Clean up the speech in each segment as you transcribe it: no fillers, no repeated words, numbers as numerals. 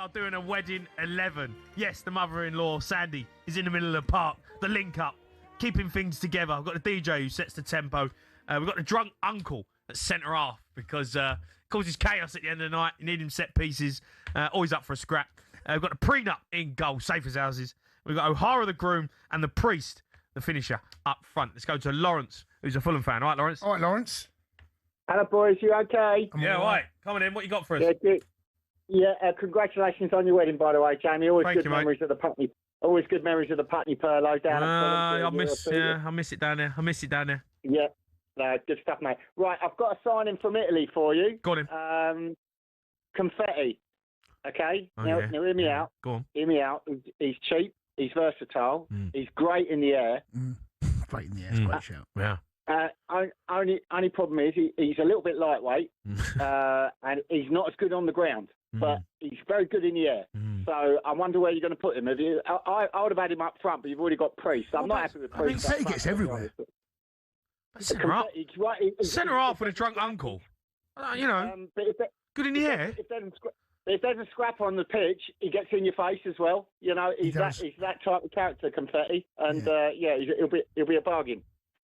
are doing a wedding 11. Yes, the mother-in-law, Sandy, is in the middle of the park. The link-up, keeping things together. I've got the DJ who sets the tempo. We've got the drunk uncle at centre half because it causes chaos at the end of the night. You need him set pieces. Always up for a scrap. We've got the prenup in goal, safe as houses. We've got O'Hara, the groom, and the priest, the finisher, up front. Let's go to Lawrence, who's a Fulham fan. All right, Lawrence? All right, Lawrence. Hello, boys. You okay? Yeah, all right. Come on in. What you got for us? Yeah, good. Yeah, congratulations on your wedding, by the way, Jamie. Always Thank good you, mate. memories of the Putney. Always good memories of the Putney Perlo down at Fulham. I miss it down there. Yeah, good stuff, mate. Right, I've got a signing from Italy for you. Go on in. Confetti. Okay? Now hear me out. Go on. Hear me out. He's cheap. He's versatile. He's great in the air. Great in the air. Great shout. Yeah. Only problem is he's a little bit lightweight and he's not as good on the ground, but he's very good in the air. So I wonder where you're going to put him. I would have had him up front, but you've already got Priest. I'm not happy with Priest. He gets everywhere. Centre half with a drunk uncle. But good in the air. If there's a scrap on the pitch, he gets in your face as well. You know, he's that type of character, Confetti, and he'll be a bargain.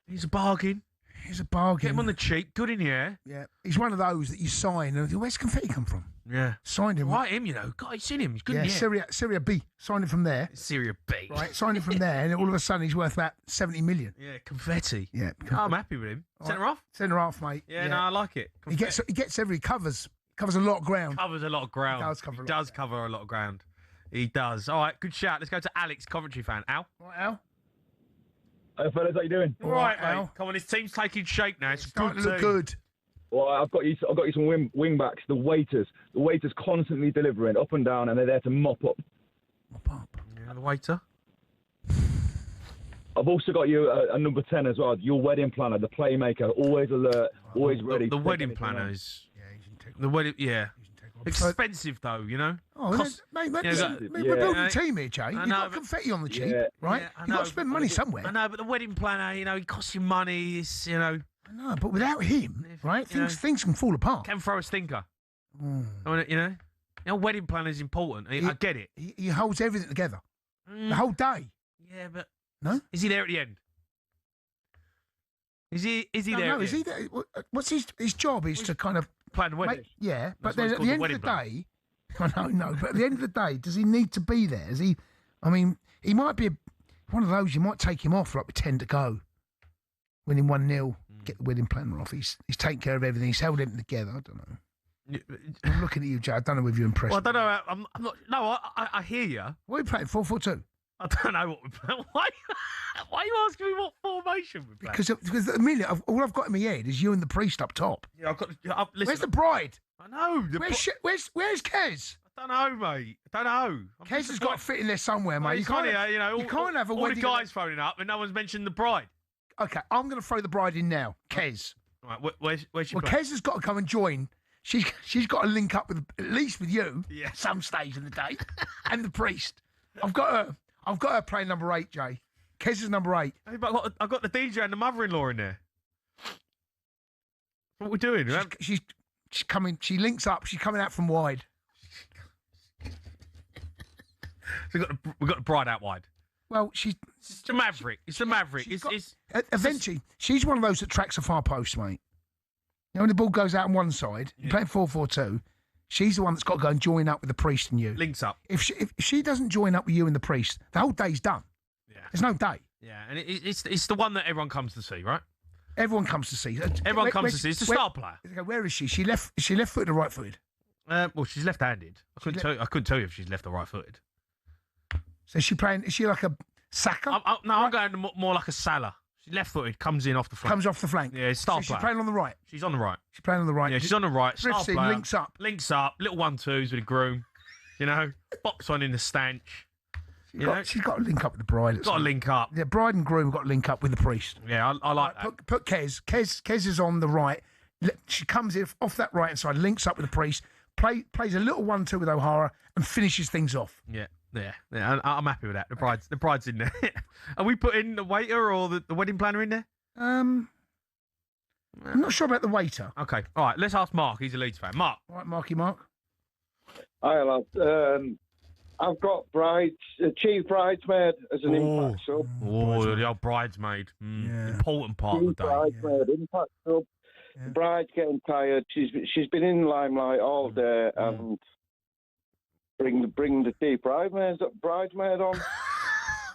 He's a bargain. Get him on the cheap. Good in the air. Yeah, he's one of those that you sign and where's Confetti come from? Yeah, signed him. Right, him. You know, God, you've seen him. He's good in the air. Serie B. Signed him from there. Serie B. Right, signed him from there, and all of a sudden he's worth about 70 million. Yeah, Confetti. Yeah, I'm happy with him. Centre half. Centre half, mate. Yeah, no, I like it. Confetti. He gets every covers a lot of ground. Covers a lot of ground. He does cover a lot of ground. He does. All right, good shout. Let's go to Alex, Coventry fan. Al. Right, Al. Hey, fellas, how you doing? All right, mate. Come on, this team's taking shape now. It's starting to look good. Well, I've got you some wing backs. The waiters constantly delivering up and down, and they're there to mop up. Mop up. Yeah, the waiter. I've also got you a number 10 as well. Your wedding planner, the playmaker, always alert, always ready. The wedding planner is. Yeah, he's integral. The wedding, yeah. Expensive though, you know. Oh, mate, we're building a team here, Jay. You've got Confetti on the cheap, right? Yeah, You've got to spend money somewhere. I know, but the wedding planner, you know, he costs you money. It's, you know. I know, but without him, right, things can fall apart. Can throw a stinker. You know, wedding planner is important. I get it. He holds everything together, the whole day. Yeah, but no, is he there at the end? Is he there? No, is he there? What's his job? Is to kind of plan the wedding. Yeah, but then at the end of the day, I know. But at the end of the day, does he need to be there? Is he? I mean, he might be one of those. You might take him off like with 10 to go, winning 1-0. Get the wedding planner off. He's taken care of everything. He's held everything together. I don't know. I'm looking at you, Jay. I don't know if you're impressed. Well, I don't know. I'm not. No, I hear you. What are you playing? 4-4-2. I don't know what we're playing. Why are you asking me what formation we're playing? Because at the minute, all I've got in my head is you and the priest up top. Yeah, listen, where's the bride? I know. Where's Kez? I don't know, mate. I don't know. Kez has got to fit in there somewhere, mate. You can't have a all wedding. The guys phoning up, and no one's mentioned the bride. Okay, I'm going to throw the bride in now. Kez. Right, where's she? Well, Kez has got to come and join. She's got to link up with at least with you at some stage in the day, and the priest. I've got her playing number 8, Jay. Kez is number 8. Hey, but I've got the DJ and the mother-in-law in there. What we're doing? She's coming. She links up. She's coming out from wide. So we've got the bride out wide. Well, it's the Maverick. It's the Maverick. Eventually, she's one of those that tracks a far post, mate. You know, when the ball goes out on one side, you're playing 4-4-2. She's the one that's got to go and join up with the priest and you. Links up. If she doesn't join up with you and the priest, the whole day's done. Yeah. There's no day. Yeah, and it's the one that everyone comes to see, right? Everyone comes to see. Everyone comes to see. It's the star player. Where is she? Is she left-footed or right-footed? Well, she's left-handed. I couldn't tell you if she's left or right-footed. So is she like a Saka? I'm going more like a Salah. She's left-footed, comes in off the flank. Comes off the flank. Yeah, star player. She's playing on the right. She's on the right. She's playing on the right. Yeah, she's on the right. Star player. Links up. Links up. Little 1-2s with a groom. You know, box on in the stanch. She's got to link up with the bride. Got to link up. Yeah, bride and groom got to link up with the priest. Yeah, I like that. Put Kez. Kez is on the right. She comes in off that right hand side, links up with the priest, plays a little 1-2 with O'Hara, and finishes things off. Yeah. I'm happy with that. The bride's in there. Are we putting the waiter or the wedding planner in there? I'm not sure about the waiter. Okay. All right. Let's ask Mark. He's a Leeds fan. Mark. All right, Marky Mark. Hi, lad. I've got chief bridesmaid as an impact sub. Oh, the old bridesmaid. Important part of the day. Bridesmaid, impact sub. Yeah. The bride's getting tired. She's been in limelight all day, and bring the chief bridesmaid on.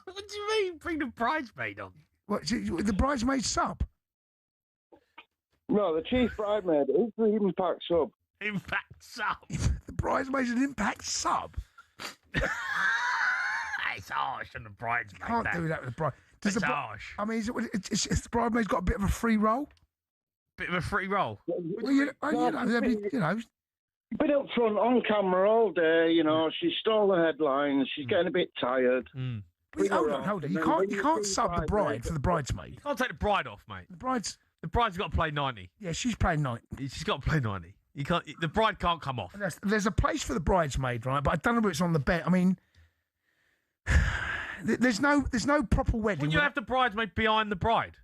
What do you mean, bring the bridesmaid on? What, the bridesmaid sub? No, the chief bridesmaid is the impact sub. Impact sub. The bridesmaid's an impact sub? It's harsh on the bridesmaid. You can't do that with the bride. It's harsh. I mean, is the bridesmaid's got a bit of a free roll? Bit of a free roll. Well, you know. Been up front on camera all day, She stole the headlines. She's getting a bit tired. Well, hold on. You can't sub the bride for the bridesmaid. You can't take the bride off, mate. The bride's got to play 90. Yeah, she's playing 90. She's got to play 90. You can't. The bride can't come off. There's a place for the bridesmaid, right? But I don't know if it's on the bet. I mean, there's no proper wedding. Wouldn't you have the bridesmaid behind the bride,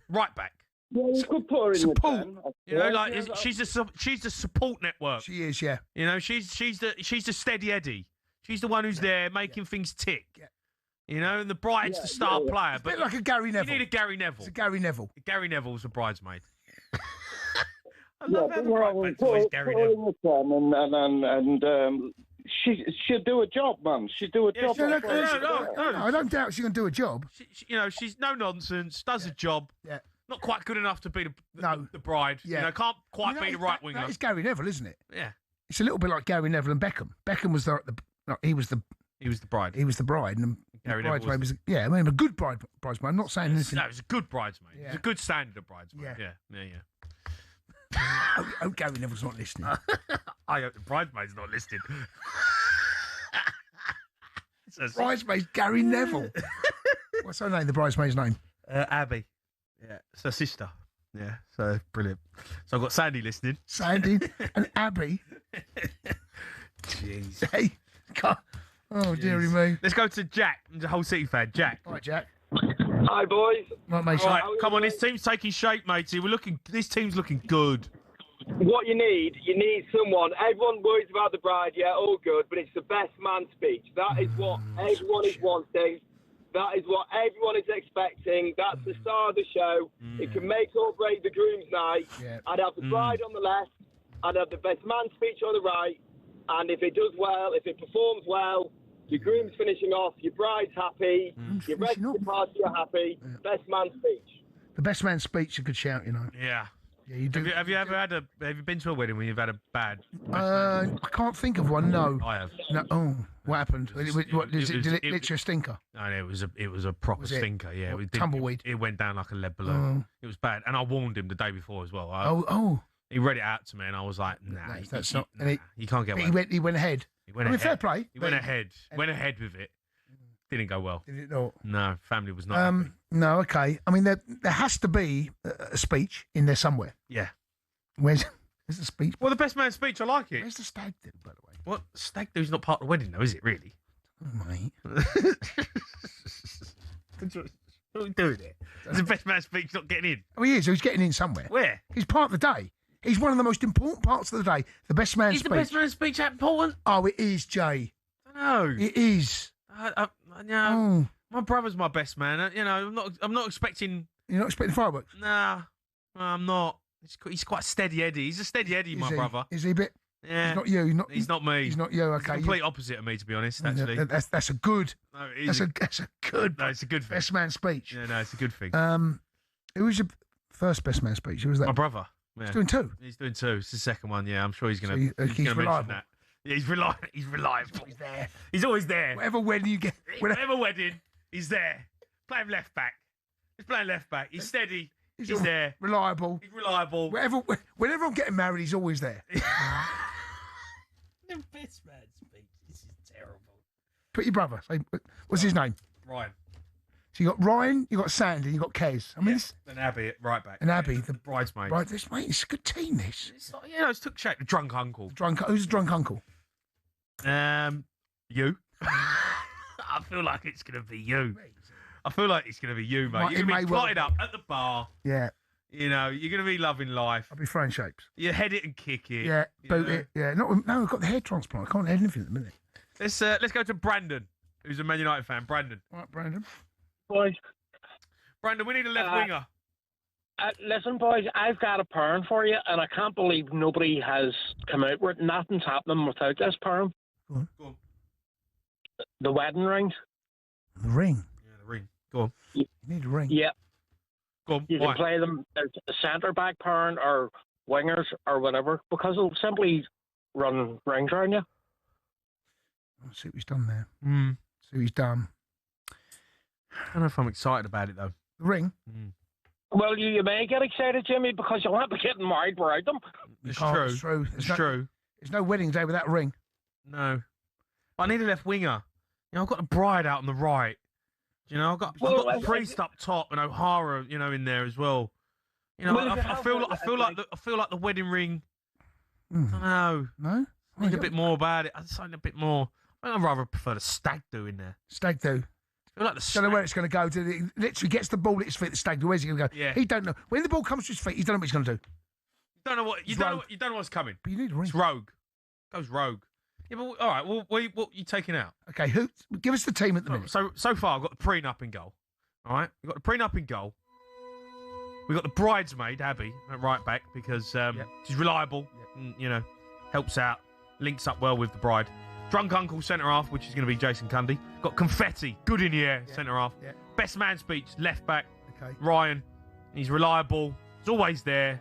right back? Yeah, you could put her in support. the 10. She's the support network. She is, yeah. She's the steady Eddie. She's the one who's there making things tick. Yeah. And the bride's the star player. It's a bit like a Gary Neville. You need a Gary Neville. It's a Gary Neville. Gary Neville's the bridesmaid. I Yeah, love how the bride's always Gary Neville. And she'll do a job, man. She'll do a job. No, I don't doubt she's going to do a job. She's no nonsense, does a job. Yeah. Not quite good enough to be the bride. Yeah. Can't quite be the right winger. It's Gary Neville, isn't it? Yeah. It's a little bit like Gary Neville and Beckham. Beckham was he was the bride. He was the bride, and Gary the Neville bridesmaid was a good bridesmaid. I'm not saying anything. No, it was a good bridesmaid. Yeah. It's a good standard of bridesmaid. Yeah. Yeah. Oh, Gary Neville's not listening. I hope the bridesmaid's not listening. Bridesmaid Gary Neville. What's her name? The bridesmaid's name? Abby. Yeah, it's her sister. Yeah, so brilliant. So I've got Sandy listening. Sandy and Abby. Jeez. Hey, God. Oh, dearie me. Let's go to Jack, the whole City fan. Jack. All right, Jack. Hi, boys. Right, mate. All right, come on. This team's taking shape, matey. This team's looking good. What you need someone. Everyone worries about the bride, yeah, all good, but it's the best man speech. That is what everyone is wanting. That is what everyone is expecting. That's the star of the show. It can make or break the groom's night. Yeah. I'd have the bride on the left. I'd have the best man speech on the right. And if it does well, if it performs well, your groom's finishing off, your bride's happy, your rest of the party are happy. Yeah. Best man speech. The best man speech, a good shout, Yeah. Yeah, you do. Have you been to a wedding when you've had a bad? I can't think of one. No. I have. No. Oh, what happened? Did it literally a stinker? No, it was a proper stinker. Yeah, tumbleweed. It went down like a lead balloon. It was bad, and I warned him the day before as well. He read it out to me, and I was like, "Nah, that's not." You can't get away. He went ahead. Fair play. He went ahead. Went ahead with it. Didn't go well. Did it not? No, family was not happy. No, okay. I mean, there has to be a speech in there somewhere. Yeah. Where's the speech? Well, the best man speech, I like it. Where's the stag do, by the way? What? Stag do's not part of the wedding, though, is it, really? Oh, mate. What are we doing here? Is the best man speech not getting in? Oh, he is. He's getting in somewhere. Where? He's part of the day. He's one of the most important parts of the day. The best man speech. Is the best man speech that important? Oh, it is, Jay. No. It is. My brother's my best man. I'm not expecting. You're not expecting fireworks? Nah, I'm not. He's quite steady Eddie. He's a steady Eddie, my brother. Is he a bit? Yeah. He's not you. He's not me. He's not you. Okay. He's the complete opposite of me, to be honest. Actually, that's a good. No, that's a good. No, it's a good thing. Best man speech. Yeah, no, it's a good thing. Who was your first best man speech? Who was that? My brother. Yeah. He's doing two. He's doing two. It's the second one. Yeah, I'm sure he's going to. He's reliable. That. Yeah, he's reliable. He's reliable. He's there. He's always there. Whatever wedding you get. Whatever wedding, he's there. Playing left back. He's playing left back. He's steady. He's there. Reliable. He's reliable. Whenever I'm getting married, he's always there. The best man speech. This is terrible. Put your brother. What's his name? Ryan. So you got Ryan, you got Sandy, you got Kez. I mean, and Abby at right back. And Abby, the bridesmaid. Right, it's a good team. This. It's like, it's took shape. The drunk uncle. Who's the drunk uncle? You. I feel like it's gonna be you. I feel like it's gonna be you, mate. You're gonna be plotted up at the bar. Yeah. You know, you're going to be loving life. I'll be throwing shapes. You head it and kick it. Yeah, boot know? it. Yeah, no, I've got the hair transplant. I can't head anything at the minute. Let's go to Brandon, who's a Man United fan. Brandon. All right, Brandon. Boys, Brandon, we need a left winger. listen, boys, I've got a perm for you, and I can't believe nobody has come out with it. Nothing's happening without this perm. Go on. The wedding ring. The ring. Yeah, the ring. Go on. You need a ring. Yeah. Go on. You can play them as a centre back perm or wingers or whatever, because it'll simply run rings around you. Let's see what he's done there. Mm. See what he's done. I don't know if I'm excited about it, though. The ring? Mm. Well, you may get excited, Jimmy, because you'll have to get married without them. It's can't, true. It's true. It's true. There's no wedding day without a ring. No. But I need a left winger. You know, I've got the Bride out on the right. You know, I've got the Priest up top and O'Hara, you know, in there as well. You know, I feel like the wedding ring. I don't know. No? I need a bit more about it. I just need a bit more. I'd rather prefer the Stag Do in there. Stag Do. I feel like the don't know where it's going to go. He literally gets the ball at his feet. The Stag Do. Where's he going to go? Yeah. He don't know. When the ball comes to his feet, he don't know what he's going to do. You don't know what's coming. But you need a ring. It's rogue. Goes rogue. Yeah, but all right. Well, what are you taking out? Okay, give us the team at the minute. So far, I've got the prenup in goal. All right, we've got the prenup in goal. We've got the bridesmaid Abby at right back because she's reliable. And, you know, helps out, links up well with the bride. Drunk uncle centre half, which is going to be Jason Cundy. Got confetti, good in the air, centre half. Yeah. Best man speech, left back. Okay. Ryan, he's reliable. He's always there,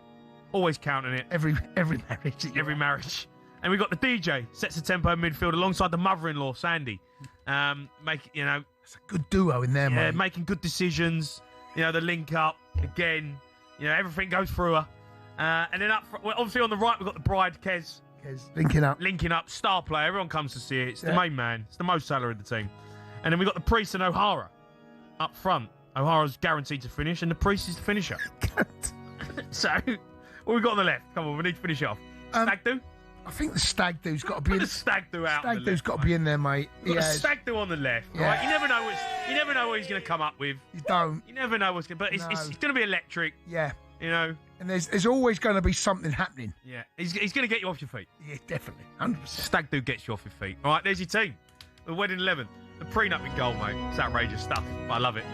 always counting it. Every marriage. Every marriage. And we got the DJ, sets the tempo in midfield alongside the mother-in-law, Sandy. It's a good duo in there, mate. Making good decisions. You know, the link up again. You know, everything goes through her. And then obviously on the right, we've got the bride, Kez. Linking up, star player. Everyone comes to see it. It's the main man. It's the most salary of the team. And then we've got the Priest and O'Hara up front. O'Hara's guaranteed to finish, and the Priest is the finisher. So, what we got on the left? Come on, we need to finish it off. Stag Do? I think the Stag Do's got to be in. The Stag Do out. Stag Do's got to be in there, mate. The Stag Do on the left, right? You never know what he's going to come up with. You don't. You never know what's going. But it's going to be electric. Yeah. You know. And there's always going to be something happening. Yeah. He's going to get you off your feet. Yeah, definitely. 100%. Stag Do gets you off your feet. All right, there's your team. The wedding 11. The prenup in goal, mate. It's outrageous stuff, but I love it.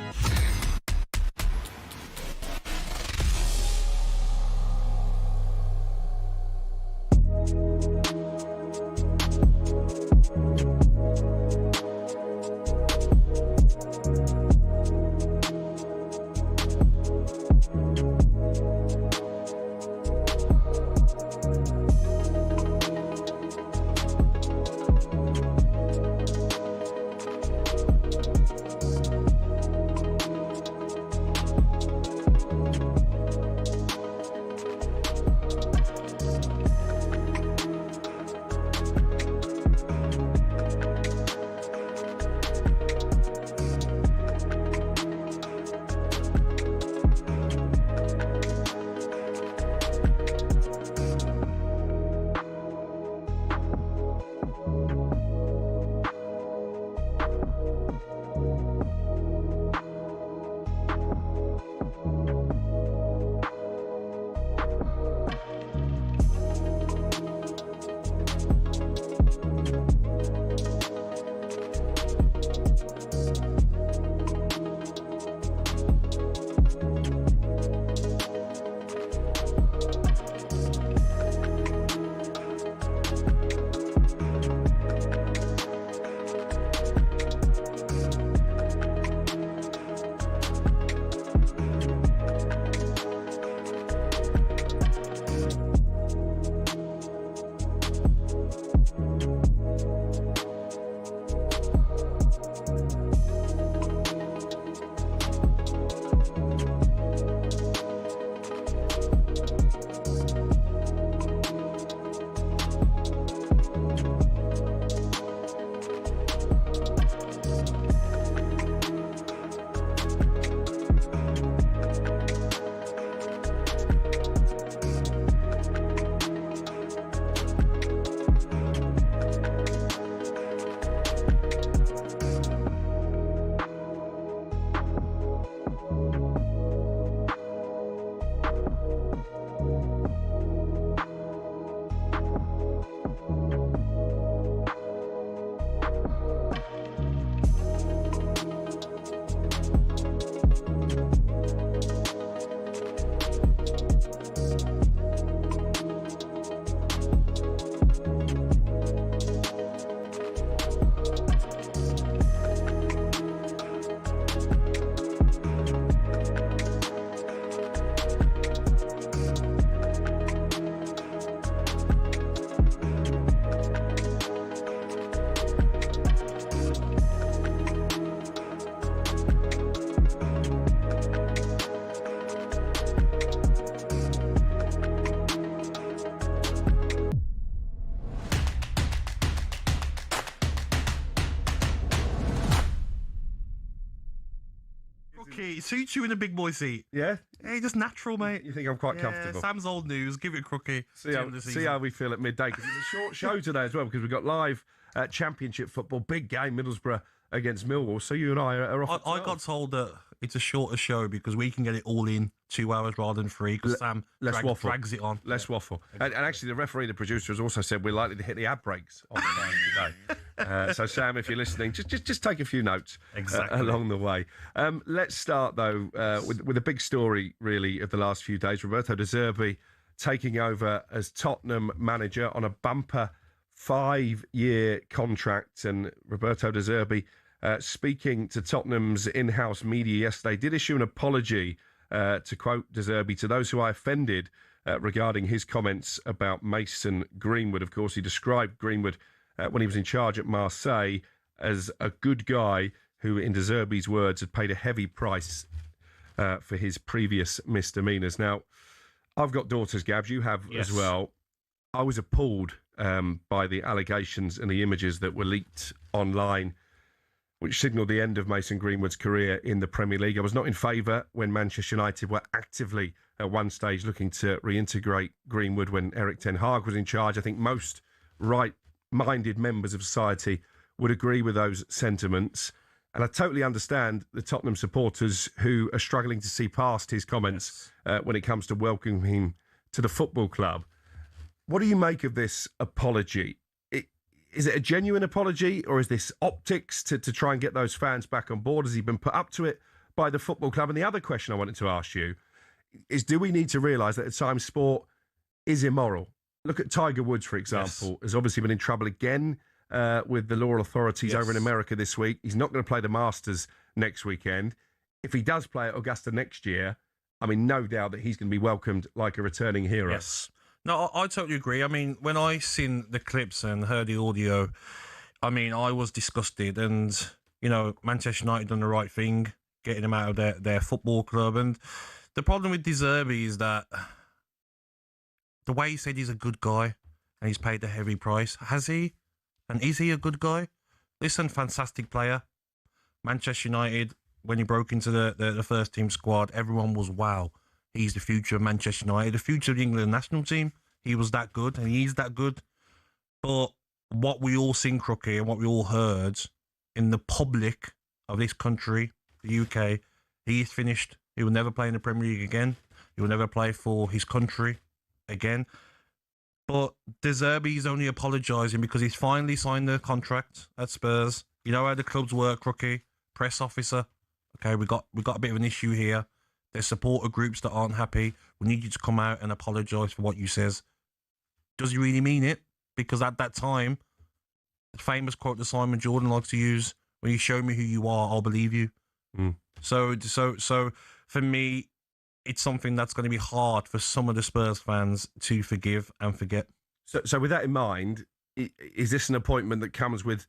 chewing a big boy seat. Yeah? Hey, just natural, mate. You think I'm quite comfortable? Sam's old news. Give it a crookie. See how we feel at midday, because it's a short show today as well, because we've got live Championship football, big game, Middlesbrough against Millwall. So you and I are off. I got told that it's a shorter show because we can get it all in 2 hours rather than 3, because Sam drags it on. Less waffle. And actually, the referee, the producer, has also said we're likely to hit the ad breaks on the game today. So, Sam, if you're listening, just take a few notes along the way. Let's start, though, with a big story, really, of the last few days. Roberto De Zerbi taking over as Tottenham manager on a bumper 5-year contract. And Roberto De Zerbi, speaking to Tottenham's in-house media yesterday, did issue an apology, to quote De Zerbi, to those who I offended regarding his comments about Mason Greenwood. Of course, he described Greenwood when he was in charge at Marseille as a good guy who, in De Zerbi's words, had paid a heavy price for his previous misdemeanours. Now, I've got daughters, Gabs, you have as well. I was appalled by the allegations and the images that were leaked online, which signalled the end of Mason Greenwood's career in the Premier League. I was not in favour when Manchester United were actively at one stage looking to reintegrate Greenwood when Eric Ten Hag was in charge. I think most right-minded members of society would agree with those sentiments. And I totally understand the Tottenham supporters who are struggling to see past his comments when it comes to welcoming him to the football club. What do you make of this apology? Is it a genuine apology, or is this optics to try and get those fans back on board? Has he been put up to it by the football club? And the other question I wanted to ask you is, do we need to realise that at times sport is immoral? Look at Tiger Woods, for example, has obviously been in trouble again with the law authorities over in America this week. He's not going to play the Masters next weekend. If he does play at Augusta next year, I mean, no doubt that he's going to be welcomed like a returning hero. Yes. No, I totally agree. I mean, when I seen the clips and heard the audio, I mean, I was disgusted. And, you know, Manchester United done the right thing, getting him out of their football club. And the problem with De Zerbi is that the way he said he's a good guy and he's paid a heavy price. Has he? And is he a good guy? Listen, fantastic player. Manchester United, when he broke into the first team squad, everyone was, wow. He's the future of Manchester United, the future of the England national team. He was that good, and he's that good. But what we all seen, Crookie, and what we all heard in the public of this country, the UK, he is finished. He will never play in the Premier League again. He will never play for his country again. But De Zerbi is only apologising because he's finally signed the contract at Spurs. You know how the clubs work, Crookie. Press officer. Okay, we got a bit of an issue here. There's supporter groups that aren't happy. We need you to come out and apologise for what you says. Does he really mean it? Because at that time, the famous quote that Simon Jordan likes to use, when you show me who you are, I'll believe you. So for me, it's something that's going to be hard for some of the Spurs fans to forgive and forget. So with that in mind, is this an appointment that comes with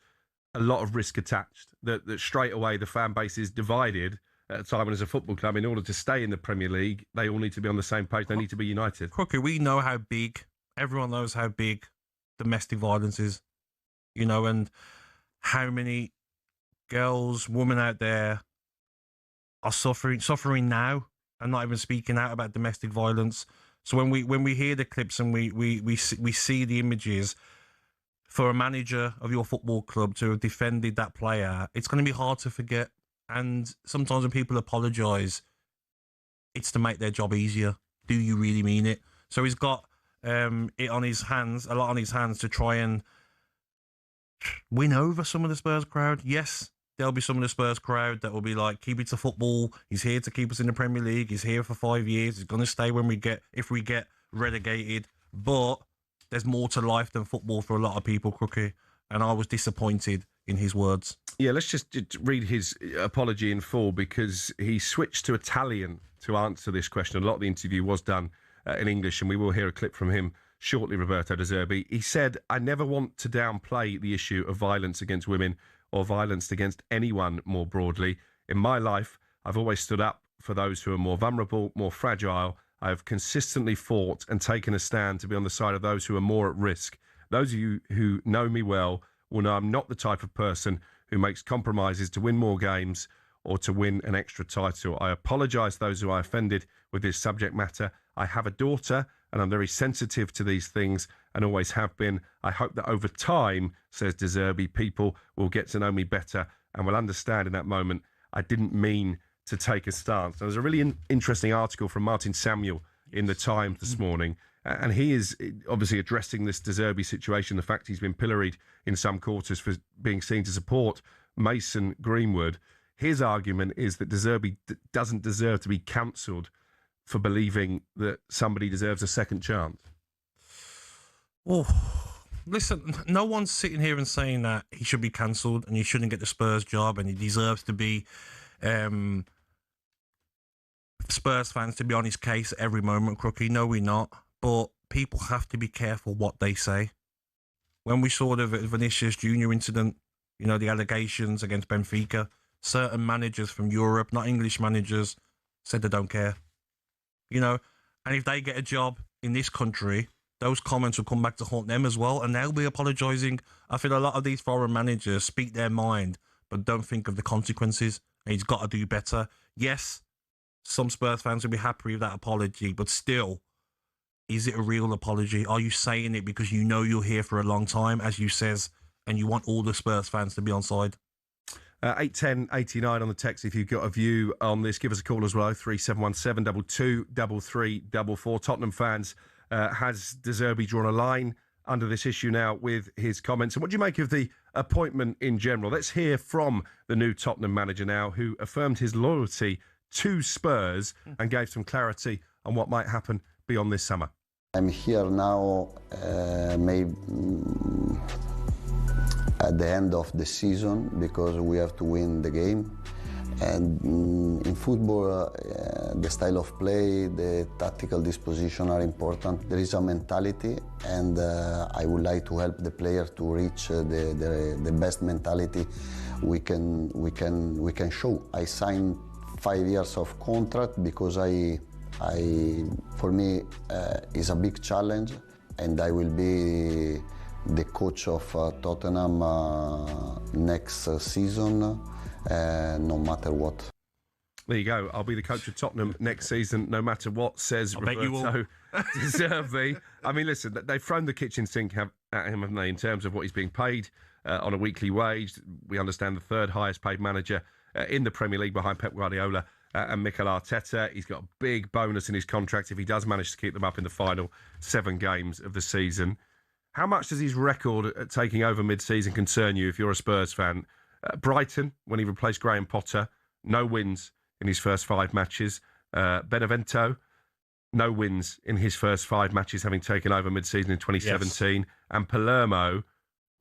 a lot of risk attached? That straight away the fan base is divided at a time when, as a football club, in order to stay in the Premier League, they all need to be on the same page. They need to be united. Crookie, we know how big, everyone knows how big domestic violence is, you know, and how many girls, women out there are suffering now and not even speaking out about domestic violence. So when we hear the clips and we see the images, for a manager of your football club to have defended that player, it's going to be hard to forget. And sometimes when people apologise, it's to make their job easier. Do you really mean it? So he's got it on his hands, a lot on his hands, to try and win over some of the Spurs crowd. Yes, there'll be some of the Spurs crowd that will be like, keep it to football. He's here to keep us in the Premier League. He's here for 5 years. He's going to stay if we get relegated. But there's more to life than football for a lot of people, Crookie. And I was disappointed in his words. Yeah, let's just read his apology in full, because he switched to Italian to answer this question. A lot of the interview was done in English, and we will hear a clip from him shortly, Roberto De Zerbi. He said, "I never want to downplay the issue of violence against women or violence against anyone more broadly. In my life, I've always stood up for those who are more vulnerable, more fragile. I have consistently fought and taken a stand to be on the side of those who are more at risk. Those of you who know me well will know I'm not the type of person who makes compromises to win more games or to win an extra title. I apologise to those who I offended with this subject matter. I have a daughter and I'm very sensitive to these things and always have been. I hope that over time, says Zerbi, people will get to know me better and will understand in that moment I didn't mean to take a stance. There's a really interesting article from Martin Samuel in the Times this morning, and he is obviously addressing this Zerbi situation, the fact he's been pilloried in some quarters for being seen to support Mason Greenwood. His argument is that Zerbi doesn't deserve to be cancelled for believing that somebody deserves a second chance. Oh, listen, no one's sitting here and saying that he should be cancelled and he shouldn't get the Spurs job and he deserves to be Spurs fans to be on his case every moment, Crookie. No, we're not. But people have to be careful what they say. When we saw the Vinicius Junior incident, you know, the allegations against Benfica, certain managers from Europe, not English managers, said they don't care. You know, and if they get a job in this country, those comments will come back to haunt them as well, and they'll be apologising. I feel a lot of these foreign managers speak their mind, but don't think of the consequences, and he's got to do better. Yes, some Spurs fans will be happy with that apology, but still, is it a real apology? Are you saying it because you know you're here for a long time, as you says, and you want all the Spurs fans to be on side? 810 89 on the text. If you've got a view on this, give us a call as well. 3717 22 3344. Tottenham fans, has Zerbi drawn a line under this issue now with his comments? And what do you make of the appointment in general? Let's hear from the new Tottenham manager now, who affirmed his loyalty to Spurs and gave some clarity on what might happen beyond this summer. I'm here now, maybe at the end of the season, because we have to win the game. And in football, the style of play, the tactical disposition are important. There is a mentality, and I would like to help the player to reach the best mentality we can show. I signed 5 years of contract because for me is a big challenge, and I will be the coach of Tottenham next season, no matter what. There you go. I'll be the coach of Tottenham next season, no matter what, says Roberto Zerbi. I mean, listen, they've thrown the kitchen sink at him, haven't they, in terms of what he's being paid on a weekly wage. We understand the third highest paid manager in the Premier League behind Pep Guardiola and Mikel Arteta. He's got a big bonus in his contract if he does manage to keep them up in the final 7 games of the season. How much does his record at taking over mid-season concern you if you're a Spurs fan? Brighton, when he replaced Graham Potter, no wins in his first 5 matches. Benevento, no wins in his first 5 matches, having taken over mid-season in 2017. Yes. And Palermo,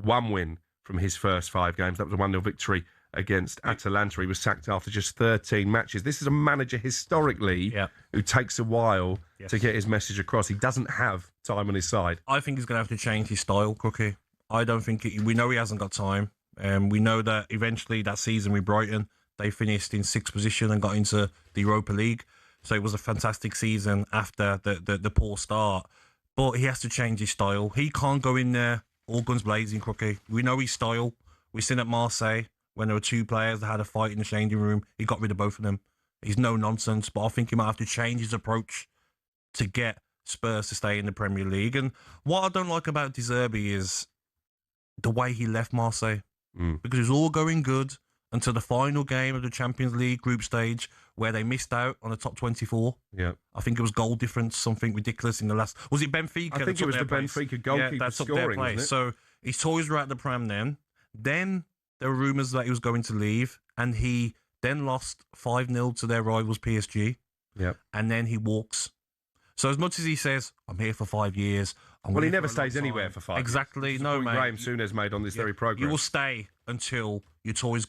1 win from his first 5 games. That was a 1-0 victory against Atalanta. He was sacked after just 13 matches. This is a manager historically who takes a while to get his message across. He doesn't have time on his side. I think he's going to have to change his style, Cookie. I don't think we know he hasn't got time. We know that eventually that season with Brighton, they finished in 6th position and got into the Europa League. So it was a fantastic season after the poor start. But he has to change his style. He can't go in there all guns blazing, Crookie. We know his style. We've seen at Marseille when there were 2 players that had a fight in the changing room. He got rid of both of them. He's no nonsense, but I think he might have to change his approach to get Spurs to stay in the Premier League. And what I don't like about Zerbi is the way he left Marseille. Because it was all going good until the final game of the Champions League group stage where they missed out on the top 24. Yeah. I think it was goal difference, something ridiculous in the last... Was it Benfica? I think it was the Benfica goalkeeper scoring, wasn't it? So his toys were at the pram then. Then there were rumours that he was going to leave, and he then lost 5-0 to their rivals PSG. Yeah. And then he walks. So as much as he says, I'm here for 5 years... Well, he never stays anywhere for 5 years. Exactly. No, mate. Graham Souness made on this very programme. You will stay until your toys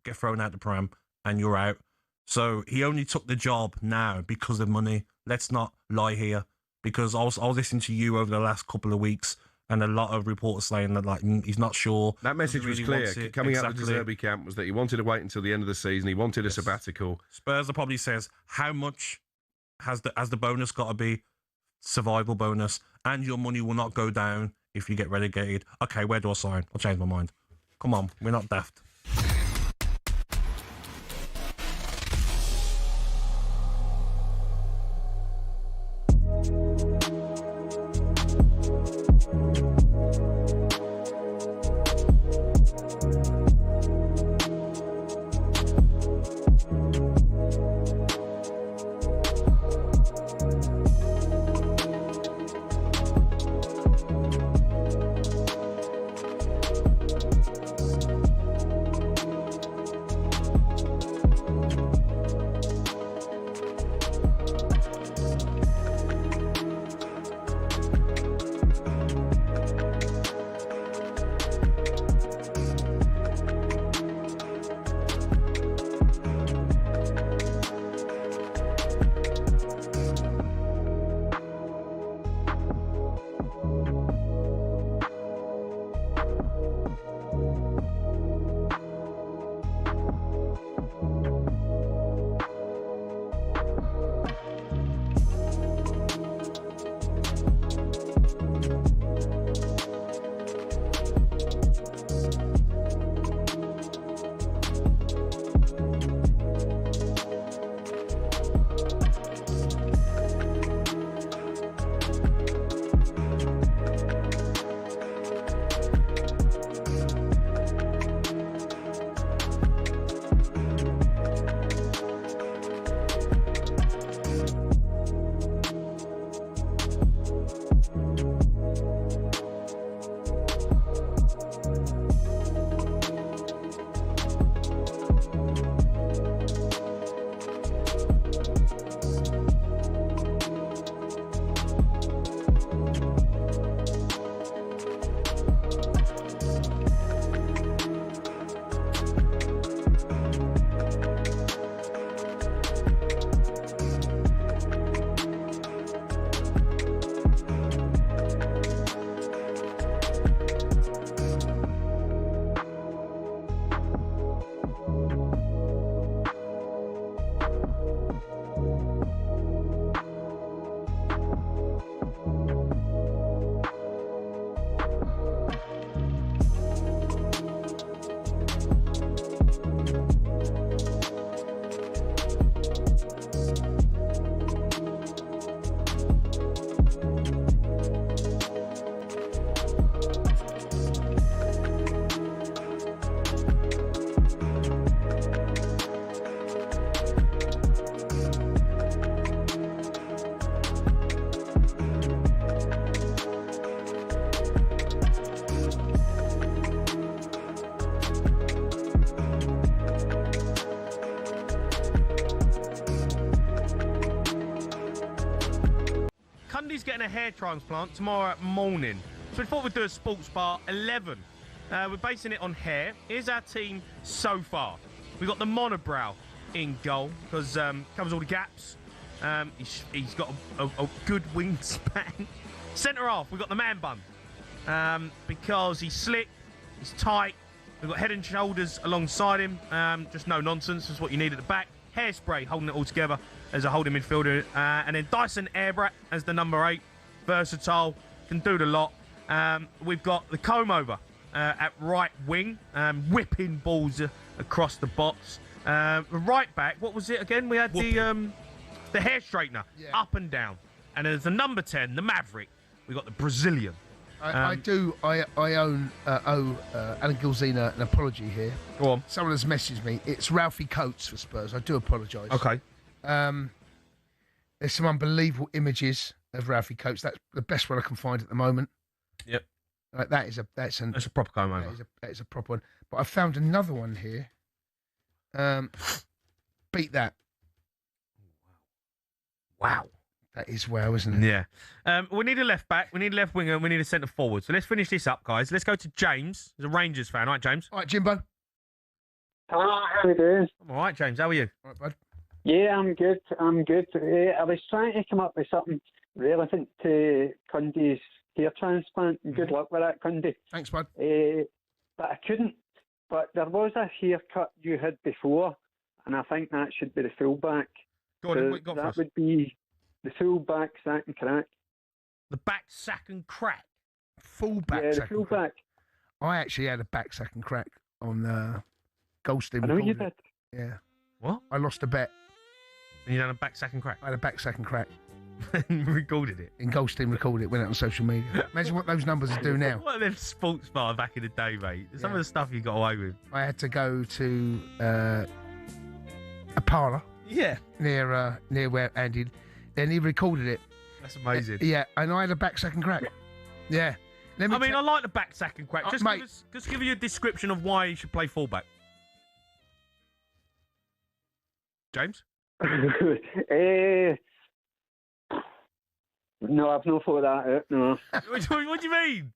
get thrown out the pram and you're out. So he only took the job now because of money. Let's not lie here. Because I was listening to you over the last couple of weeks, and a lot of reports saying that he's not sure. That message was clear. Coming out of the Zerbi camp was that he wanted to wait until the end of the season. He wanted a sabbatical. Spurs probably says, how much has the bonus got to be? Survival bonus, and your money will not go down if you get relegated. Okay, where do I sign? I'll change my mind. Come on, we're not daft. Lundy's getting a hair transplant tomorrow morning. So we thought we'd do a sports bar 11. We're basing it on hair. Here's our team so far. We've got the monobrow in goal because covers all the gaps. He's got a good wingspan. Centre half, we've got the man bun because he's slick, he's tight. We've got head and shoulders alongside him. Just no nonsense. That's what you need at the back. Hairspray holding it all together as a holding midfielder. And then Dyson Airbrat as the number 8. Versatile, can do the lot. We've got the comb over at right wing, whipping balls across the box. Right back, what was it again? We had the hair straightener up and down. And as the number 10, the Maverick, we got the Brazilian. I owe Alan Gilzina an apology here. Go on. Someone has messaged me. It's Ralphie Coates for Spurs. I do apologise. Okay. There's some unbelievable images of Ralphie Coates. That's the best one I can find at the moment. Yep. That's a proper comb over. That is a proper one. But I found another one here. Beat that. Wow. That is wow, isn't it? Yeah. We need a left back, we need a left winger, and we need a centre forward. So let's finish this up, guys. Let's go to James. He's a Rangers fan. All right, James? All right, Jimbo. Hello, how you doing? I'm all right, James. How are you? All right, bud. Yeah, I'm good. I was trying to come up with something relevant to Cundy's hair transplant. Good luck with that, Cundy. Thanks, bud. But I couldn't. But there was a haircut you had before, and I think that should be the fullback. Go on, what you got for us? That would be the fullback sack and crack. The back sack and crack? Fullback yeah, sack the fullback. I actually had a back sack and crack on Goldstein. I know you did. Yeah. What? I lost a bet. And you done a back sack and crack? I had a back sack and crack. And recorded it? And Goldstein recorded it, went out on social media. Imagine what those numbers do now. What are them sports bar back in the day, mate? Some of the stuff you got away with. I had to go to a parlour. Yeah. Near where Andy. Then he recorded it. That's amazing. Yeah, and I had a back sack and crack. Yeah. I like the back sack and crack. Just, mate. Give you a description of why you should play fullback. James? No, I've not thought that out, no. What do you mean?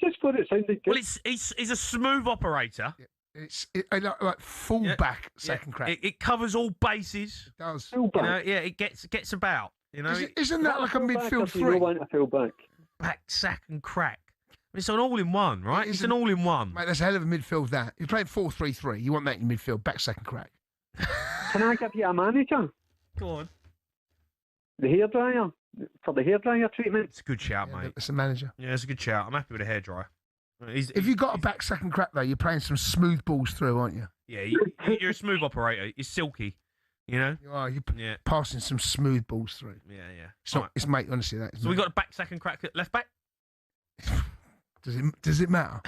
Just thought it sounded good. Well, he's a smooth operator. Yeah. It's like fullback sack and crack. It covers all bases. It does. Fullback. It gets about. Isn't that like a midfield three? You want a fullback. Back sack and crack. It's an all-in-one, right? It's an all-in-one. Mate, that's a hell of a midfield, that. You're playing 4-3-3. You want that in midfield, back sack and crack. Can I give you a manager? Go on. The hairdryer? For the hairdryer treatment? It's a good shout, mate. It's a manager. Yeah, it's a good shout. I'm happy with the hairdryer. If you got a back sack and crack, though, you're playing some smooth balls through, aren't you? Yeah, you're a smooth operator. You're silky, you know? You are. You're passing some smooth balls through. Yeah. It's not, it's mate, honestly, that. So we got a back sack and crack at left back? Does it matter?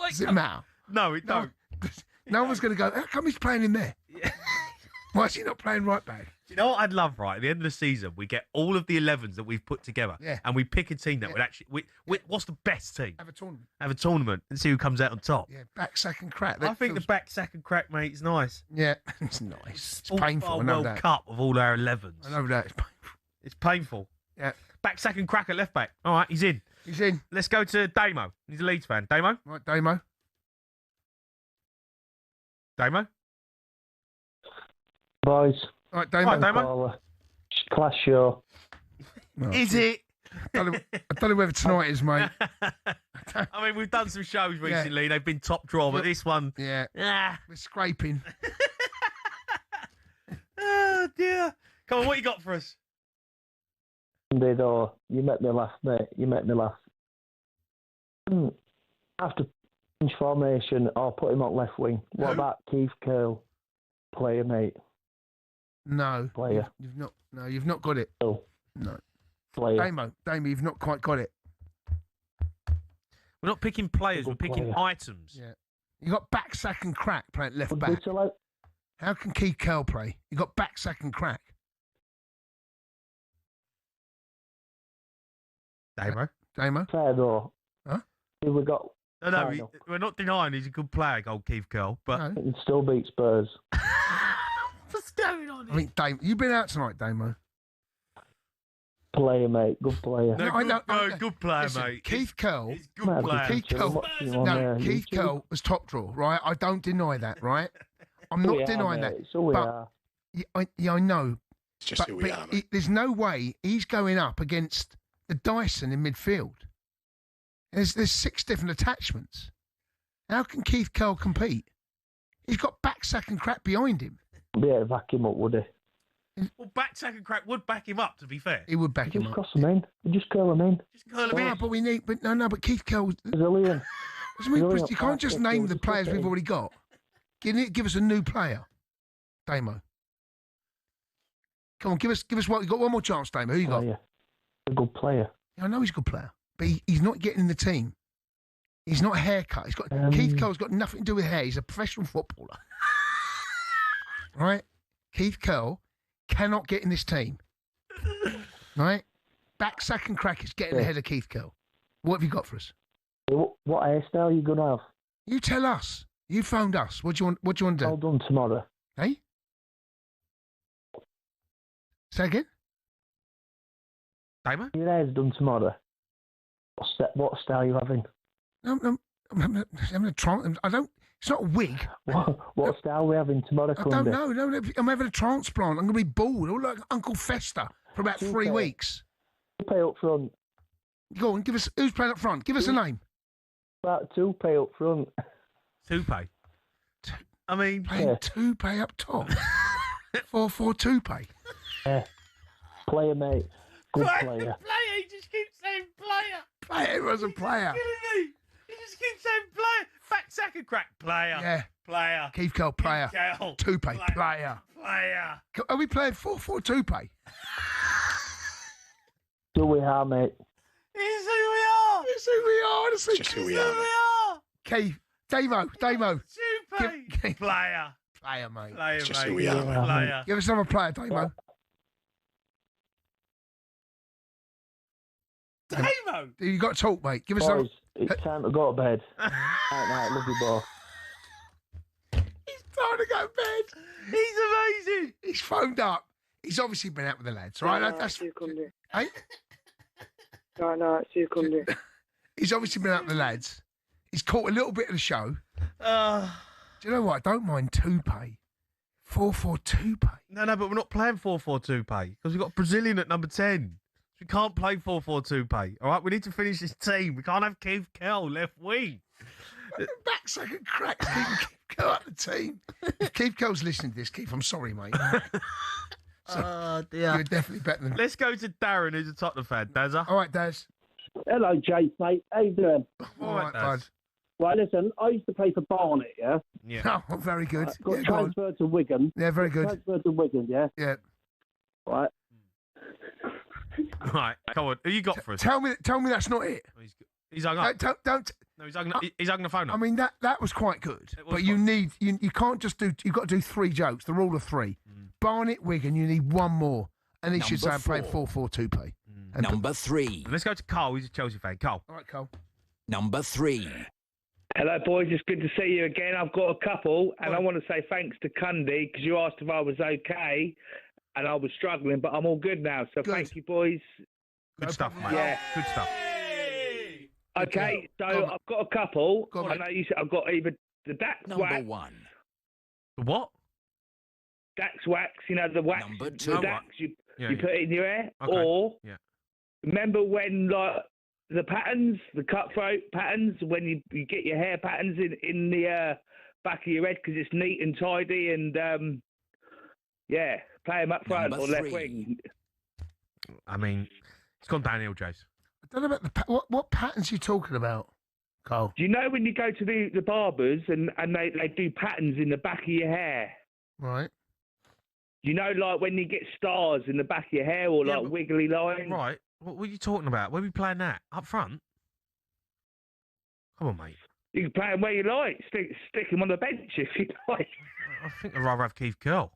Does it matter? No, it don't. No one's going to go, how come he's playing in there? Yeah. Why is he not playing right back? Do you know what I'd love, right? At the end of the season, we get all of the 11s that we've put together. Yeah. And we pick a team that would actually... what's the best team? Have a tournament. Have a tournament and see who comes out on top. Yeah, back sack and crack. I think the back sack and crack, mate, is nice. Yeah, it's nice. It's All painful, our I know World that. Cup of all our 11s. I know that. It's painful. It's painful. Yeah. Back sack and crack at left back. All right, he's in. He's in. Let's go to Damo. He's a Leeds fan. Damo? Right, Damo. Damo? Boys. All right, Damo. Right, Damo. Class show. Oh, is it? I don't know whether tonight is, mate. I mean, we've done some shows recently. They've been top draw, but this one... Yeah. We're scraping. Oh, dear. Come on, what you got for us? Sunday, though, you make me laugh, mate. You make me laugh. After pinch formation or put him on left wing, what about Keith Curl? Player, mate. No. Player. You've not got it. No. Player. Damo, you've not quite got it. We're not picking players, we're picking items. Yeah. You got back sack and crack playing left back. Like... How can Keith Curl play? You got back sack and crack. Damo. Fair though. Huh? We got. No, we're not denying he's a good player, old Keith Curl, but he can still beat Spurs. What's going on here? I think Damo. You've been out tonight, Damo. player, mate. Good player. Good player, listen, mate. Keith Curl. He's a good player. Keith Curl was top draw, right? I don't deny that, right? I'm not denying that. So we are. I know. It's just who we are, mate. There's no way he's going up against the Dyson in midfield. There's 6 different attachments. How can Keith Curl compete? He's got backsack and crap behind him. Yeah, back him up, would he? Well, backsack and crack would back him up, to be fair. He would back him Just up. cross him in. Just curl him in. Just curl him in. But we need. But but Keith Curl. Brazilian. You can't just name the players we've already got. Give us a new player, Damo. Come on, give us what you got. One more chance, Damo. Who you got? Yeah. A good player. Yeah, I know he's a good player, but he's not getting in the team. He's not haircut. He's got Keith Curl's got nothing to do with hair. He's a professional footballer, right? Keith Curl cannot get in this team, right? Backsack and crack is getting ahead of Keith Curl. What have you got for us? What hairstyle are you gonna have? You tell us. You phoned us. What do you want to do? All done tomorrow. Hey? Say again? Damo? Your hair's done tomorrow. What style are you having? No, I'm having a transplant. I don't. It's not a wig. What style are we having tomorrow? I don't know. No, I'm having a transplant. I'm going to be bald. I look like Uncle Fester for about 3 weeks. Pay up front. Go on, give us. Who's playing up front? Give us a name. About pay up front. Toupee. I mean, playing Toupee up top. 4-4 Toupee. Yeah. Player, mate. Good player. Player. He just keeps saying player. Player was a player. Kidding me? He just keeps saying player. Backsack and crack player. Yeah. Player. Keith Curl player. Toupee player. Player. Are we playing 4-4 Toupee? Do we are, mate? It's who we are. It's who we are. It's just who we are. Keith. Damo. Toupee. Player. Player, mate. Player, It's just mate. who we are, mate. Player. Give us another player, Damo. Damo. You got to talk, mate. Give us Boys, some. it's time to go to bed. Night, love you, boy. He's trying to go to bed. He's amazing. He's phoned up. He's obviously been out with the lads, right? That's hey. No, it's you, Cundy. He's obviously been out with the lads. He's caught a little bit of the show. Do you know what? I don't mind Toupee. 4-4 Toupee. No, but we're not playing 4-4 Toupee because we've got Brazilian at number 10. We can't play 4-4 Toupee. All right, we need to finish this team. We can't have Keith Curl left wing. Backsack and crack. Keith Curl up the team. If Keith Curl's listening to this, Keith, I'm sorry, mate. Oh, dear. You're definitely better than. Let's go to Darren, who's a Tottenham fan. Dazza. All right, Daz. Hello, Jace, mate. How you doing? All right, bud. Right, listen, I used to play for Barnet, yeah? Yeah. Oh, very good. Got transferred to Wigan. Yeah, very good. Transferred to Wigan, yeah? Yeah. Right. Right, come on. Who you got for us? Tell me that's not it. He's hung up. Don't. No, he's hung the phone up. I mean, that was quite good. But you can't just do. You've got to do 3 jokes. The rule of 3. Barnet, Wigan. You need one more, and he should say I'm playing 4-4 Toupee. Number 3. Let's go to Carl. He's a Chelsea fan. Carl. All right, Carl. Number 3. Hello, boys. It's good to see you again. I've got a couple, and I want to say thanks to Cundy because you asked if I was okay, and I was struggling, but I'm all good now. So thank you, boys. Good stuff, mate. Yeah. Good stuff. Okay, so I've got a couple. I know you said I've got either the Dax Number wax. 1. The what? Dax wax, you know, the wax. Number 2. The Dax you put in your hair. Okay. Or Yeah. remember when, like, the patterns, the cutthroat patterns, when you get your hair patterns in the back of your head because it's neat and tidy and, play them up front Number or left 3. wing. I mean, it's gone downhill, Jace. I don't know about what patterns you talking about, Carl. Do you know when you go to the barbers and they do patterns in the back of your hair? Right. You know, like when you get stars in the back of your hair or like wiggly lines? Right. What are you talking about? Where are we playing that? Up front? Come on, mate. You can play them where you like. Stick them on the bench if you like. I think I'd rather have Keith Curl.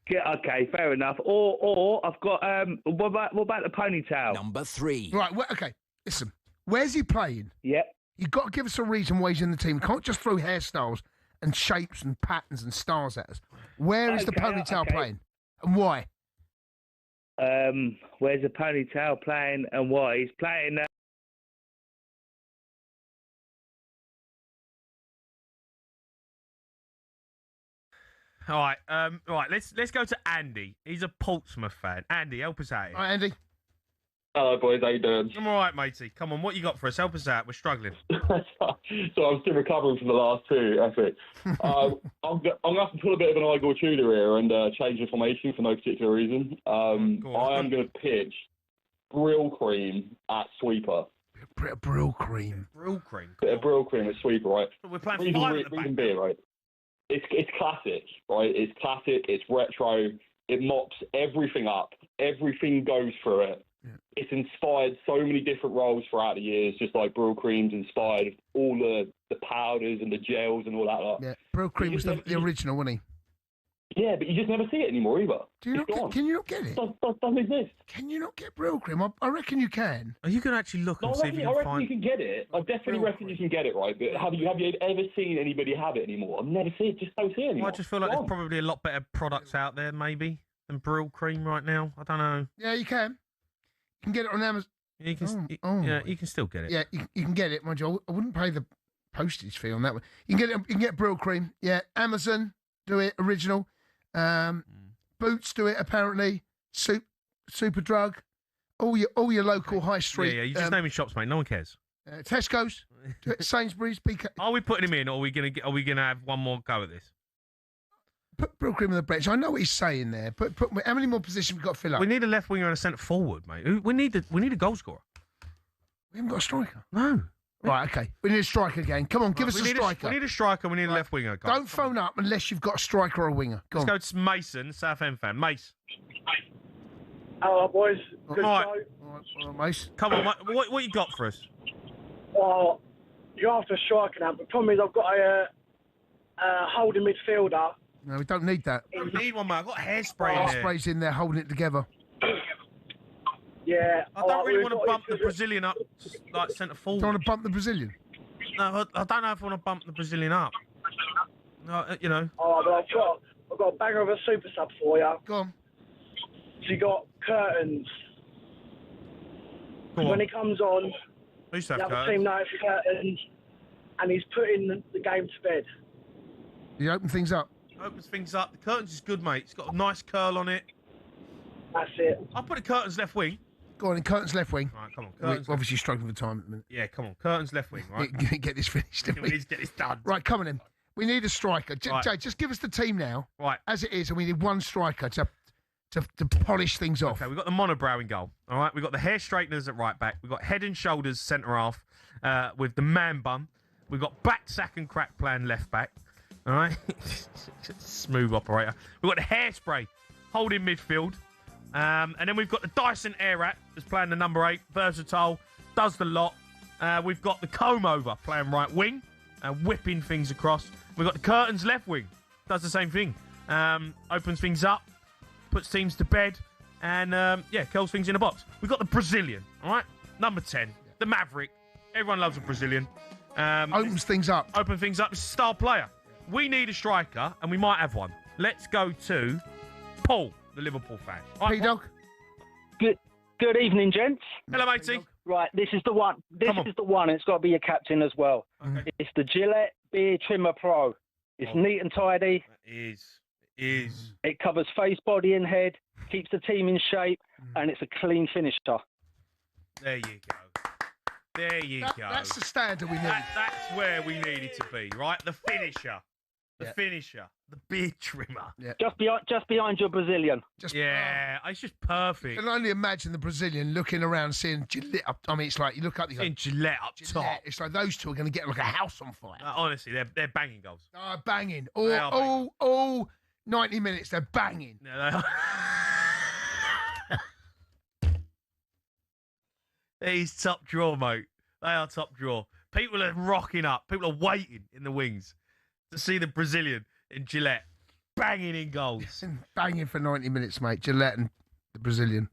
Yeah, okay, fair enough. Or I've got what about the ponytail? Number 3. Right. Well, okay. Listen. Where's he playing? Yep. You've got to give us a reason why he's in the team. You can't just throw hairstyles and shapes and patterns and stars at us. Where is the ponytail playing? And why? Wears a ponytail, playing and what? He's playing. All right. Let's go to Andy. He's a Portsmouth fan. Andy, help us out here. All right, Andy. Hello, boys. How you doing? I'm all right, matey. Come on, what you got for us? Help us out. We're struggling. So I'm still recovering from the last two efforts. I'm going to have to pull a bit of an Igor Tudor here and change the formation for no particular reason. I am going to pitch Brill Cream at sweeper. Brill Cream. Brill Cream. Bit of Brill Cream at sweeper, right? So we're playing five at the back. Beer, right? It's classic, right? It's classic. It's retro. It mops everything up. Everything goes through it. Yeah. It's inspired so many different roles throughout the years, just like Brill Cream's inspired all the powders and the gels and all that lot. Yeah, Brill Cream was the original, wasn't he? Yeah, but you just never see it anymore either. Can you not get it? Doesn't exist. Can you not get Brill Cream? I reckon you can. Are you going to actually look and see if you can I reckon find... you can get it. I definitely reckon you can get it, right? But have you ever seen anybody have it anymore? I've never seen it. Just don't see it anymore. Well, I just feel like there's probably a lot better products out there, maybe, than Brill Cream right now. I don't know. Yeah, you can. You can get it on Amazon. You can, you can still get it. Yeah, you can get it, mind you. I wouldn't pay the postage fee on that one. You can get it. You can get Brill Cream. Yeah, Amazon do it original. Boots do it apparently. Superdrug. All your local high street. Yeah. You just naming shops, mate. No one cares. Tesco's, do it, Sainsbury's, BK. Are we putting him in, or are we gonna have one more go at this? Put Brill Cream on the bench. I know what he's saying there. Put how many more positions we've got to fill up? We need a left winger and a centre forward, mate. We need a goal scorer. We haven't got a striker. No. Right, okay. We need a striker again. Come on, give us a striker. We need a striker. We need a left winger. Don't phone up unless you've got a striker or a winger. Let's go to Mason, Southend fan. Mace. Hello, boys. Good All right. show. All right, Mace. Come on, what you got for us? Well, you're after a striker now. The problem is I've got a holding midfielder. No, we don't need that. We need one, mate. I've got hairspray in there. Hairspray's in there holding it together. Yeah. I don't really want to bump the Brazilian up, like centre forward. Don't want to bump the Brazilian? No, I don't know if I want to bump the Brazilian up. No, you know. Oh, but I've got a banger of a super sub for you. Go on. So you got curtains. When he comes on, the other team knows for curtains, and he's putting the game to bed. You open things up. Opens things up. The curtains is good, mate. It's got a nice curl on it. That's it. I'll put the curtains left wing. Go on, in curtains left wing. All right, come on. We're obviously struggling for time at the minute. Yeah, come on. Curtains left wing, right? Get this finished. We need to get this done. Right, come on then. We need a striker. Right. Jay, just give us the team now. Right. As it is, and we need one striker to polish things off. Okay, we've got the monobrow in goal. All right, we've got the hair straighteners at right back. We've got head and shoulders centre half with the man bun. We've got back, sack and crack plan left back. All right. Smooth operator. We've got the hairspray holding midfield. And then we've got the Dyson Airrat that's playing the number 8. Versatile. Does the lot. We've got the comb over playing right wing. Whipping things across. We've got the curtains left wing. Does the same thing. Opens things up. Puts teams to bed. And, curls things in a box. We've got the Brazilian. All right. Number 10. The Maverick. Everyone loves a Brazilian. Opens things up. Open things up. It's a star player. We need a striker, and we might have one. Let's go to Paul, the Liverpool fan. Right, P-Dog. Good evening, gents. Hello, matey. Right, this is the one. This is the one. It's got to be your captain as well. Okay. It's the Gillette Beard Trimmer Pro. It's neat and tidy. It is. It covers face, body, and head. Keeps the team in shape, and it's a clean finisher. There you go. There you go. That's the standard we need. That's where we need it to be, right? The finisher. The finisher. The beard trimmer. Yeah. Just behind your Brazilian. It's just perfect. I can only imagine the Brazilian looking around, seeing Gillette up. I mean, it's like you look up, you go, seeing Gillette up top. It's like those two are going to get like a house on fire. Honestly, they're banging goals. Oh, banging. All 90 minutes, they're banging. No, He's top draw, mate. They are top draw. People are rocking up. People are waiting in the wings to see the Brazilian in Gillette banging in goals. Banging for 90 minutes, mate. Gillette and the Brazilian.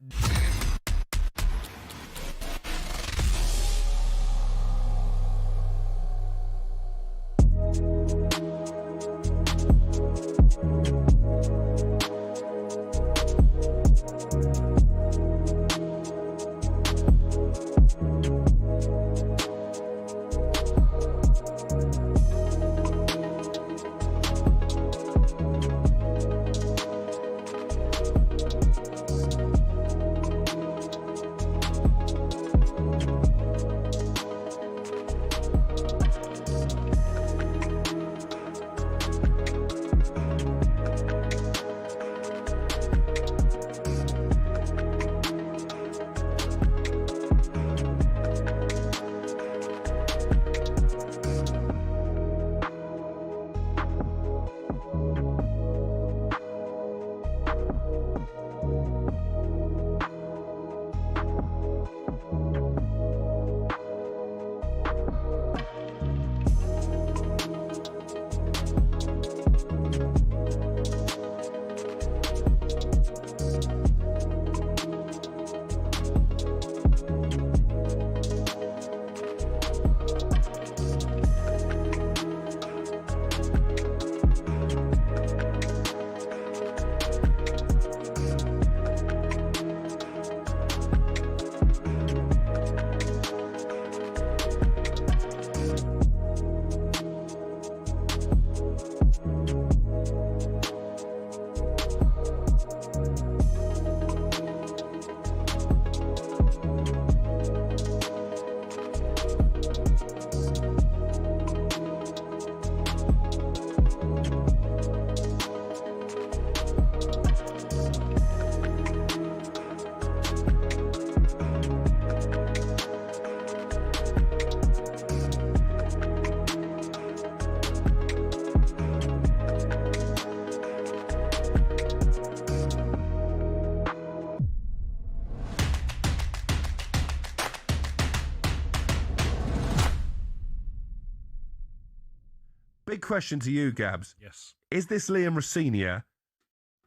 Big question to you, Gabs. Yes. Is this Liam Rosenior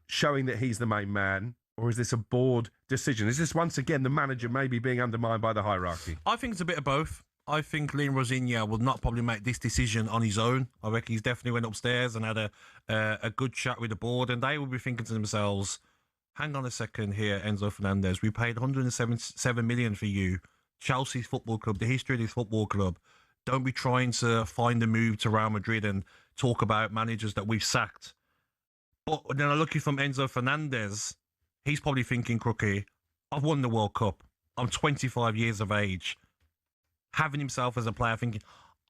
showing that he's the main man, or is this a board decision? Is this once again the manager maybe being undermined by the hierarchy? I think it's a bit of both. I think Liam Rosenior will not probably make this decision on his own. I reckon he's definitely went upstairs and had a good chat with the board, and they will be thinking to themselves, hang on a second here, Enzo Fernandez. We paid 107 million for you. Chelsea Football Club, the history of this football club. Don't be trying to find a move to Real Madrid and talk about managers that we've sacked. But then I look at from Enzo Fernandez, he's probably thinking, Crookie, I've won the World Cup. I'm 25 years of age. Having himself as a player thinking,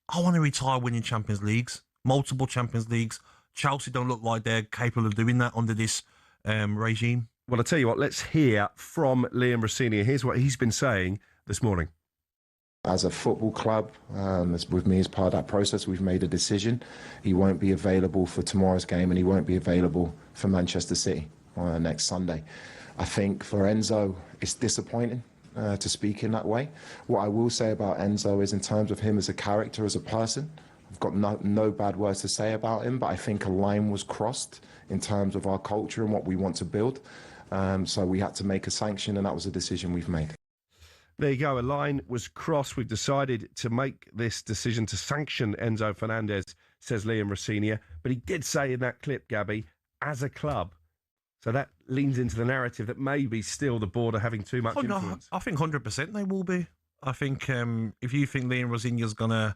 I want to retire winning Champions Leagues, multiple Champions Leagues. Chelsea don't look like they're capable of doing that under this regime. Well, I'll tell you what, let's hear from Liam Rosenior. Here's what he's been saying this morning. As a football club, with me as part of that process, we've made a decision. He won't be available for tomorrow's game, and he won't be available for Manchester City next Sunday. I think for Enzo, it's disappointing to speak in that way. What I will say about Enzo is in terms of him as a character, as a person, I've got no bad words to say about him, but I think a line was crossed in terms of our culture and what we want to build. So we had to make a sanction, and that was a decision we've made. There you go. A line was crossed. We've decided to make this decision to sanction Enzo Fernandez, says Liam Rosenior. But he did say in that clip, Gabby, as a club. So that leans into the narrative that maybe still the board are having too much influence. No, I think 100% they will be. I think if you think Liam Rosenior's going to,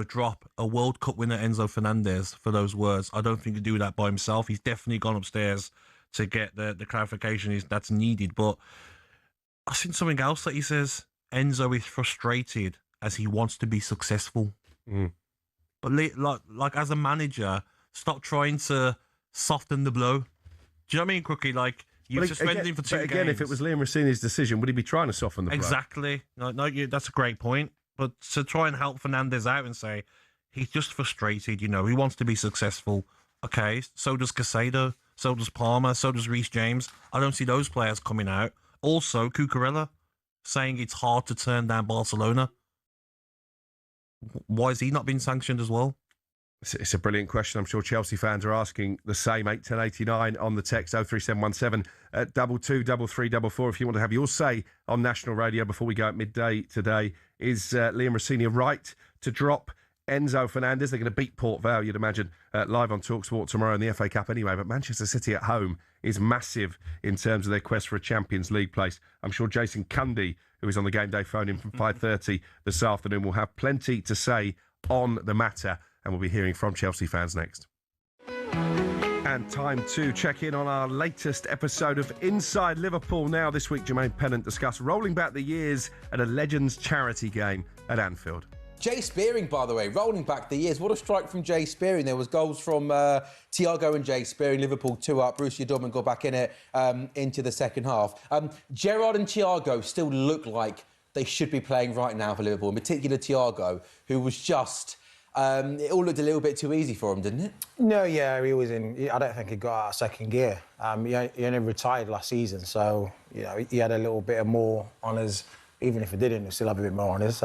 drop a World Cup winner Enzo Fernandez for those words, I don't think he'd do that by himself. He's definitely gone upstairs to get the clarification that's needed. But I think something else that he says, Enzo is frustrated as he wants to be successful. But like as a manager, stop trying to soften the blow. Do you know what I mean, Crookie? Like, you've suspended him for 2 games. Again, if it was Liam Rosenior's decision, would he be trying to soften the blow? Exactly. No, that's a great point. But to try and help Fernandez out and say, he's just frustrated, he wants to be successful. Okay, so does Caicedo, so does Palmer, so does Reece James. I don't see those players coming out. Also, Cucurella saying it's hard to turn down Barcelona. Why has he not been sanctioned as well? It's a brilliant question. I'm sure Chelsea fans are asking the same. 81089 on the text 03717 223344. If you want to have your say on national radio before we go at midday today, is Liam Rosenior right to drop Enzo Fernandez? They're going to beat Port Vale, you'd imagine, live on talkSPORT tomorrow in the FA Cup anyway. But Manchester City at home is massive in terms of their quest for a Champions League place. I'm sure Jason Cundy, who is on the game day phone in from 5:30 this afternoon, will have plenty to say on the matter, and we'll be hearing from Chelsea fans next. And time to check in on our latest episode of Inside Liverpool. Now, this week, Jermaine Pennant discussed rolling back the years at a Legends charity game at Anfield. Jay Spearing, by the way, rolling back the years. What a strike from Jay Spearing. There was goals from Thiago and Jay Spearing. Liverpool 2-up. Borussia Dortmund got back in it into the second half. Gerrard and Thiago still look like they should be playing right now for Liverpool, in particular Thiago, who was just... it all looked a little bit too easy for him, didn't it? No, yeah, he was in... I don't think he got out of second gear. He only retired last season, so, he had a little bit of more honours. Even if he didn't, he still have a bit more honours.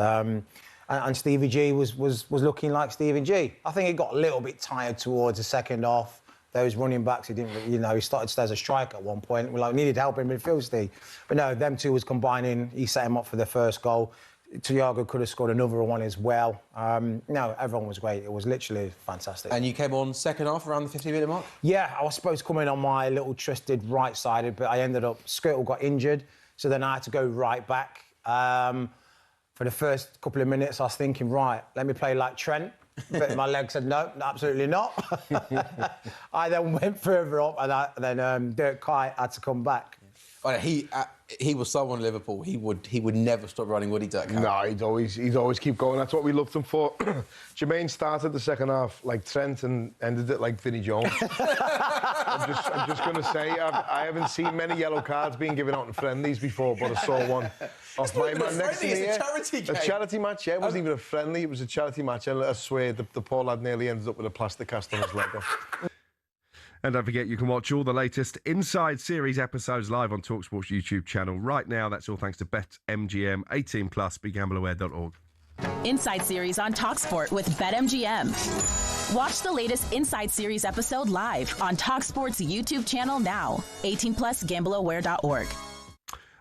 And Stevie G was looking like Stevie G. I think he got a little bit tired towards the second half. Those running backs, he didn't, he started to stay as a striker at one point. We needed help in midfield, Steve. But no, them two was combining. He set him up for the first goal. Thiago could have scored another one as well. No, everyone was great. It was literally fantastic. And you came on second half around the 50-minute mark? Yeah, I was supposed to come in on my little trusted right-sided, but I ended up... Skirtle got injured, so then I had to go right back. For the first couple of minutes, I was thinking, right, let me play like Trent. But my leg said, no, absolutely not. I then went further up, and then Dirk Kuyt had to come back. He was someone in Liverpool. He would never stop running, would he, Dirk? No, he'd always keep going. That's what we loved him for. Jermaine started the second half like Trent and ended it like Vinnie Jones. I'm just going to say I haven't seen many yellow cards being given out in friendlies before, but I saw one off my man next to me. It's a charity game. A charity match, yeah. It wasn't even a friendly. It was a charity match. And I swear the poor lad nearly ended up with a plastic cast on his leg. And don't forget, you can watch all the latest Inside Series episodes live on talkSPORT's YouTube channel right now. That's all thanks to BetMGM. 18+, BeGambleAware.org. Inside Series on talkSPORT with BetMGM. Watch the latest Inside Series episode live on talkSPORT's YouTube channel now. 18+, GambleAware.org.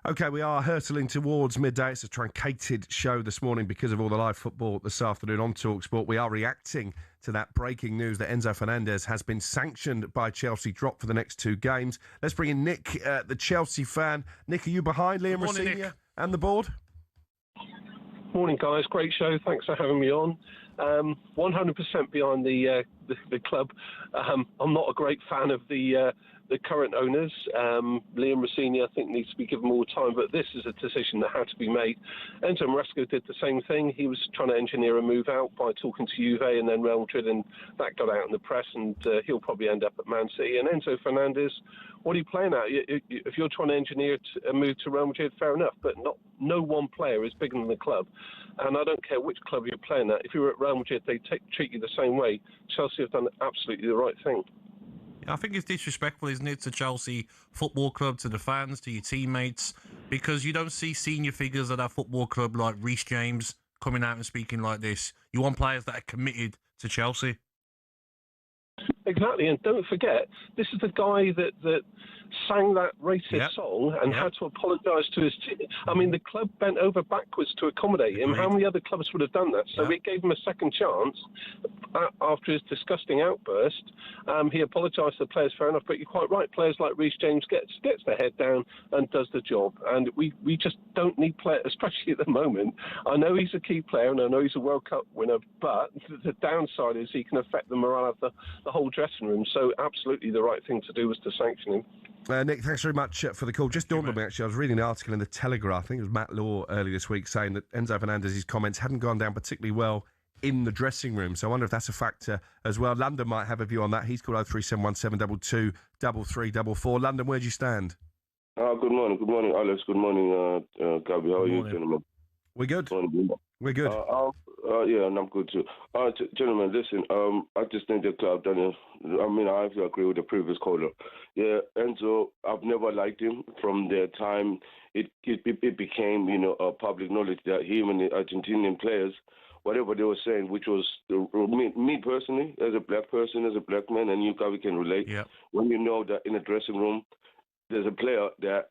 OK, we are hurtling towards midday. It's a truncated show this morning because of all the live football this afternoon on talkSPORT. We are reacting to that breaking news that Enzo Fernandez has been sanctioned by Chelsea, dropped for the next 2 games. Let's bring in Nick, the Chelsea fan. Nick, are you behind Liam Rosenior and the board? Morning, guys. Great show. Thanks for having me on. 100% behind the club. I'm not a great fan of the current owners. Liam Rosenior, I think, needs to be given more time, but this is a decision that had to be made. Enzo Maresca did the same thing. He was trying to engineer a move out by talking to Juve and then Real Madrid, and that got out in the press, and he'll probably end up at Man City. And Enzo Fernandez, what are you playing at? If you're trying to engineer a move to Real Madrid, fair enough, but no one player is bigger than the club. And I don't care which club you're playing at. If you're at Real Madrid, they treat you the same way. Chelsea have done absolutely the right thing. I think it's disrespectful, isn't it, to Chelsea Football Club, to the fans, to your teammates, because you don't see senior figures at that football club like Reece James coming out and speaking like this. You want players that are committed to Chelsea. Exactly, and don't forget, this is the guy that sang that racist song and had to apologise to his team. I mean, the club bent over backwards to accommodate him. How many other clubs would have done that? So we gave him a second chance after his disgusting outburst. He apologised to the players, fair enough, but you're quite right. Players like Reece James gets their head down and does the job. And we just don't need players, especially at the moment. I know he's a key player and I know he's a World Cup winner, but the downside is he can affect the morale of the whole dressing room. So absolutely the right thing to do was to sanction him. Nick, thanks very much for the call. Just dawned on me, actually, I was reading an article in The Telegraph, I think it was Matt Law earlier this week, saying that Enzo Fernandez's comments hadn't gone down particularly well in the dressing room. So I wonder if that's a factor as well. London might have a view on that. He's called 0371722 3344. London, where do you stand? Good morning. Good morning, Alex. Good morning, Gabby. How are you, gentlemen? We're good. We're good. Yeah, and I'm good too. Gentlemen, listen, I just think the club done it. I mean, I have to agree with the previous caller. Yeah, Enzo, I've never liked him from the time it became, a public knowledge that him and the Argentinian players, whatever they were saying, which was me personally, as a black person, as a black man, and you guys can relate. Yeah. When you know that in a dressing room, there's a player that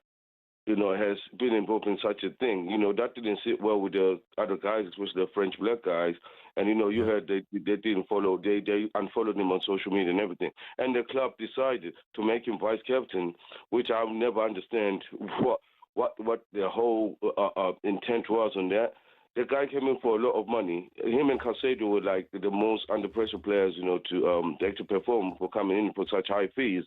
has been involved in such a thing. That didn't sit well with the other guys, especially the French black guys. And, you heard they didn't follow. They unfollowed him on social media and everything. And the club decided to make him vice captain, which I'll never understand what the whole intent was on that. The guy came in for a lot of money. Him and Caicedo were like the most under pressure players, to actually perform for coming in for such high fees.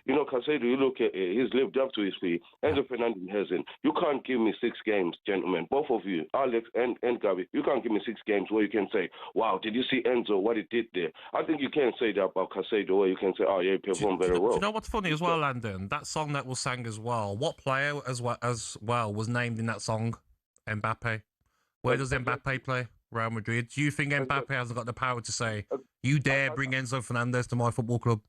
Caicedo, you look at it, he's lived up to his fee. Enzo Fernandez hasn't. You can't give me 6 games, gentlemen, both of you, Alex and Gabi. You can't give me 6 games where you can say, wow, did you see Enzo, what he did there? I think you can't say that about Caicedo, where you can say, oh, yeah, he performed very well. Do you know what's funny as well, Landon? That song that was sang as well, what player as well was named in that song? Mbappe. Where does Mbappe play? Real Madrid. Do you think Mbappe hasn't got the power to say, you dare bring Enzo Fernandez to my football club?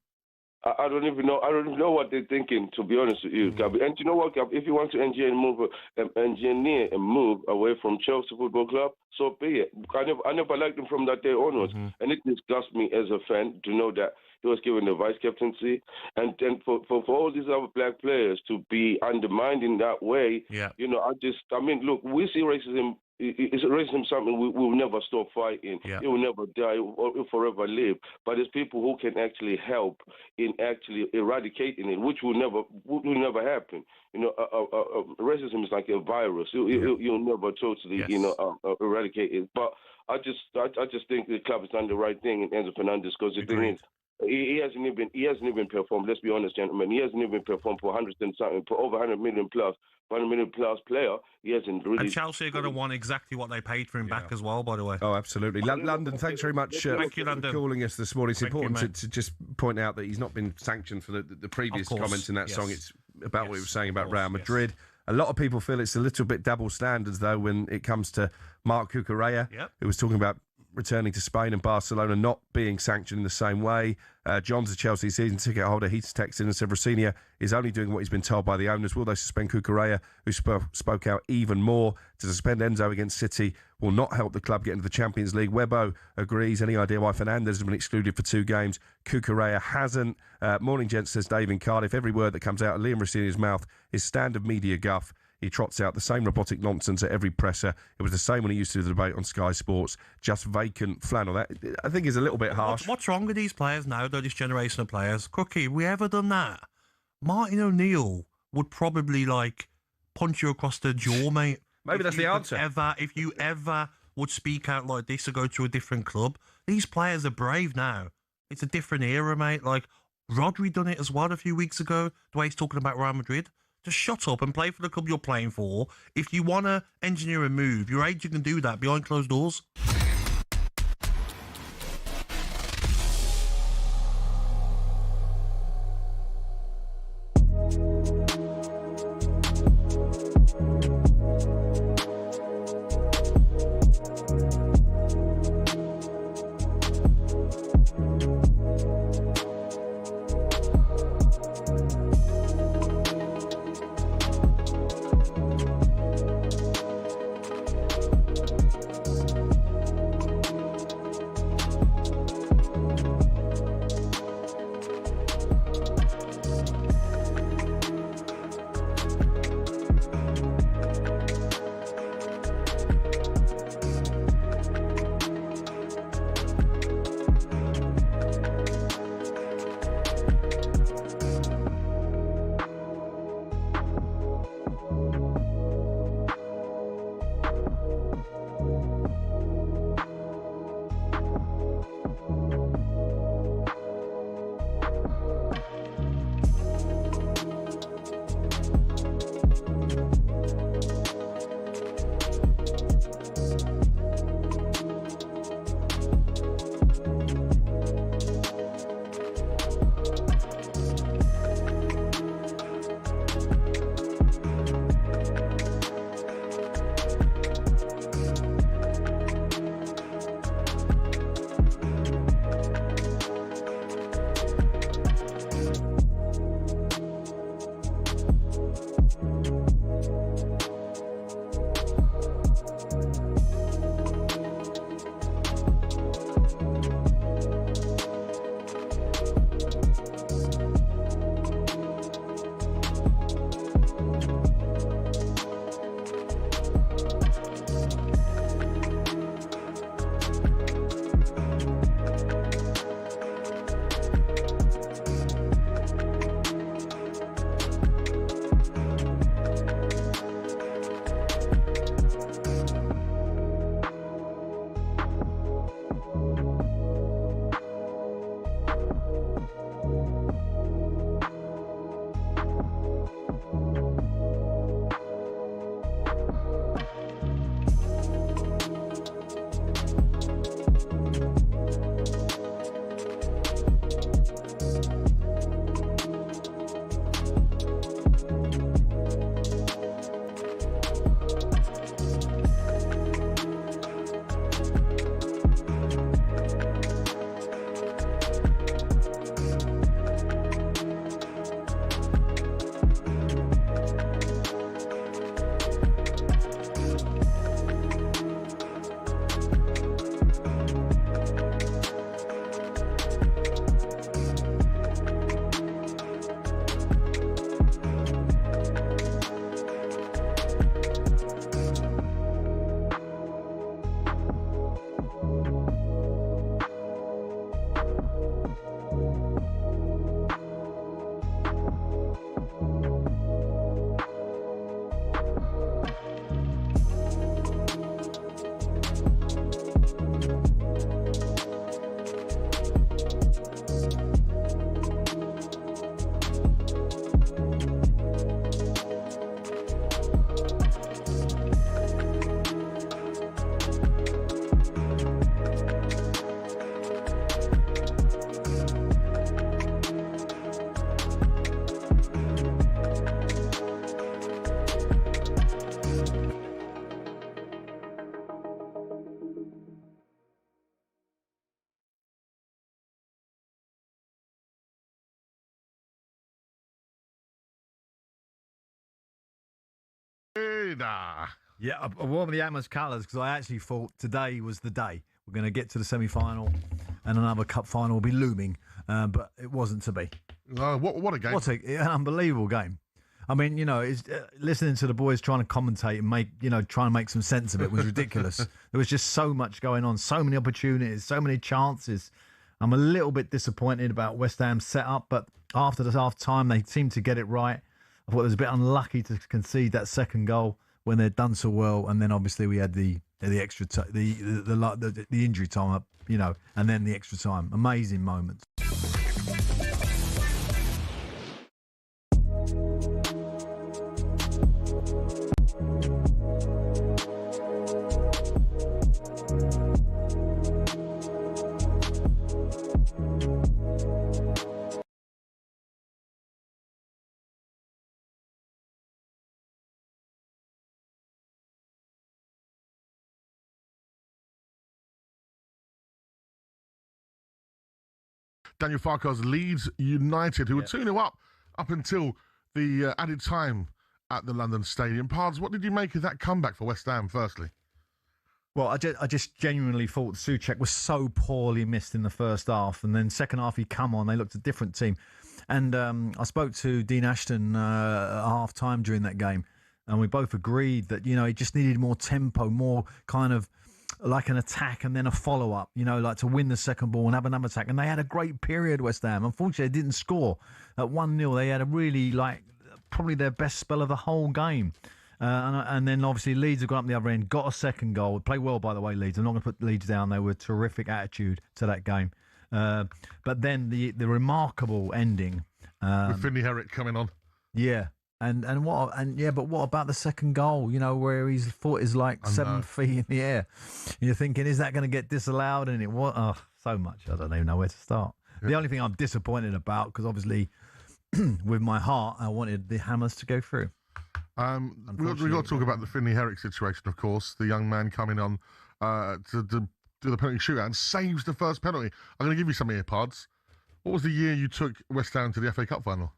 I don't even know. I don't even know what they're thinking, to be honest with you, Gabi. And you know what, Gabi? If you want to engineer and move away from Chelsea Football Club, so be it. I never liked him from that day onwards. And it disgusts me as a fan to know that he was given the vice captaincy. And then for all these other black players to be undermined in that way, look, we see racism. It's racism something we will never stop fighting. It will never die or forever live. But it's people who can actually help in actually eradicating it, which will never happen. Racism is like a virus. You'll never totally eradicate it. But I just think the club has done the right thing in Enzo Fernandez, because the thing is, He hasn't even performed. Let's be honest, gentlemen. He hasn't even performed for 100 and something, for over 100 million plus player. He hasn't really. And Chelsea are going to want exactly what they paid for him back as well, by the way. Oh, absolutely. London, thanks very much Thank you, for London. calling us this morning. It's Thank you, important mate. to just point out that he's not been sanctioned for the previous Of course, comments in that yes. song. It's about what he was saying about course, Real Madrid. A lot of people feel it's a little bit double standards, though, when it comes to Marc Cucurella, who was talking about returning to Spain and Barcelona not being sanctioned in the same way. John's a Chelsea season ticket holder. He's texted and said Rossini is only doing what he's been told by the owners. Will they suspend Cucurella, who spoke out even more? To suspend Enzo against City will not help the club get into the Champions League. Webbo agrees. Any idea why Fernandez has been excluded for 2 games? Cucurella hasn't. Morning, gents, says Dave in Cardiff. Every word that comes out of Liam Rossini's mouth is standard media guff. He trots out the same robotic nonsense at every presser. It was the same when he used to do the debate on Sky Sports. Just vacant flannel. That, I think, is a little bit harsh. What's wrong with these players now, though, this generation of players? Cookie, have we ever done that? Martin O'Neill would probably, punch you across the jaw, mate. Maybe that's the answer. If you ever would speak out like this or go to a different club, these players are brave now. It's a different era, mate. Rodri done it as well a few weeks ago, the way he's talking about Real Madrid. Just shut up and play for the club you're playing for. If you want to engineer a move, your age, you can do that behind closed doors. Yeah, I wore the Hammers colours because I actually thought today was the day. We're going to get to the semi-final and another cup final will be looming, but it wasn't to be. What a game. An unbelievable game. I mean, it's, listening to the boys trying to commentate and try and make some sense of it was ridiculous. There was just so much going on, so many opportunities, so many chances. I'm a little bit disappointed about West Ham's setup, but after the half-time, they seemed to get it right. I thought it was a bit unlucky to concede that second goal when they'd done so well, and then obviously we had the extra the injury time up, and then the extra time. Amazing moments. Daniel Farquhar's Leeds United, who were 2-0 up until the added time at the London Stadium. Pards, what did you make of that comeback for West Ham, firstly? Well, I just genuinely thought Souček was so poorly missed in the first half, and then second half he come on, they looked a different team. And I spoke to Dean Ashton at half-time during that game, and we both agreed that, he just needed more tempo, more kind of like an attack and then a follow-up, like to win the second ball and have another attack. And they had a great period, West Ham. Unfortunately, they didn't score at 1-0. They had a really, probably their best spell of the whole game. And then obviously Leeds have gone up the other end, got a second goal. Played well, by the way, Leeds. I'm not going to put Leeds down. They were a terrific attitude to that game. But then the remarkable ending. With Finley Herrick coming on. Yeah. But what about the second goal, where his foot is 7 feet in the air? You're thinking, is that going to get disallowed? And it was, so much. I don't even know where to start. Yeah. The only thing I'm disappointed about, because obviously with my heart, I wanted the Hammers to go through. We've got to talk about the Finley Herrick situation, of course. The young man coming on to do the penalty shootout and saves the first penalty. I'm going to give you some earpods. What was the year you took West Ham to the FA Cup final?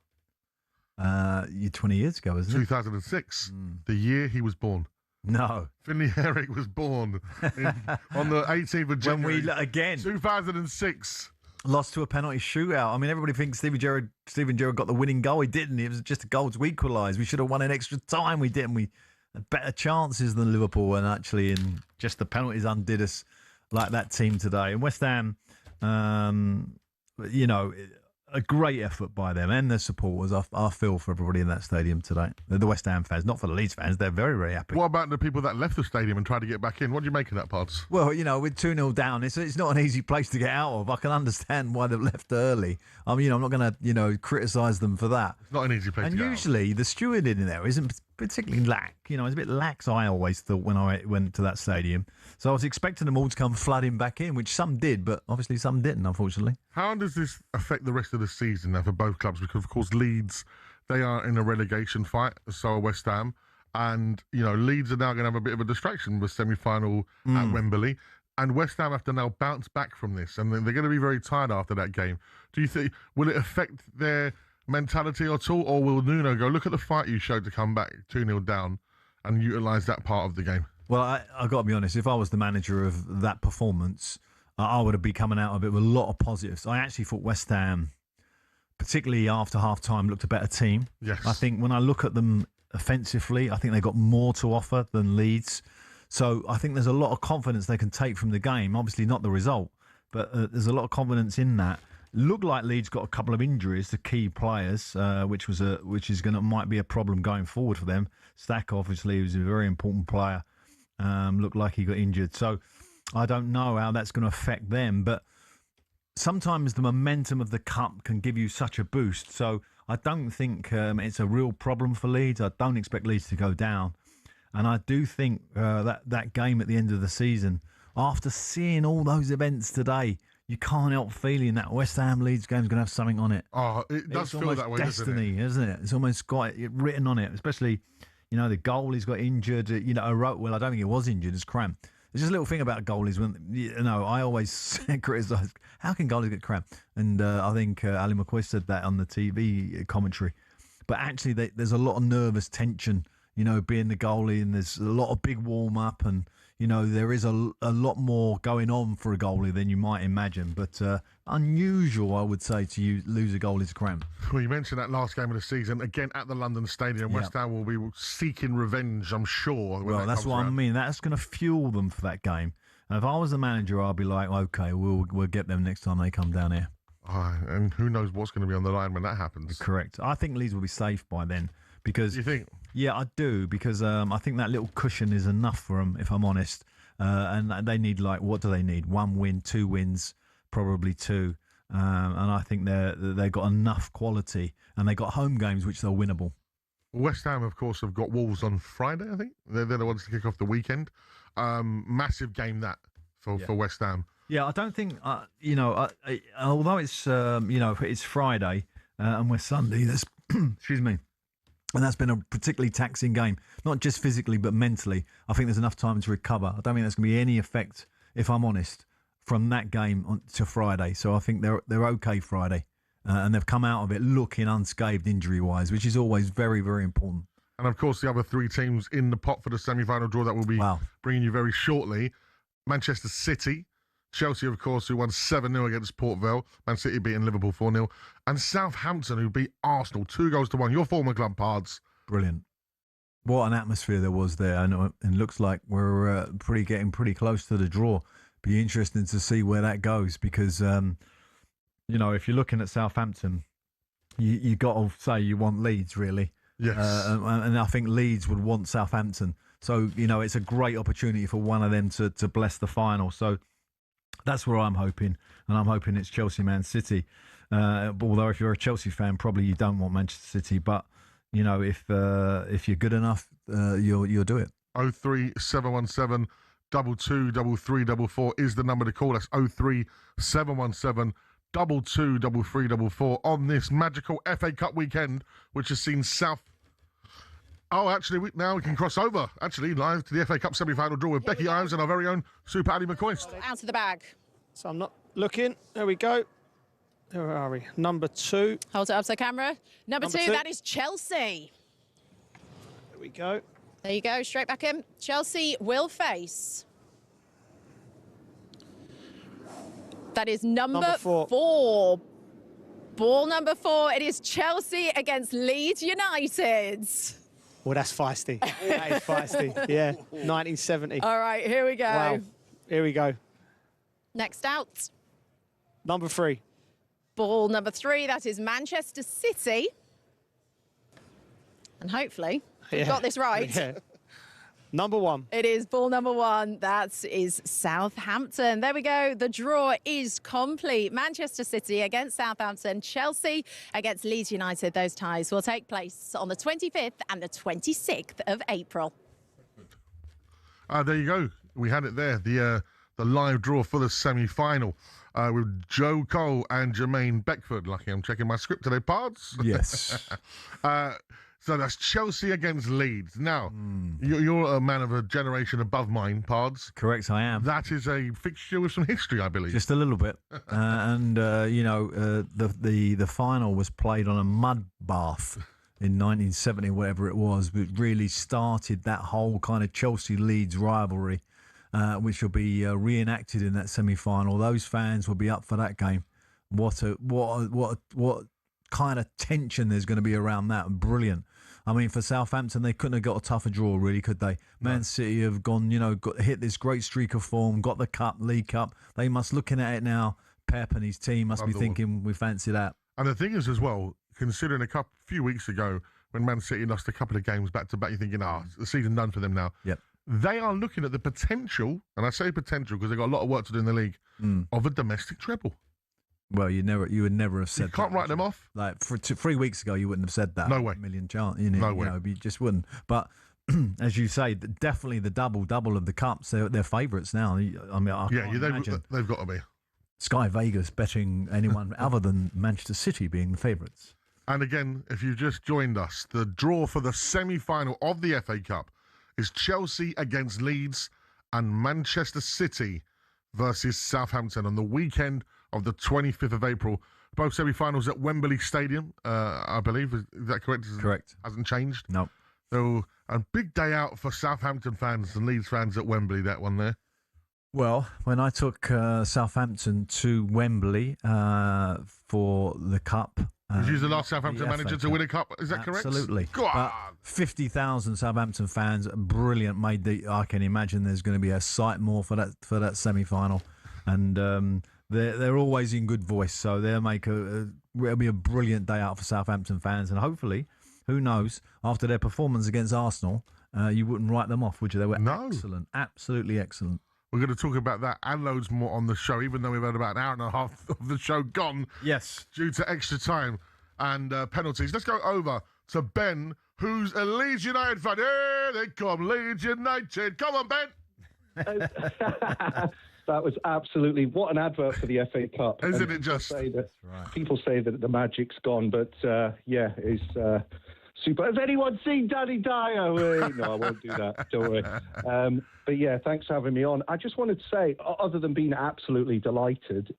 20 years ago, isn't it? 2006, the year he was born. No. Finley Herrick was born on the 18th of January. 2006. Lost to a penalty shootout. I mean, everybody thinks Steven Gerrard got the winning goal. He didn't. It was just a goal to equalise. We should have won in extra time. We didn't. We had better chances than Liverpool, and actually, just the penalties undid us like that team today. And West Ham, a great effort by them and their supporters. I feel for everybody in that stadium today. The West Ham fans, not for the Leeds fans. They're very, very happy. What about the people that left the stadium and tried to get back in? What do you make of that, Pods? Well, with 2-0 down, it's not an easy place to get out of. I can understand why they've left early. I mean, I'm not going to, criticise them for that. It's not an easy place to get out. And usually the steward in there isn't particularly lax. It's a bit lax, I always thought, when I went to that stadium. So I was expecting them all to come flooding back in, which some did, but obviously some didn't, unfortunately. How does this affect the rest of the season now for both clubs? Because, of course, Leeds, they are in a relegation fight, so are West Ham. And, Leeds are now going to have a bit of a distraction with semi-final at Wembley. And West Ham have to now bounce back from this. And they're going to be very tired after that game. Do you think, will it affect their mentality at all? Or will Nuno go, look at the fight you showed to come back 2-0 down and utilise that part of the game? Well, I got to be honest, if I was the manager of that performance, I would have been coming out of it with a lot of positives. I actually thought West Ham, particularly after half-time, looked a better team. Yes. I think when I look at them offensively, I think they've got more to offer than Leeds. So I think there's a lot of confidence they can take from the game. Obviously not the result, but there's a lot of confidence in that. Looked like Leeds got a couple of injuries to key players, which might be a problem going forward for them. Stack, obviously, was a very important player. Looked like he got injured. So I don't know how that's going to affect them. But sometimes the momentum of the cup can give you such a boost. So I don't think it's a real problem for Leeds. I don't expect Leeds to go down. And I do think that game at the end of the season, after seeing all those events today, you can't help feeling that West Ham Leeds game is going to have something on it. Oh, it does feel that way, destiny, isn't it? It's almost got it written on it, especially, the goalie's got injured. I don't think he was injured, it's cramp. There's just a little thing about goalies when, I always criticise, how can goalies get cramp? And I think Ali McCoy said that on the TV commentary. But actually, there's a lot of nervous tension being the goalie, and there's a lot of big warm-up, and, there is a lot more going on for a goalie than you might imagine. But unusual, I would say, to you lose a goalie's cramp. Well, you mentioned that last game of the season, again at the London Stadium. Yep. West Ham will be seeking revenge, I'm sure. Well, that's what I mean. That's going to fuel them for that game. And if I was the manager, I'd be like, okay, we'll get them next time they come down here. And who knows what's going to be on the line when that happens. Correct. I think Leeds will be safe by then. Because, you think? Yeah, I do. Because I think that little cushion is enough for them, if I'm honest. And they need, what do they need? 1 win, 2 wins, probably 2. And I think they've got enough quality. And they got home games which they're winnable. West Ham, of course, have got Wolves on Friday, I think. They're the ones to kick off the weekend. Massive game that for West Ham. Yeah, I don't think, although it's, it's Friday and we're Sunday, that's, excuse me, and that's been a particularly taxing game, not just physically but mentally. I think there's enough time to recover. I don't think there's going to be any effect, if I'm honest, from that game to Friday. So I think they're okay Friday. And they've come out of it looking unscathed injury-wise, which is always very, very important. And, of course, the other 3 teams in the pot for the semi-final draw that we'll be bringing you very shortly. Manchester City, Chelsea, of course, who won 7-0 against Port Vale. Man City beating Liverpool 4-0. And Southampton, who beat Arsenal 2-1. Your former club, Pards. Brilliant. What an atmosphere there was there. And it looks like we're getting pretty close to the draw. Be interesting to see where that goes because, if you're looking at Southampton, you got to say you want Leeds, really. Yes. And I think Leeds would want Southampton. So, it's a great opportunity for one of them to bless the final. So that's where I'm hoping. And I'm hoping it's Chelsea-Man City. Although if you're a Chelsea fan, probably you don't want Manchester City. But, if you're good enough, you'll do it. 03717 223344 is the number to call. That's 03717 223344 on this magical FA Cup weekend, which has seen now we can cross over, live to the FA Cup semi-final draw with Becky Ives and our very own Super Ali McCoist. Out of the bag. So I'm not looking. There we go. Where are we? Number 2. Hold it up to the camera. Number two, that is Chelsea. There we go. There you go, straight back in. Chelsea will face. That is number 4. Ball number 4. It is Chelsea against Leeds United. Well, that's feisty. That is feisty. Yeah, 1970. All right, here we go. Wow. Here we go. Next out. Number 3. Ball number 3. That is Manchester City. And hopefully, we've got this right. Yeah. Number 1. It is ball number 1. That is Southampton. There we go. The draw is complete. Manchester City against Southampton. Chelsea against Leeds United. Those ties will take place on the 25th and the 26th of April. There you go. We had it there. The live draw for the semi-final with Joe Cole and Jermaine Beckford. Lucky I'm checking my script today, Pards. Yes. So that's Chelsea against Leeds. Now, you're a man of a generation above mine, Pards. Correct, I am. That is a fixture with some history, I believe. Just a little bit. The final was played on a mud bath in 1970, whatever it was. It really started that whole kind of Chelsea-Leeds rivalry, which will be reenacted in that semi-final. Those fans will be up for that game. What kind of tension there's going to be around that. Brilliant. I mean, for Southampton, they couldn't have got a tougher draw, really, could they? Man City have gone, hit this great streak of form, got the cup, League Cup. They must, looking at it now, Pep and his team must be thinking, we fancy that. And the thing is, as well, considering a few weeks ago when Man City lost a couple of games back to back, you're thinking, the season done for them now. Yep. They are looking at the potential, and I say potential because they've got a lot of work to do in the league, of a domestic treble. Well, you would never have said that. You can't write them off. Like 3 weeks ago, you wouldn't have said that. No way. A million chance. No way. You just wouldn't. But as you say, definitely the double of the cups. They're favourites now. I mean, I can't imagine they've got to be. Sky Vegas betting anyone other than Manchester City being the favourites. And again, if you've just joined us, the draw for the semi-final of the FA Cup is Chelsea against Leeds and Manchester City versus Southampton on the weekend of the 25th of April. Both semi-finals at Wembley Stadium, I believe. Is that correct? Correct. Hasn't changed? No. So And big day out for Southampton fans and Leeds fans at Wembley, that one there. Well, when I took Southampton to Wembley for the Cup... Was you the last Southampton manager to win a cup? Is that correct? Absolutely. Go on. 50,000 Southampton fans, brilliant. I can imagine there's going to be a sight more for that semi-final, and they're always in good voice. So it'll be a brilliant day out for Southampton fans, and hopefully, who knows, after their performance against Arsenal, you wouldn't write them off, would you? They were excellent, absolutely excellent. We're going to talk about that and loads more on the show, even though we've had about an hour and a half of the show gone. Yes. Due to extra time and penalties. Let's go over to Ben, who's a Leeds United fan. Here they come, Leeds United. Come on, Ben. That was absolutely, what an advert for the FA Cup. Isn't it just? People say that the magic's gone, but it's super. Has anyone seen Danny Dyer? No, I won't do that. Don't worry. But yeah, thanks for having me on. I just wanted to say, other than being absolutely delighted,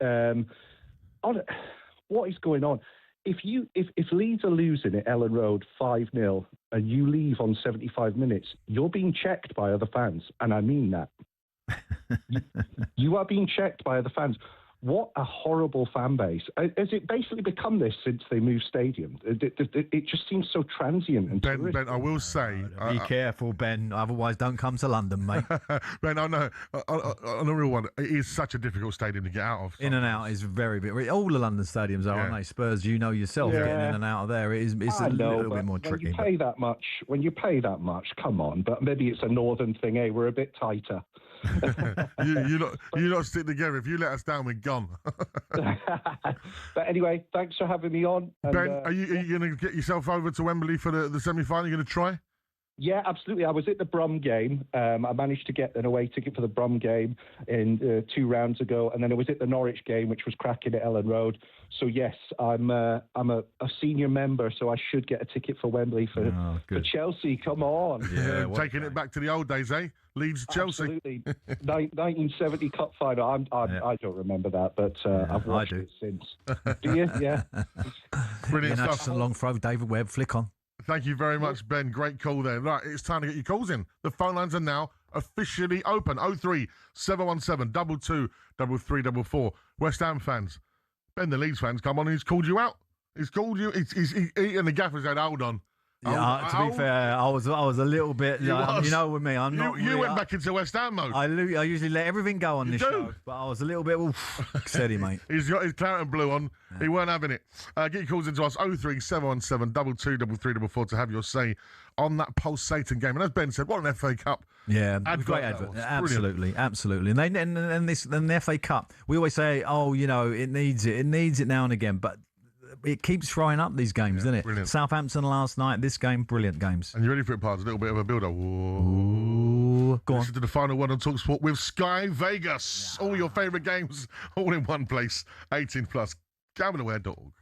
what is going on? If Leeds are losing at Ellen Road 5-0 and you leave on 75 minutes, you're being checked by other fans, and I mean that. You are being checked by other fans. What a horrible fan base. Has it basically become this since they moved stadium? It just seems so transient. And Ben, I will say... Be careful, Ben. Otherwise, don't come to London, mate. Ben, I know. On a real one, it is such a difficult stadium to get out of. In and out is very big. All the London stadiums are, aren't they? Spurs, you know yourself, getting in and out of there. It's a little bit more tricky. When you pay that much, come on. But maybe it's a northern thing, eh? We're a bit tighter. you not stick together. If you let us down, we're gone. But anyway, thanks for having me on. And, Ben, are you going to get yourself over to Wembley for the semi-final? You're going to try? Yeah, absolutely. I was at the Brum game. I managed to get an away ticket for the Brum game in 2 rounds ago, and then I was at the Norwich game, which was cracking at Ellen Road. So yes, I'm a senior member, so I should get a ticket for Wembley for Chelsea. Come on, taking it back to the old days, eh? Leeds Chelsea. Absolutely. 1970 Cup final. I don't remember that, but I've watched it since. Do you? Yeah. Brilliant stuff. Hutchinson, long throw, David Webb, flick on. Thank you very much, Ben. Great call there. Right, it's time to get your calls in. The phone lines are now officially open. 03 717 22 3344. West Ham fans. Ben, the Leeds fans, come on. He's called you out. He's called you. He and the gaffer said, hold on. Yeah, to be fair, I was a little bit. You know, with me, I'm not. You went back into West Ham mode. I usually let everything go on this show, but I was a little bit steady, mate. He's got his claret and blue on. Yeah. He weren't having it. Get your calls into us 03 717 22 3344 to have your say on that pulsating game. And as Ben said, what an FA Cup! Yeah, great advert. Absolutely. And the FA Cup. We always say, it needs it now and again, but it keeps throwing up these games, doesn't it? Brilliant. Southampton last night, this game, brilliant games. And you ready for it, Pards? A little bit of a build-up. Ooh. Go on. Listen to the final one on talkSPORT with Sky Vegas. All your favourite games, all in one place. 18 plus. GambleAware.org.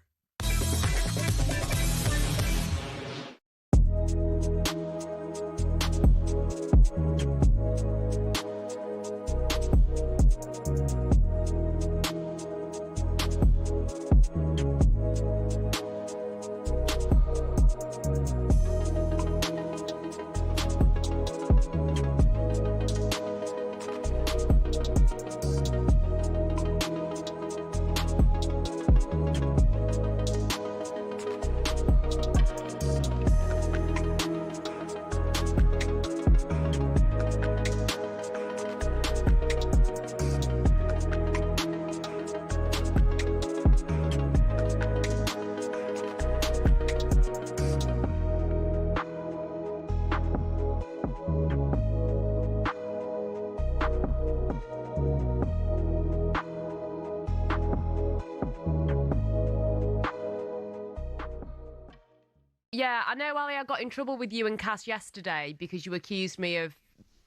Yeah, I know, Ali, I got in trouble with you and Cass yesterday because you accused me of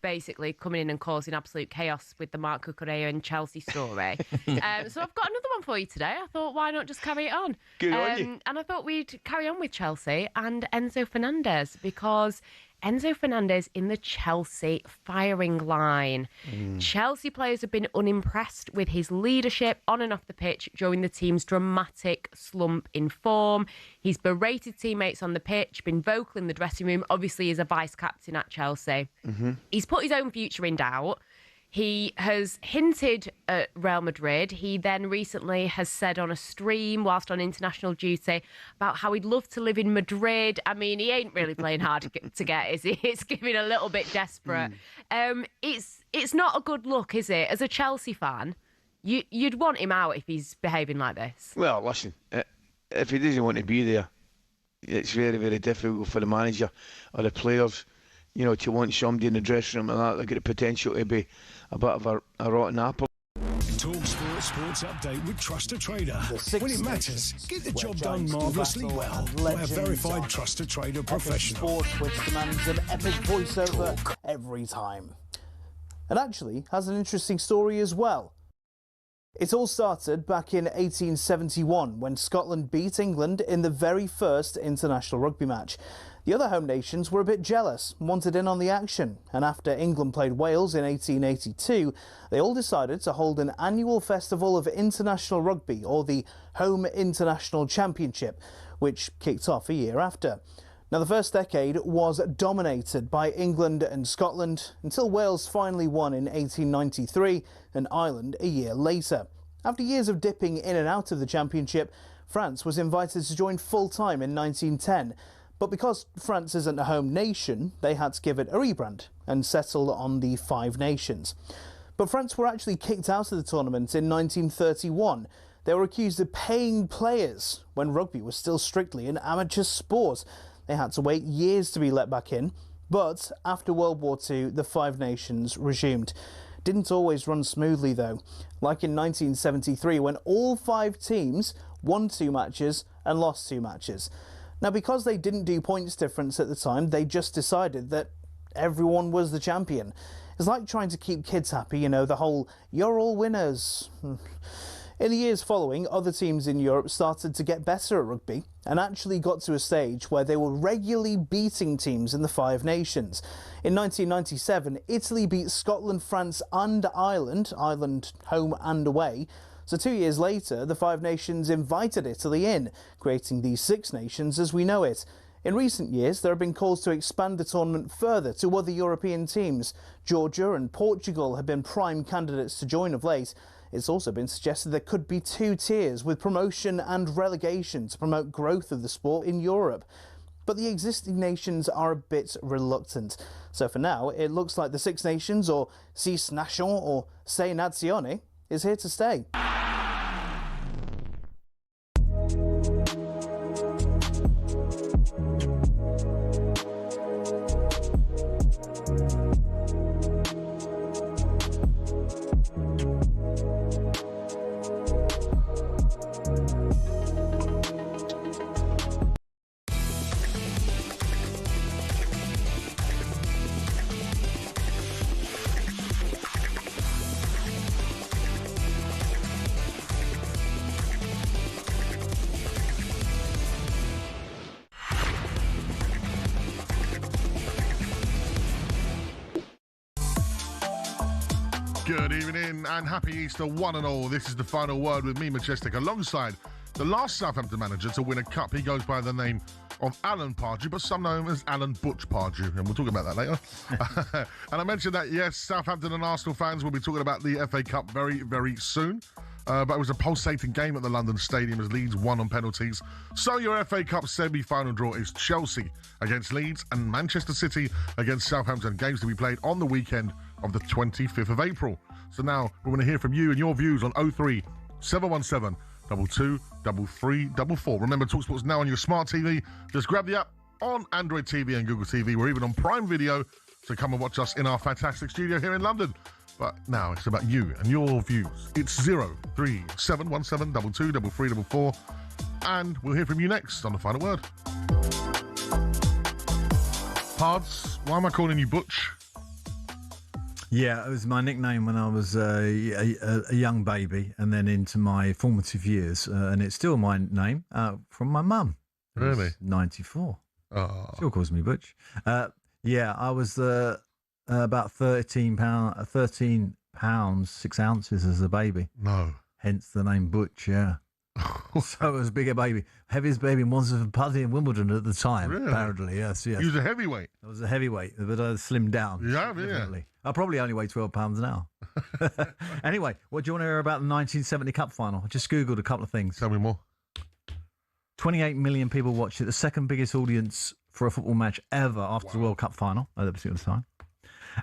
basically coming in and causing absolute chaos with the Mark Cucurella and Chelsea story. So I've got another one for you today. I thought, why not just carry it on? Good on you. And I thought we'd carry on with Chelsea and Enzo Fernandez because Enzo Fernandez in the Chelsea firing line. Chelsea players have been unimpressed with his leadership on and off the pitch during the team's dramatic slump in form. He's berated teammates on the pitch, been vocal in the dressing room. Obviously, he's a vice-captain at Chelsea. He's put his own future in doubt. He has hinted at Real Madrid. He then recently has said on a stream whilst on international duty about how he'd love to live in Madrid. I mean, he ain't really playing hard to get, is he? It's giving a little bit desperate. It's not a good look, is it? As a Chelsea fan, you'd want him out if he's behaving like this. Well, listen, if he doesn't want to be there, it's very, very difficult for the manager or the players, to want somebody in the dressing room like that. They've got the potential to be a bit of a rotten apple. talkSPORT Sports Update with Trusted Trader. When it matters, get the job done marvellously well by a verified Trusted Trader professional. Sport, which demands an epic voiceover every time. And actually has an interesting story as well. It all started back in 1871 when Scotland beat England in the very first international rugby match. The other home nations were a bit jealous, wanted in on the action, and after England played Wales in 1882, they all decided to hold an annual festival of international rugby, or the Home International Championship, which kicked off a year after. Now, the first decade was dominated by England and Scotland until Wales finally won in 1893 and Ireland a year later. After years of dipping in and out of the championship, France was invited to join full-time in 1910. But because France isn't a home nation, they had to give it a rebrand and settle on the Five Nations. But France were actually kicked out of the tournament in 1931. They were accused of paying players when rugby was still strictly an amateur sport. They had to wait years to be let back in. But after World War II, the Five Nations resumed. Didn't always run smoothly though, like in 1973 when all 5 teams won 2 matches and lost 2 matches. Now, because they didn't do points difference at the time, they just decided that everyone was the champion. It's like trying to keep kids happy, the whole, you're all winners. In the years following, other teams in Europe started to get better at rugby and actually got to a stage where they were regularly beating teams in the Five Nations. In 1997, Italy beat Scotland, France and Ireland home and away. So 2 years later, the Five Nations invited Italy in, creating the Six Nations as we know it. In recent years, there have been calls to expand the tournament further to other European teams. Georgia and Portugal have been prime candidates to join of late. It's also been suggested there could be 2 tiers with promotion and relegation to promote growth of the sport in Europe. But the existing nations are a bit reluctant. So for now, it looks like the Six Nations, or Six Nations, or Sei Nazioni, is here to stay. Good evening and happy Easter one and all. This is the final word with me, Majestic, alongside the last Southampton manager to win a cup. He goes by the name of Alan Pardew, but some know him as Alan Butch Pardew, and we'll talk about that later. And I mentioned that, yes, Southampton and Arsenal fans will be talking about the FA Cup very, very soon. But it was a pulsating game at the London Stadium as Leeds won on penalties. So your FA Cup semi-final draw is Chelsea against Leeds and Manchester City against Southampton. Games to be played on the weekend of the 25th of April. So now we want to hear from you and your views on 03 717 22 3344. Remember, talkSPORT's now on your smart TV. Just grab the app on Android TV and Google TV. We're even on Prime Video, so come and watch us in our fantastic studio here in London. But now it's about you and your views. It's 03 717 22 3344. And we'll hear from you next on The Final Word. Pards, why am I calling you Butch? Yeah, it was my nickname when I was a young baby and then into my formative years. And it's still my name from my mum. Really? 94. Oh. Still calls me Butch. Yeah, I was about 13 pounds 6 ounces as a baby. No. Hence the name Butch. Yeah. So it was a bigger baby, heaviest baby in Wandsworth Pardew in Wimbledon at the time. Really? Apparently, yes. He was a heavyweight. I was a heavyweight, but I slimmed down. Yeah. Definitely. I probably only weigh 12 pounds now. Anyway, what do you want to hear about the 1970 Cup final? I just Googled a couple of things. Tell me more. 28 million people watched it, the second biggest audience for a football match ever after the World Cup final at the particular time.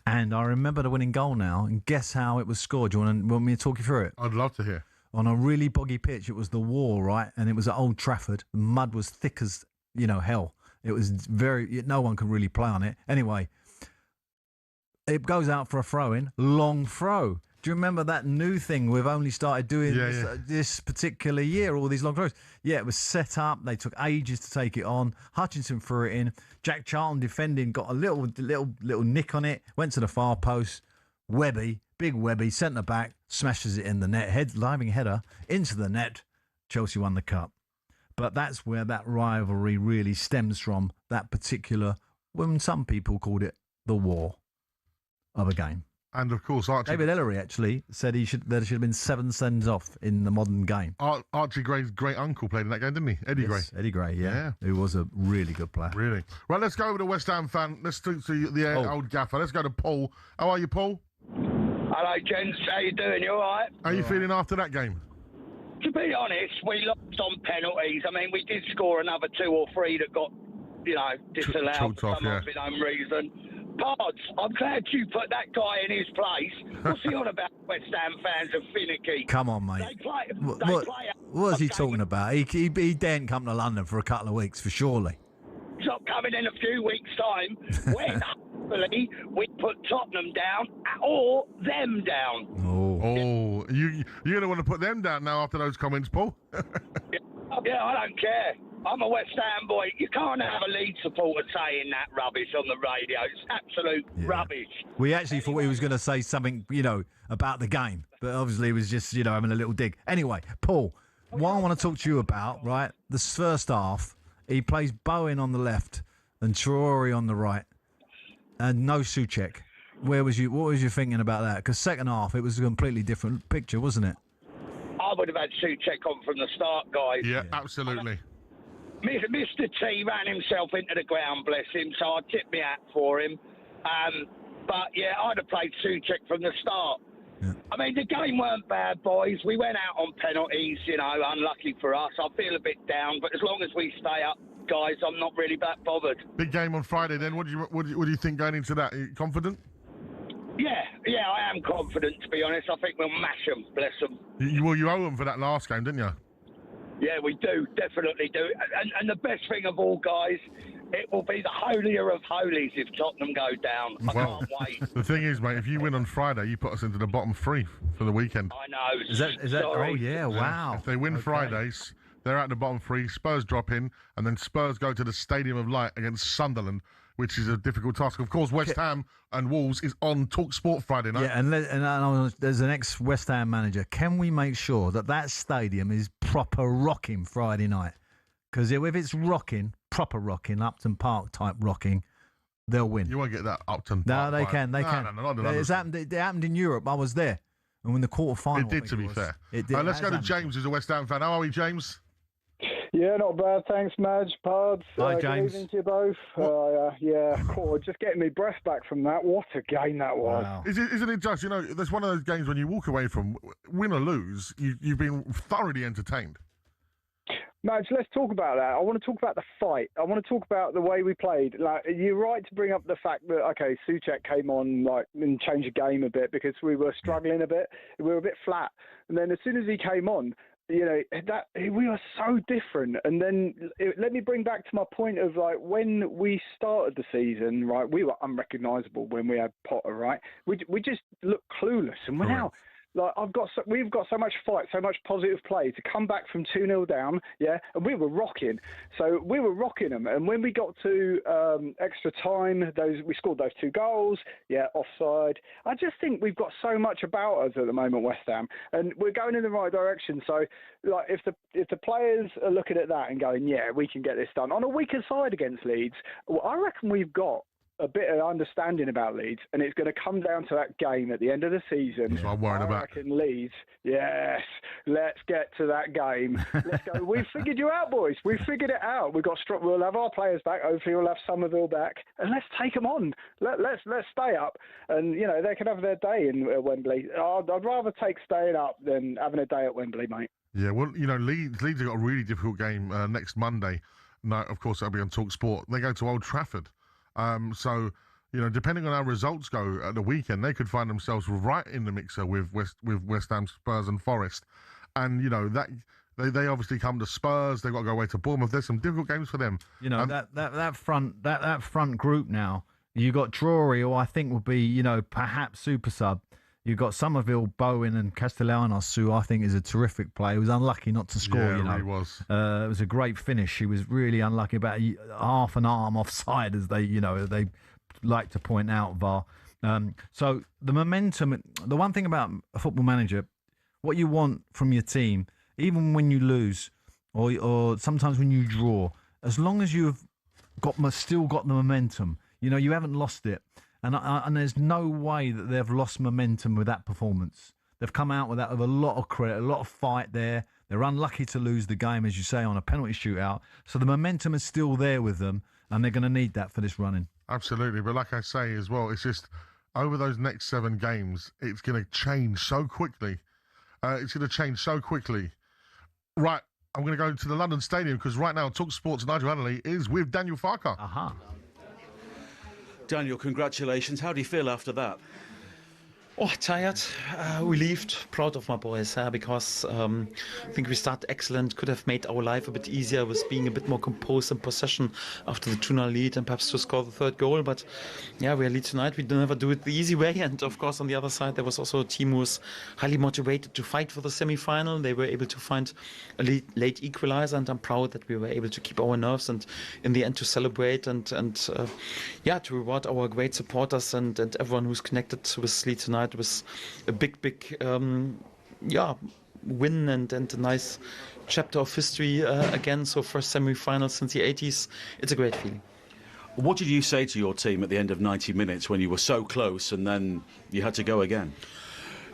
And I remember the winning goal now, and guess how it was scored? Do you want me to talk you through it? I'd love to hear. On a really boggy pitch. It was the War, right? And it was at Old Trafford. The mud was thick as, hell. It was no one could really play on it. Anyway, it goes out for a throw-in, long throw. Do you remember that new thing we've only started doing this particular year, all these long throws? Yeah, it was set up. They took ages to take it on. Hutchinson threw it in. Jack Charlton defending, got a little nick on it, went to the far post. Big Webby, centre back, smashes it in the net. Diving header into the net. Chelsea won the cup. But that's where that rivalry really stems from, that particular, when some people called it the war of a game. And of course, Archie. David Ellery actually said there should have been 7 sends off in the modern game. Archie Gray's great uncle played in that game, didn't he? Eddie Gray. Eddie Gray, yeah. Who was a really good player. Really. Right, let's go over to West Ham fan. Let's talk to the old gaffer. Let's go to Paul. How are you, Paul? Hello, gents. How you doing? You all right? How are you feeling after that game? To be honest, we lost on penalties. I mean, we did score another 2 or 3 that got, disallowed for some unknown reason. Pards, I'm glad you put that guy in his place. What's he on about? West Ham fans are finicky. Come on, mate. What is he talking about? He daren't come to London for a couple of weeks, for surely. He's not coming in a few weeks' time when hopefully we put Tottenham down or them down. Oh, you're going to want to put them down now after those comments, Paul? Yeah, I don't care. I'm a West Ham boy. You can't have a Leeds supporter saying that rubbish on the radio. It's absolute rubbish. We actually thought he was going to say something, about the game. But obviously he was just, having a little dig. Anyway, Paul, what I want to talk to you about, right, this first half, he plays Bowen on the left and Traore on the right. And no Souček. What was you thinking about that? Because second half, it was a completely different picture, wasn't it? I would have had Souček on from the start, guys. Yeah, absolutely. Mr. T ran himself into the ground, bless him, so I tip my hat for him. But, yeah, I'd have played Souček from the start. Yeah. I mean, the game weren't bad, boys. We went out on penalties, unlucky for us. I feel a bit down, but as long as we stay up, guys, I'm not really that bothered. Big game on Friday, then. What do you think going into that? Are you confident? Yeah, I am confident, to be honest. I think we'll mash them, bless them. You owe them for that last game, didn't you? Yeah, we do, definitely do. And the best thing of all, guys, it will be the holier of holies if Tottenham go down. I can't wait. The thing is, mate, if you win on Friday, you put us into the bottom 3 for the weekend. I know. Is that? Sorry. Oh, yeah, wow. If they win Fridays, they're out in the bottom 3. Spurs drop in, and then Spurs go to the Stadium of Light against Sunderland, which is a difficult task. Of course, West Ham and Wolves is on talkSPORT Friday night. Yeah, and there's an ex-West Ham manager. Can we make sure that stadium is proper rocking Friday night? Because if it's rocking, proper rocking, Upton Park type rocking, they'll win. You won't get that Upton Park. No, they can. They can. No, it happened in Europe. I was there. And when the quarter-final... It did, to be fair. It did. Let's go to James, who's a West Ham fan. How are we, James? Yeah, not bad. Thanks, Madge, Pards. Hi, James. Good evening to you both. Cool. Just getting me breath back from that. What a game that was. Wow. Isn't it just, there's one of those games when you walk away from, win or lose, you've been thoroughly entertained. Madge, let's talk about that. I want to talk about the fight. I want to talk about the way we played. Like, you're right to bring up the fact that, okay, Souček came on and changed the game a bit because we were struggling a bit. We were a bit flat. And then as soon as he came on, that we are so different. And then let me bring back to my point of when we started the season, right? We were unrecognisable when we had Potter, right? We just looked clueless, and we're now we've got so much fight, so much positive play to come back from 2-0 down, and we were rocking. So we were rocking them, and when we got to extra time, we scored those 2 goals, offside. I just think we've got so much about us at the moment, West Ham, and we're going in the right direction. So, if the players are looking at that and going, we can get this done on a weaker side against Leeds, well, I reckon we've got a bit of understanding about Leeds, and it's going to come down to that game at the end of the season. That's what I'm worried about. I reckon Leeds, yes, let's get to that game. Let's go. We've figured you out, boys. We've figured it out. We'll have our players back. Hopefully we'll have Somerville back, and let's take them on. Let's stay up, and they can have their day in Wembley. I'd rather take staying up than having a day at Wembley, mate. Yeah, well, Leeds have got a really difficult game next Monday. No, of course, that'll be on talkSPORT. They go to Old Trafford. So, depending on how results go at the weekend, they could find themselves right in the mixer with West Ham, Spurs and Forest. And, that they obviously come to Spurs. They've got to go away to Bournemouth. There's some difficult games for them. That front group now, you got Drury, who I think will be, perhaps super sub. You've got Somerville, Bowen and Castellanos, who I think is a terrific player. He was unlucky not to score, Yeah, he was. It was a great finish. He was really unlucky, about half an arm offside, as they like to point out, VAR. So the momentum, the one thing about a football manager, what you want from your team, even when you lose or sometimes when you draw, as long as you've still got the momentum, you haven't lost it. And there's no way that they've lost momentum with that performance. They've come out with that with a lot of credit, a lot of fight there. They're unlucky to lose the game, as you say, on a penalty shootout. So the momentum is still there with them, and they're going to need that for this running. Absolutely. But like I say as well, it's just over those next 7 games, it's going to change so quickly. Right, I'm going to go to the London Stadium because right now talkSPORT's Nigel Adderley is with Daniel Farker. Aha. Daniel, congratulations. How do you feel after that? Oh, tired, relieved, proud of my boys because I think we started excellent, could have made our life a bit easier with being a bit more composed in possession after the 2-0 lead and perhaps to score the 3rd goal. But yeah, we are lead tonight. We never do it the easy way. And of course, on the other side, there was also a team who was highly motivated to fight for the semi-final. They were able to find a late equalizer, and I'm proud that we were able to keep our nerves and in the end to celebrate and to reward our great supporters and everyone who's connected with Leeds tonight. It was a big win and a nice chapter of history again. So first semi-final since the 80s. It's a great feeling. What did you say to your team at the end of 90 minutes when you were so close and then you had to go again?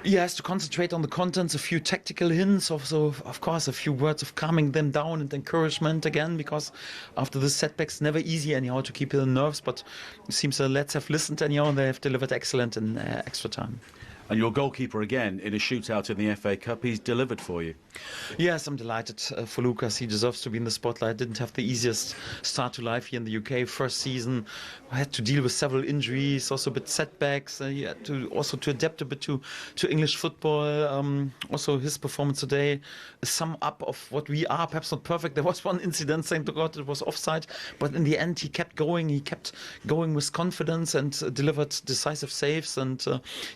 Yes, to concentrate on the contents, a few tactical hints, also, of course, a few words of calming them down and encouragement again, because after the setbacks, never easy anyhow to keep the nerves, but it seems the lads have listened anyhow and they have delivered excellent in extra time. And your goalkeeper again in a shootout in the FA Cup, he's delivered for you. Yes, I'm delighted for Lucas. He deserves to be in the spotlight. Didn't have the easiest start to life here in the UK. First season, I had to deal with several injuries, also a bit setbacks. He had to adapt a bit to English football. Also his performance today, a sum up of what we are. Perhaps not perfect. There was one incident, thank God it was offside, but in the end he kept going. He kept going with confidence and delivered decisive saves. And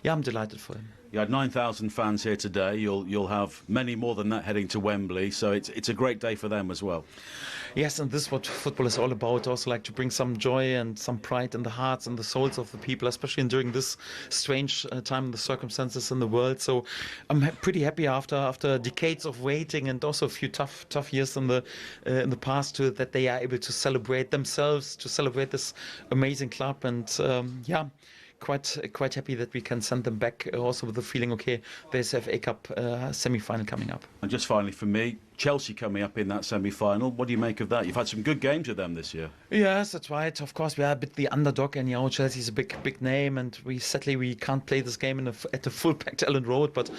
I'm delighted for him. You had 9,000 fans here today. You'll have many more than that heading to Wembley. So it's a great day for them as well. Yes, and this is what football is all about. Also like to bring some joy and some pride in the hearts and the souls of the people, especially during this strange time, the circumstances in the world. So I'm pretty happy after decades of waiting and also a few tough years in the past that they are able to celebrate themselves, to celebrate this amazing club. And quite happy that we can send them back also with the feeling, okay, there's FA Cup semi-final coming up. And just finally for me, Chelsea coming up in that semi-final. What do you make of that? You've had some good games with them this year. Yes, that's right. Of course, we are a bit the underdog, and Chelsea's a big name, and we can't play this game at the full-packed Ellen Road. But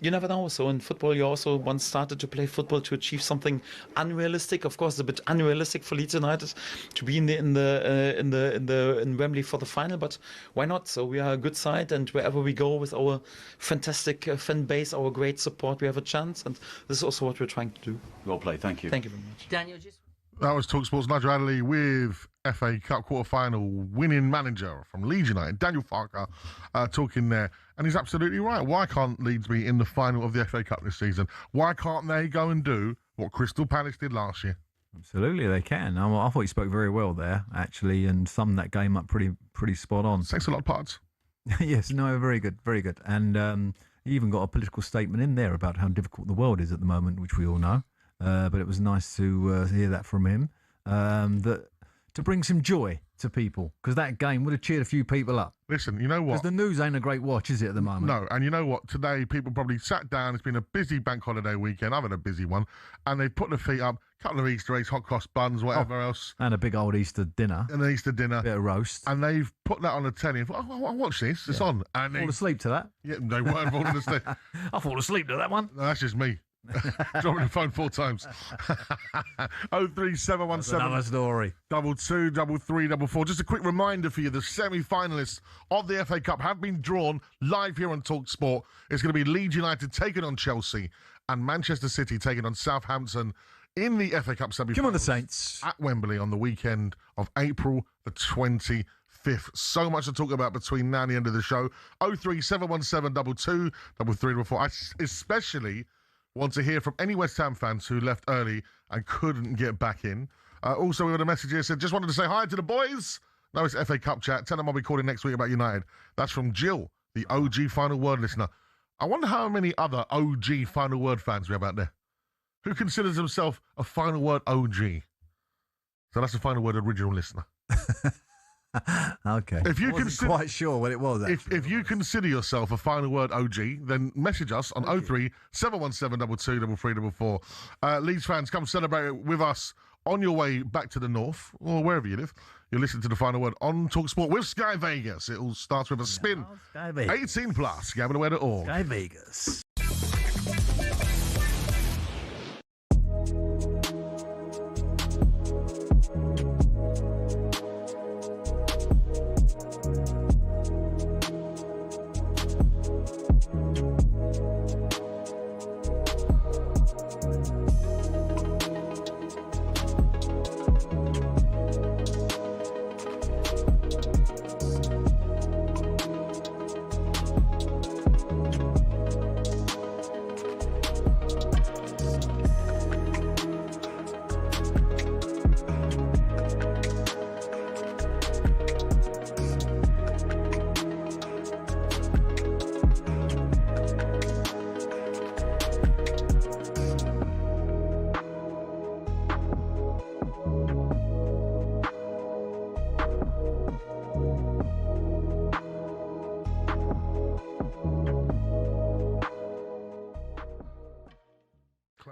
you never know. So in football, you also once started to play football to achieve something unrealistic. Of course, a bit unrealistic for Leeds United to be in Wembley for the final. But why not? So we are a good side, and wherever we go with our fantastic fan base, our great support, we have a chance. And this is also what we're trying to do. Well played, thank you. Thank you very much. Daniel, That was talkSPORT's Nigel Adderley with FA Cup quarter-final winning manager from Leeds United, Daniel Farker, talking there. And he's absolutely right. Why can't Leeds be in the final of the FA Cup this season? Why can't they go and do what Crystal Palace did last year? Absolutely, they can. I thought you spoke very well there, actually, and summed that game up pretty spot on. Thanks a lot, Pards. Yes, no, very good, very good. And he even got a political statement in there about how difficult the world is at the moment, which we all know. But it was nice to hear that from him. That to bring some joy to people, because that game would have cheered a few people up. Listen, you know what? Because the news ain't a great watch, is it, at the moment? No, and you know what? Today, people probably sat down. It's been a busy bank holiday weekend. I've had a busy one. And they put their feet up, a couple of Easter eggs, hot cross buns, whatever else. And a big old Easter dinner. And an Easter dinner. Bit of roast. And they've put that on the telly and thought, I'll watch this. It's on. And Fall asleep to that? Yeah, they weren't falling asleep. I fall asleep to that one. No, that's just me. Dropping the phone 4 times. 03717. Another story. 22 3344. Just a quick reminder for you: the semi-finalists of the FA Cup have been drawn live here on talkSPORT. It's going to be Leeds United taking on Chelsea and Manchester City taking on Southampton in the FA Cup semi-finals. Come on, the Saints. At Wembley on the weekend of April the 25th. So much to talk about between now and the end of the show. 03717 22 3344. I especially want to hear from any West Ham fans who left early and couldn't get back in. Also, we had a message here said, just wanted to say hi to the boys. No, it's FA Cup chat. Tell them I'll be calling next week about United. That's from Jill, the OG Final Word listener. I wonder how many other OG Final Word fans we have out there. Who considers himself a Final Word OG? So that's a Final Word original listener. Okay. If you I wasn't quite sure what it was, actually. If you consider yourself a Final Word OG, then message us on 03717 22 3344. Leeds fans, come celebrate it with us on your way back to the north, or wherever you live. You're listening to the Final Word on talkSPORT with Sky Vegas. It all starts with a spin. Sky Vegas. 18 plus. Gamblingaware.org. Sky Vegas.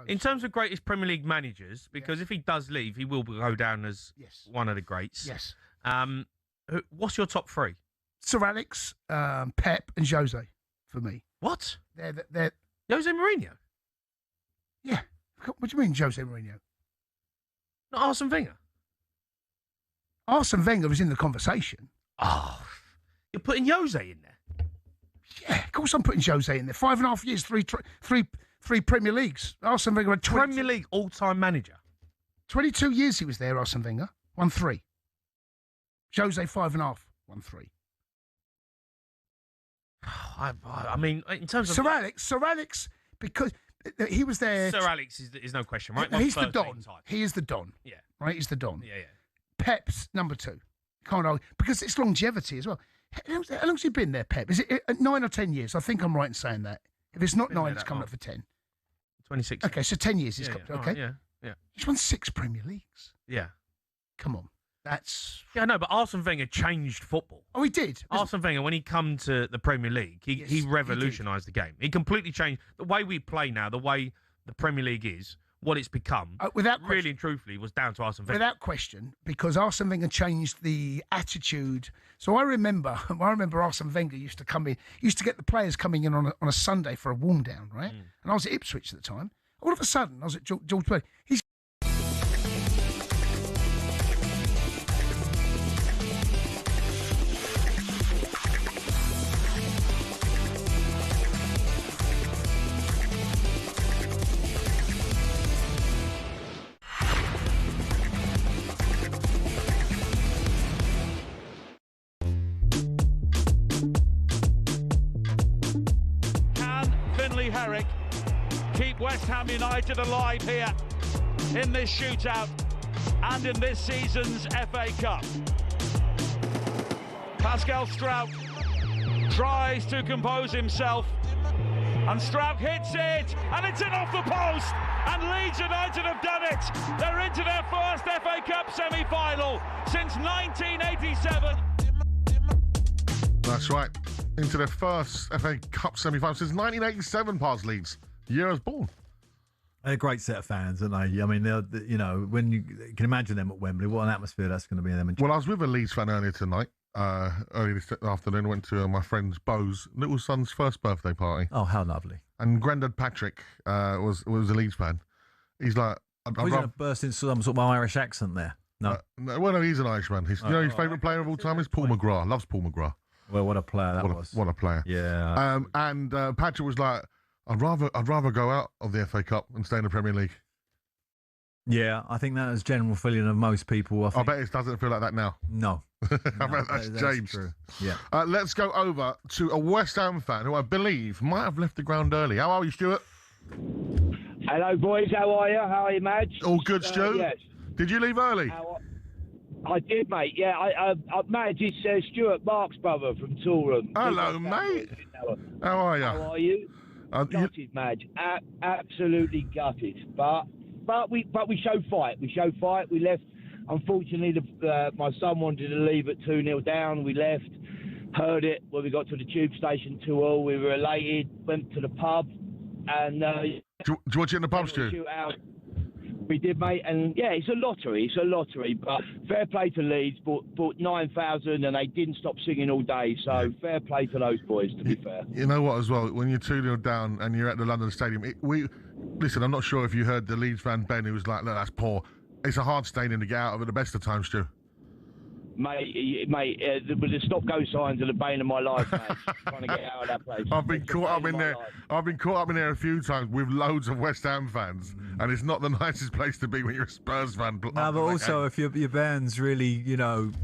In terms of greatest Premier League managers, because if he does leave, he will go down as one of the greats. Yes. What's your top 3? Sir Alex, Pep, and Jose for me. What? They're Jose Mourinho? Yeah. What do you mean, Jose Mourinho? Not Arsene Wenger? Arsene Wenger was in the conversation. Oh, you're putting Jose in there? Yeah, of course I'm putting Jose in there. 5.5 years, three Premier Leagues. Arsene Wenger had Premier League all-time manager. 22 years he was there, Arsene Wenger. Won 3. Jose 5.5. Won 3. I mean, in terms of... Sir Alex, because he was there... Sir Alex is no question, right? He's the Don. He is the Don. Yeah. Right, he's the Don. Yeah. Pep's number 2. Can't argue. Because it's longevity as well. How long's he been there, Pep? Is it 9 or 10 years? I think I'm right in saying that. If it's not 9, it's coming up for 10. 26. Okay, so 10 years he's got. Okay. Yeah. He's won 6 Premier Leagues. Yeah. Come on. That's... Yeah, I know, but Arsene Wenger changed football. Oh, he did? Arsene Wenger, when he come to the Premier League, he revolutionised the game. He completely changed the way we play now, the way the Premier League is, what it's become. Without really and truthfully, was down to Arsene Wenger. Without question, because Arsene Wenger changed the attitude. So I remember Arsene Wenger used to get the players coming in on a Sunday for a warm down, right? And I was at Ipswich at the time. All of a sudden, I was at George Play. He's Herrick keep West Ham United alive here in this shootout and in this season's FA Cup. Pascal Struijk tries to compose himself and Struijk hits it and it's in off the post. And Leeds United have done it. They're into their first FA Cup semi-final since 1987. That's right. Into their first FA Cup semi-final since 1987, past Leeds. The year I was born. They're a great set of fans, aren't they? I mean, when you can imagine them at Wembley, what an atmosphere that's going to be. Them. Well, I was with a Leeds fan earlier tonight. Early this afternoon, went to my friend Bo's little son's first birthday party. Oh, how lovely! And Grandad Patrick was a Leeds fan. He's like, He's going to burst into some sort of Irish accent there. No, no, he's an Irishman. His favourite player of all time is Paul McGrath. Loves Paul McGrath. Well, what a player that was! What a player! Yeah. And Patrick was like, I'd rather go out of the FA Cup and stay in the Premier League. Yeah, I think that is general feeling of most people. I bet it doesn't feel like that now. No. I bet that's changed. True. Yeah. Let's go over to a West Ham fan who I believe might have left the ground early. How are you, Stuart? Hello, boys. How are you? How are you, Madge? All good, Stu. Yes. Did you leave early? I did, mate. Yeah, Madge, it's Stuart Mark's brother from Toolroom. Hello, mate. How are you? How are you? Gutted, Madge. Absolutely gutted. But we showed fight. We left. Unfortunately, my son wanted to leave at 2-0 down. We left. Heard it when we got to the tube station 2-2. We were elated. Went to the pub, and do you watch it in the pub, Stu? We did, mate, and yeah, it's a lottery. But fair play to Leeds. Bought 9,000, and they didn't stop singing all day. So fair play to those boys. To be fair, you know what? As well, when you're 2-0 down and you're at the London Stadium, listen. I'm not sure if you heard the Leeds fan Ben who was like, "Look, that's poor." It's a hard stadium to get out of at the best of times, Stu. Mate, with the stop-go signs are the bane of my life, mate. Trying to get out of that place. I've been caught up in there. I've been caught up in there a few times with loads of West Ham fans, and it's not the nicest place to be when you're a Spurs fan. No, but also if your band's really,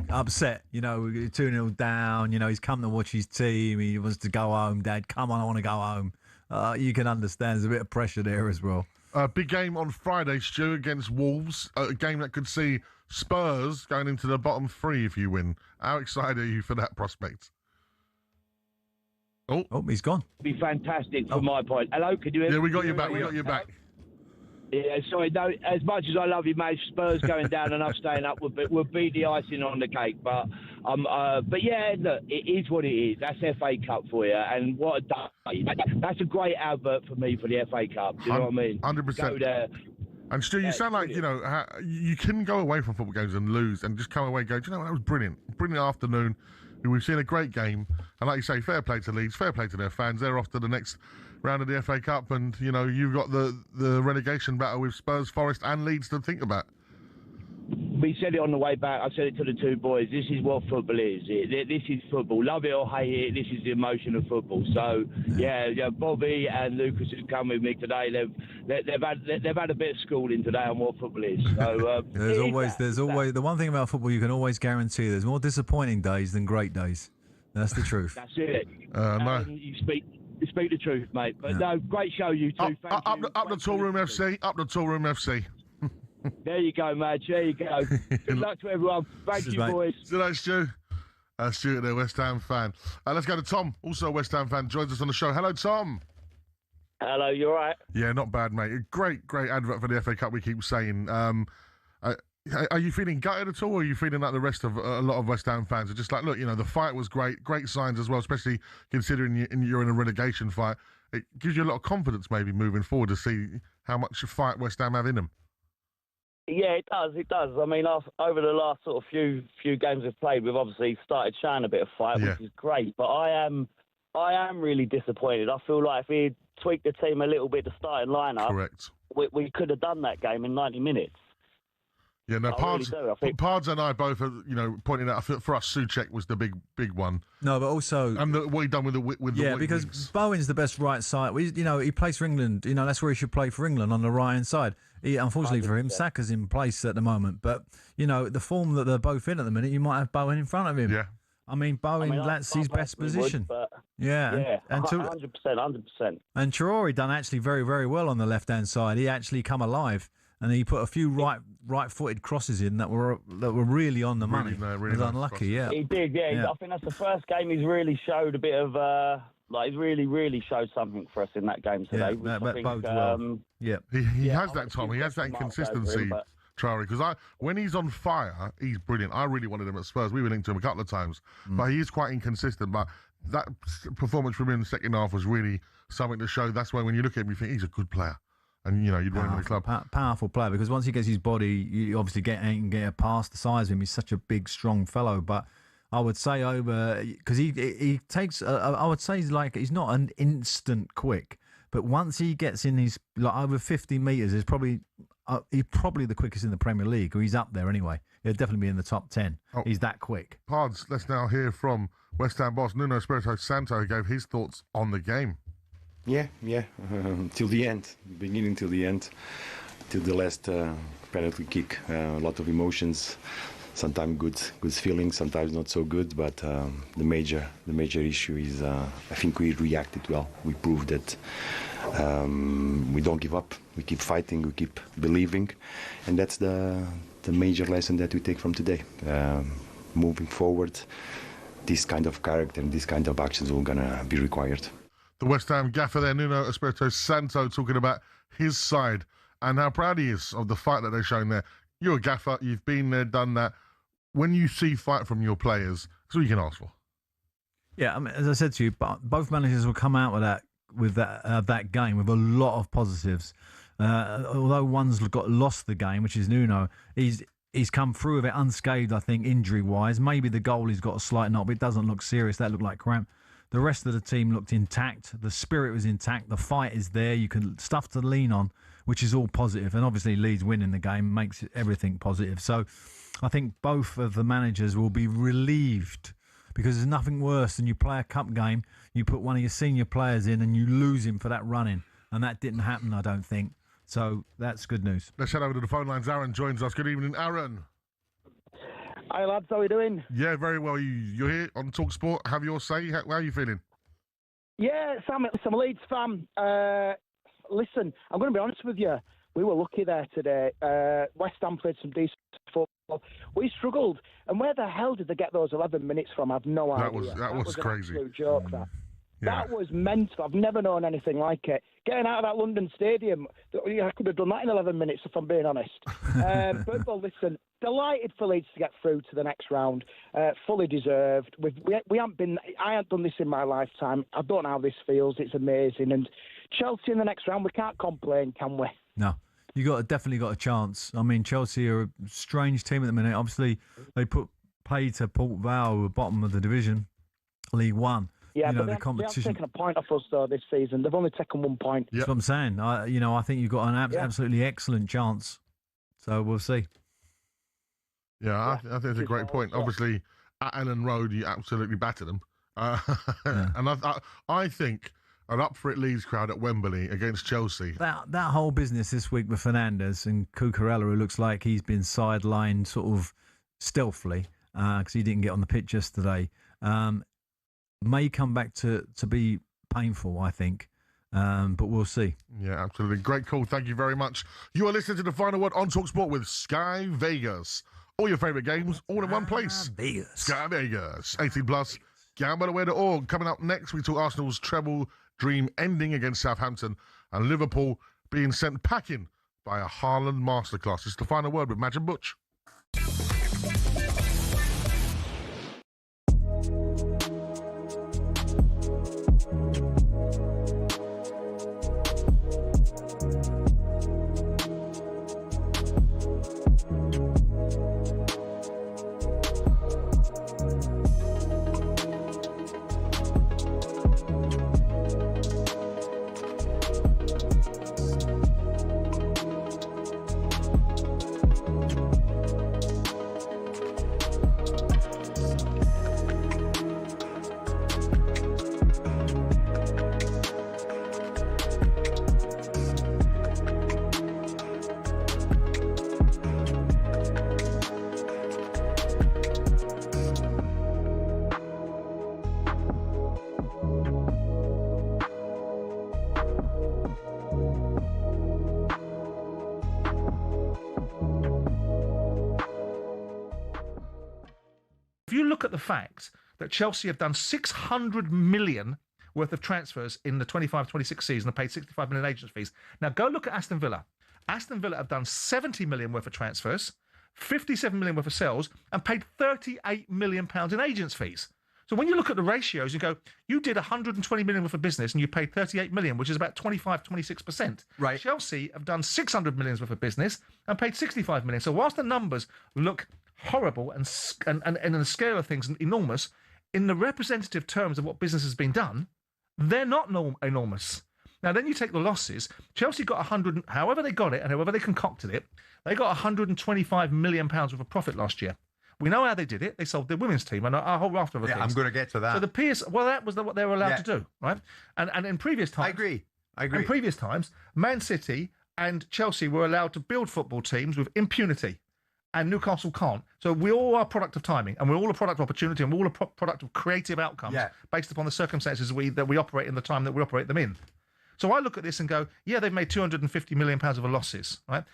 upset, 2-0 down, he's come to watch his team, he wants to go home, Dad, come on, I want to go home. You can understand there's a bit of pressure there as well. Big game on Friday, Stu, against Wolves. A game that could see Spurs going into the bottom three if you win. How excited are you for that prospect? Oh, he's gone. Be fantastic from my point. Hello, can you hear me? Yeah, we got you back. We got you back. Yeah, sorry. No, as much as I love you, mate, Spurs going down and us staying up will be the icing on the cake. But yeah, look, it is what it is. That's FA Cup for you, and what a day. That's a great advert for me for the FA Cup. Do you know what I mean? 100%. Go there. And Stu, you sound like, you can go away from football games and lose and just come away and go, do you know what, that was brilliant. Brilliant afternoon. We've seen a great game. And like you say, fair play to Leeds, fair play to their fans. They're off to the next round of the FA Cup. And, you've got the relegation battle with Spurs, Forest and Leeds to think about. We said it on the way back. I said it to the two boys. This is what football is. This is football. Love it or hate it, this is the emotion of football. So, yeah, Bobby and Lucas have come with me today. They've had a bit of schooling today on what football is. So there's always the one thing about football you can always guarantee. There's more disappointing days than great days. That's the truth. That's it. No. You speak the truth, mate. But no, great show, you two. Up the Toolroom FC. Up the Toolroom FC. There you go, Madge. There you go. Good luck to everyone. Thank you, boys. See you later, Stu. Stuart, there, West Ham fan. Let's go to Tom, also a West Ham fan, joins us on the show. Hello, Tom. Hello, you all right? Yeah, not bad, mate. Great advert for the FA Cup, we keep saying. Are you feeling gutted at all, or are you feeling like the rest of a lot of West Ham fans are just like, look, the fight was great signs as well, especially considering you're in a relegation fight. It gives you a lot of confidence maybe moving forward to see how much fight West Ham have in them. Yeah, it does. I mean, over the last sort of few games we've played, we've obviously started showing a bit of fight, which is great. But I am really disappointed. I feel like if we had tweaked the team a little bit, the starting lineup, correct, we could have done that game in 90 minutes. Yeah, no, Pards and I both are, pointing out. For us, Souček was the big one. No, but also, and what he done with the because wings. Bowen's the best right side. He plays for England. That's where he should play for England on the right hand side. Unfortunately 100%. For him, Saka's in place at the moment. But the form that they're both in at the minute, you might have Bowen in front of him. Yeah. I mean, Bowen, that's his best position. Yeah, 100%. And Traore done actually very, very well on the left hand side. He actually come alive. And he put a few right-footed crosses in that were really on the money. Really nice unlucky, crosses. yeah. He did, yeah. I think that's the first game he's really showed a bit of Like, he's really showed something for us in that game today. Yeah, that which bodes well. Yeah. He has that, Tom. He has that inconsistency, but- Traore, because when he's on fire, he's brilliant. I really wanted him at Spurs. We were linked to him a couple of times, but he is quite inconsistent. But that performance from him in the second half was really something to show. That's why when you look at him, you think he's a good player. And, you'd want him in the club. Powerful player, because once he gets his body, you obviously get past the size of him. He's such a big, strong fellow. But I would say because he takes, I would say he's not an instant quick. But once he gets in his, over 50 metres, he's probably the quickest in the Premier League, or he's up there anyway. He'll definitely be in the top 10. He's that quick. Pards, let's now hear from West Ham boss Nuno Espirito Santo, who gave his thoughts on the game. Yeah, till the end, beginning till the end, till the last penalty kick. A lot of emotions, sometimes good feelings, sometimes not so good. But the major issue is I think we reacted well. We proved that we don't give up. We keep fighting. We keep believing, and that's the major lesson that we take from today. Moving forward, this kind of character and this kind of actions are gonna be required. The West Ham gaffer there, Nuno Espirito Santo, talking about his side and how proud he is of the fight that they're showing there. You're a gaffer, you've been there, done that. When you see fight from your players, that's all you can ask for. Yeah, I mean, as I said to you, both managers will come out with that game with a lot of positives. Although one's lost the game, which is Nuno, he's come through with it unscathed, I think, injury-wise. Maybe the goal he's got a slight knock, but it doesn't look serious. That looked like cramp. The rest of the team looked intact. The spirit was intact. The fight is there. You can stuff to lean on, which is all positive. And obviously Leeds winning the game makes everything positive. So I think both of the managers will be relieved, because there's nothing worse than you play a cup game, you put one of your senior players in and you lose him for that running. And that didn't happen, I don't think. So that's good news. Let's head over to the phone lines. Aaron joins us. Good evening, Aaron. Hi lads, how are you doing? Yeah, very well. You're here on talkSPORT. Have your say. How are you feeling? Yeah, Sam, I'm a Leeds fan. Listen, I'm going to be honest with you. We were lucky there today. West Ham played some decent football. We struggled. And where the hell did they get those 11 minutes from? I've no idea. That was crazy. An absolute joke, that. Yeah. That was mental. I've never known anything like it. Getting out of that London stadium, I could have done that in 11 minutes, if I'm being honest. But well, listen, delighted for Leeds to get through to the next round. Fully deserved. We haven't been. I haven't done this in my lifetime. I don't know how this feels. It's amazing. And Chelsea in the next round, we can't complain, can we? No. Definitely got a chance. I mean, Chelsea are a strange team at the minute. Obviously, they paid to Port Vale, the bottom of the division, League One. Yeah, but they haven't taken a point off us, though, this season. They've only taken 1 point. That's what I'm saying. I think you've got an absolutely excellent chance. So we'll see. Yeah, I think it's a great point. Obviously, at Ellen Road, you absolutely battered them. And I think an up-for-it Leeds crowd at Wembley against Chelsea. That whole business this week with Fernandez and Cucurella, who looks like he's been sidelined sort of stealthily because he didn't get on the pitch yesterday, may come back to be painful, I think. But we'll see. Yeah, absolutely. Great call. Thank you very much. You are listening to The Final Word on talkSPORT with Sky Vegas. All your favourite games, all in one place. Vegas. Sky Vegas. 18 plus. Gambleware.org. Coming up next, we talk Arsenal's treble dream ending against Southampton and Liverpool being sent packing by a Haaland masterclass. It's The Final Word with Madge and Butch. If you look at the fact that Chelsea have done 600 million worth of transfers in the 25-26 season and paid 65 million agent fees. Now go look at Aston Villa. Aston Villa have done 70 million worth of transfers, 57 million worth of sales, and paid 38 million pounds in agents fees. So when you look at the ratios, you go, you did 120 million worth of business and you paid 38 million, which is about 25-26%. Right. Chelsea have done 600 million worth of business and paid 65 million. So whilst the numbers look horrible and in the scale of things enormous, in the representative terms of what business has been done, they're not enormous. Now, then you take the losses. Chelsea got 100, however they got it and however they concocted it, they got 125 million pounds worth of profit last year. We know how they did it. They sold their women's team and a whole raft of other things. I'm going to get to that. So the peers, well, that was what they were allowed to do, right? And in previous times... I agree. In previous times, Man City and Chelsea were allowed to build football teams with impunity, and Newcastle can't. So we all are a product of timing, and we're all a product of opportunity, and we're all a product of creative outcomes based upon the circumstances that we operate in the time that we operate them in. So I look at this and go, yeah, they've made 250 million pounds of losses, right?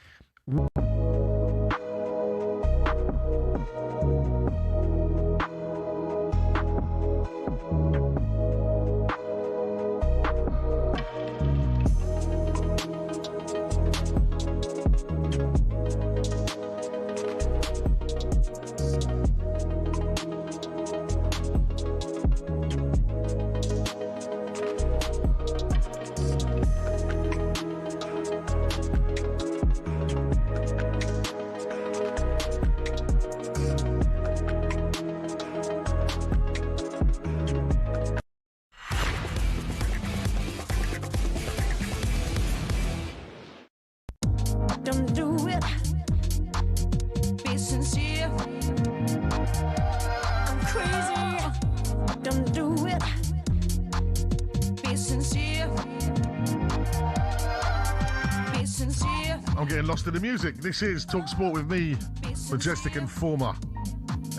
Don't do it. Be sincere. I'm crazy. Don't do it. Be sincere. Be sincere. I'm getting lost in the music. This is talkSPORT with me, Majestic and former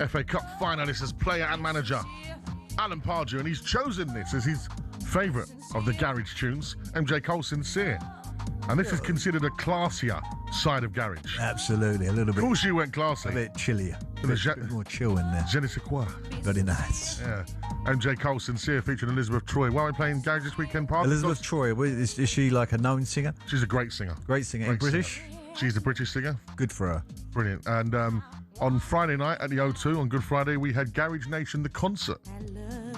FA Cup finalist as player and manager, Alan Pardew, and he's chosen this as his favourite of the garage tunes, MJ Cole Sincere. And this is considered a classier side of garage. Absolutely, a little bit. Of course you went classy. A bit chillier. A bit more chill in there. Je ne sais quoi. Very nice. Yeah. MJ Cole Sincere featuring Elizabeth Troy. Why are we playing garage this weekend, Park? Elizabeth Troy, is she like a known singer? She's a great singer. Great singer. Great British? singer. She's a British singer. Good for her. Brilliant. And on Friday night at the O2, on Good Friday, we had Garage Nation, the concert.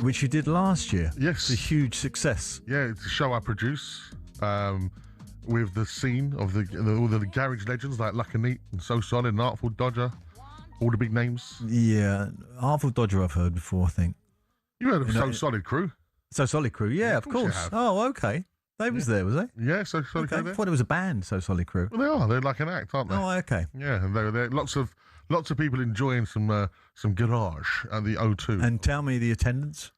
Which you did last year. Yes. It's a huge success. Yeah, it's a show I produce. With the scene of all the garage legends like Lucky Neat and So Solid and Artful Dodger, all the big names. Yeah, Artful Dodger I've heard before, I think. You heard of So Solid Crew? So Solid Crew, yeah, of course. Oh, okay. They was there, was they? Yeah, So Solid Crew. I thought it was a band, So Solid Crew. Well, they are. They're like an act, aren't they? Oh, okay. Yeah, and they're lots of people enjoying some garage at the O2. And tell me the attendance.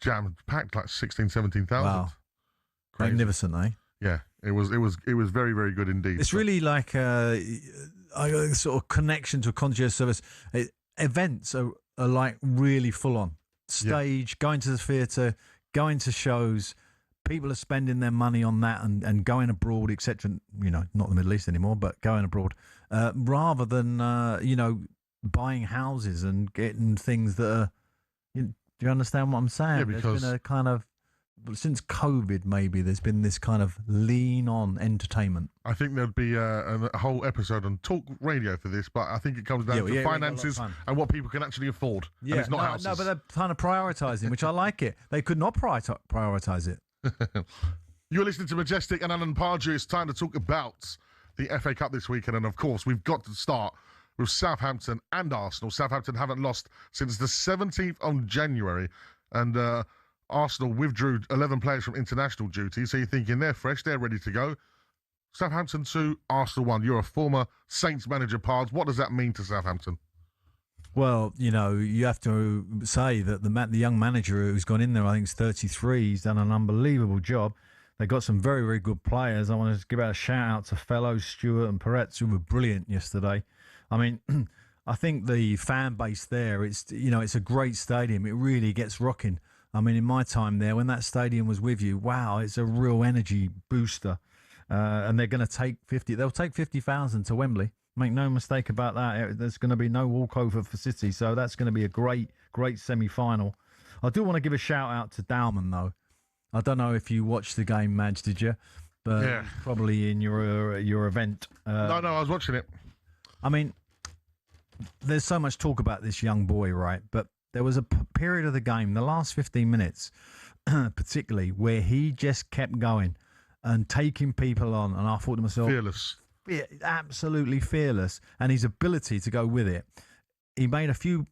Jam packed, like 16,000, 17,000. Wow, magnificent, eh? Yeah, it was very, very good indeed. It's really like a sort of connection to a concierge service. Events are like really full on. Stage, going to the theatre, going to shows. People are spending their money on that and going abroad, etc. You know, not the Middle East anymore, but going abroad, rather than buying houses and getting things that are. Do you understand what I'm saying? Yeah, because there's been a kind of. Since COVID, maybe there's been this kind of lean on entertainment. I think there'd be a whole episode on talk radio for this, but I think it comes down to finances and what people can actually afford. Yeah, and it's not houses. No, but they're kind of prioritising, which I like it. They could not prioritise it. You're listening to Majestic and Alan Pardew. It's time to talk about the FA Cup this weekend, and of course, we've got to start with Southampton and Arsenal. Southampton haven't lost since the 17th of January, and Arsenal withdrew 11 players from international duty, so you're thinking they're fresh, they're ready to go. Southampton 2, Arsenal 1. You're a former Saints manager, Pards. What does that mean to Southampton? Well, you have to say that the young manager who's gone in there, I think is 33, he's done an unbelievable job. They got some very, very good players. I want to give out a shout-out to Fellows, Stewart and Peretz, who were brilliant yesterday. I mean, I think the fan base there, it's a great stadium. It really gets rocking. I mean, in my time there, when that stadium was with you, wow, it's a real energy booster. And they're going to take 50. They'll take 50,000 to Wembley. Make no mistake about that. There's going to be no walkover for City. So that's going to be a great, great semi-final. I do want to give a shout out to Dalman, though. I don't know if you watched the game, Madge, did you? But Yeah. probably in your event. No, I was watching it. I mean, there's so much talk about this young boy, right? But there was a period of the game, the last 15 minutes, particularly, where he just kept going and taking people on. And I thought to myself, fearless. Yeah, absolutely fearless. And his ability to go with it. He made a few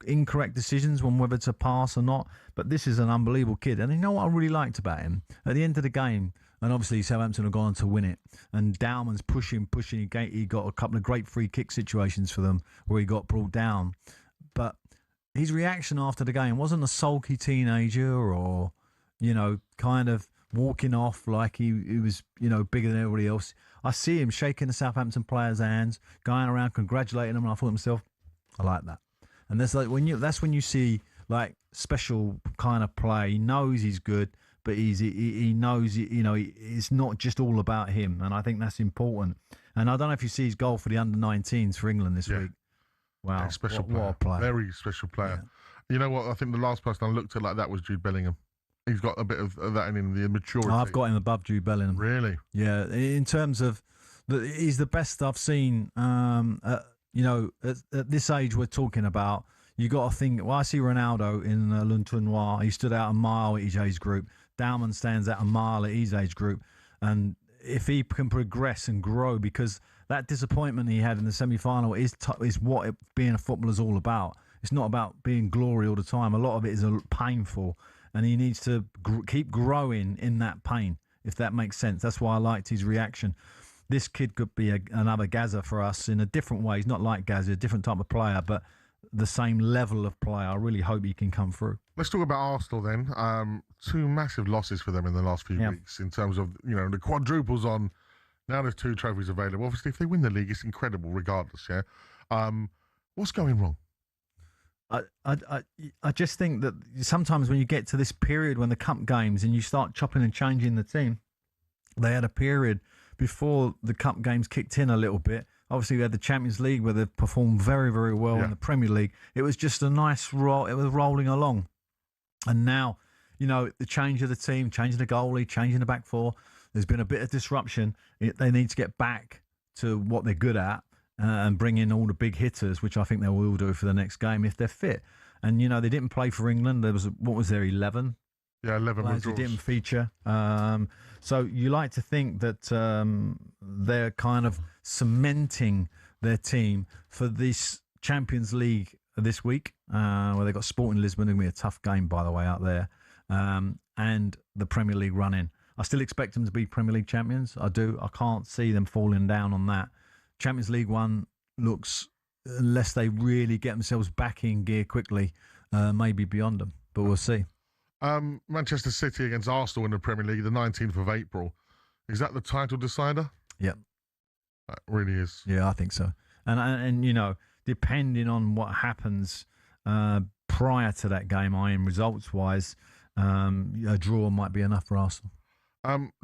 incorrect decisions on whether to pass or not, but this is an unbelievable kid. And you know what I really liked about him? At the end of the game, and obviously Southampton have gone on to win it, and Dowman's pushing. He got a couple of great free kick situations for them where he got brought down. But his reaction after the game wasn't a sulky teenager or, kind of walking off like he was, bigger than everybody else. I see him shaking the Southampton players' hands, going around congratulating them, and I thought to myself, I like that. And that's when you see like special kind of play. He knows he's good, but he knows it's not just all about him, and I think that's important. And I don't know if you see his goal for the under-19s for England this week. Wow, Yeah, special what player. a player! Very special player. You know what? I think the last person I looked at like that was Jude Bellingham. He's got a bit of that in him, the maturity. I've got him above Jude Bellingham. Really? Yeah, in terms of he's the best I've seen. At this age we're talking about, you got to think. Well, I see Ronaldo in L'Entonnoir. He stood out a mile at his age group. Dowman stands out a mile at his age group, and if he can progress and grow, because that disappointment he had in the semi-final is what being a footballer is all about. It's not about being glory all the time. A lot of it is painful, and he needs to keep growing in that pain, if that makes sense. That's why I liked his reaction. This kid could be another Gaza for us in a different way. He's not like Gaza, a different type of player, but the same level of player. I really hope he can come through. Let's talk about Arsenal then. Two massive losses for them in the last few weeks in terms of, the quadruples on. Now there's 2 trophies available. Obviously, if they win the league, it's incredible regardless, yeah? What's going wrong? I just think that sometimes when you get to this period when the cup games and you start chopping and changing the team, they had a period before the cup games kicked in a little bit. Obviously, we had the Champions League where they performed very, very well in the Premier League. It was just a nice roll. It was rolling along. And now, the change of the team, changing the goalie, changing the back four, there's been a bit of disruption. They need to get back to what they're good at and bring in all the big hitters, which I think they will do for the next game if they're fit. And, they didn't play for England. There was, 11? Yeah, 11 players who didn't feature. So you like to think that they're kind of cementing their team for this Champions League this week, where they've got Sporting Lisbon. It's going to be a tough game, by the way, out there. And the Premier League run-in. I still expect them to be Premier League champions. I do. I can't see them falling down on that. Champions League one looks, unless they really get themselves back in gear quickly, maybe beyond them. But we'll see. Manchester City against Arsenal in the Premier League, the 19th of April. Is that the title decider? Yep. That really is. Yeah, I think so. And depending on what happens prior to that game, results-wise, a draw might be enough for Arsenal.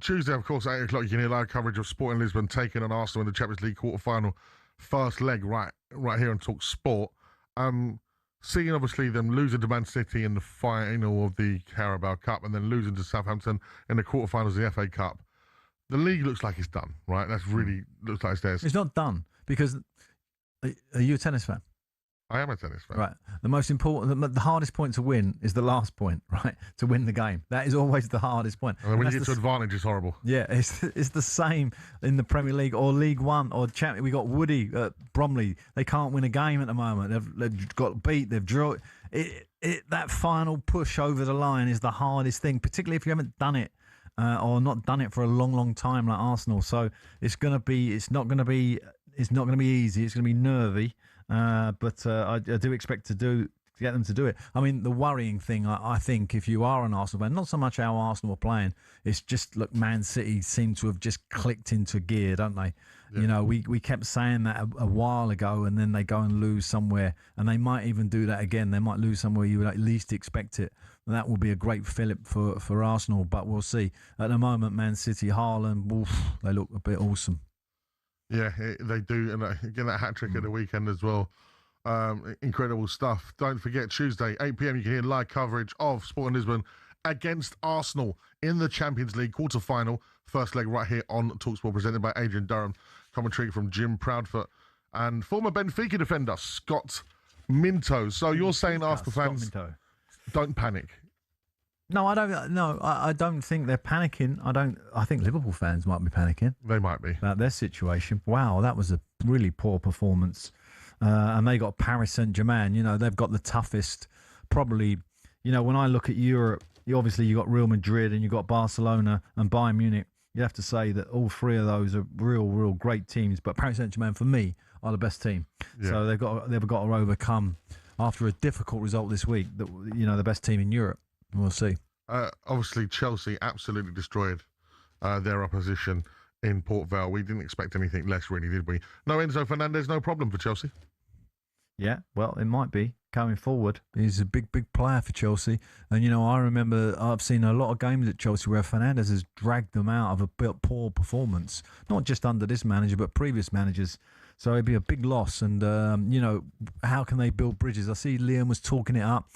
Tuesday, of course, 8 o'clock, you can hear live coverage of Sporting Lisbon taking on Arsenal in the Champions League quarter-final first leg right here on talkSPORT. Seeing, obviously, them losing to Man City in the final of the Carabao Cup and then losing to Southampton in the quarterfinals of the FA Cup, the league looks like it's done, right? That's really looks like it's theirs. It's not done because are you a tennis fan? I am a tennis fan. Right. The most important, the hardest point to win is the last point, right? To win the game. That is always the hardest point. And when you get to advantage, it's horrible. Yeah, it's the same in the Premier League or League One or Champions. We got Woody at Bromley. They can't win a game at the moment. They've got beat. They've drawn. That final push over the line is the hardest thing, particularly if you haven't done it or not done it for a long, long time like Arsenal. So it's not going to be easy. It's going to be nervy. But I do expect to get them to do it. I mean, the worrying thing, I think, if you are an Arsenal fan, not so much how Arsenal are playing, it's just, look, Man City seem to have just clicked into gear, don't they? Yeah. We kept saying that a while ago, and then they go and lose somewhere, and they might even do that again. They might lose somewhere you would at least expect it. That will be a great fillip for Arsenal, but we'll see. At the moment, Man City, Haaland, they look a bit awesome. Yeah, they do. And again, that hat-trick at the weekend as well. Incredible stuff. Don't forget, Tuesday, 8 p.m, you can hear live coverage of Sporting Lisbon against Arsenal in the Champions League quarter-final. First leg right here on talkSPORT, presented by Adrian Durham. Commentary from Jim Proudfoot and former Benfica defender Scott Minto. So you're saying Arsenal fans don't panic? No, I don't. No, I don't think they're panicking. I think Liverpool fans might be panicking. They might be about their situation. Wow, that was a really poor performance, and they got Paris Saint-Germain. You know, they've got the toughest. Probably, you know, when I look at Europe, obviously you got Real Madrid and you got Barcelona and Bayern Munich. You have to say that all three of those are real great teams. But Paris Saint-Germain, for me, are the best team. Yeah. So they've got to overcome after a difficult result this week. That, you know, the best team in Europe. We'll see. Obviously, Chelsea absolutely destroyed their opposition in Port Vale. We didn't expect anything less, really, did we? No Enzo Fernandez, no problem for Chelsea. Yeah, well, it might be going forward. He's a big player for Chelsea. And, you know, I remember I've seen a lot of games at Chelsea where Fernandez has dragged them out of a poor performance, not just under this manager, but previous managers. So it'd be a big loss. And, you know, how can they build bridges? I see Liam was talking it up.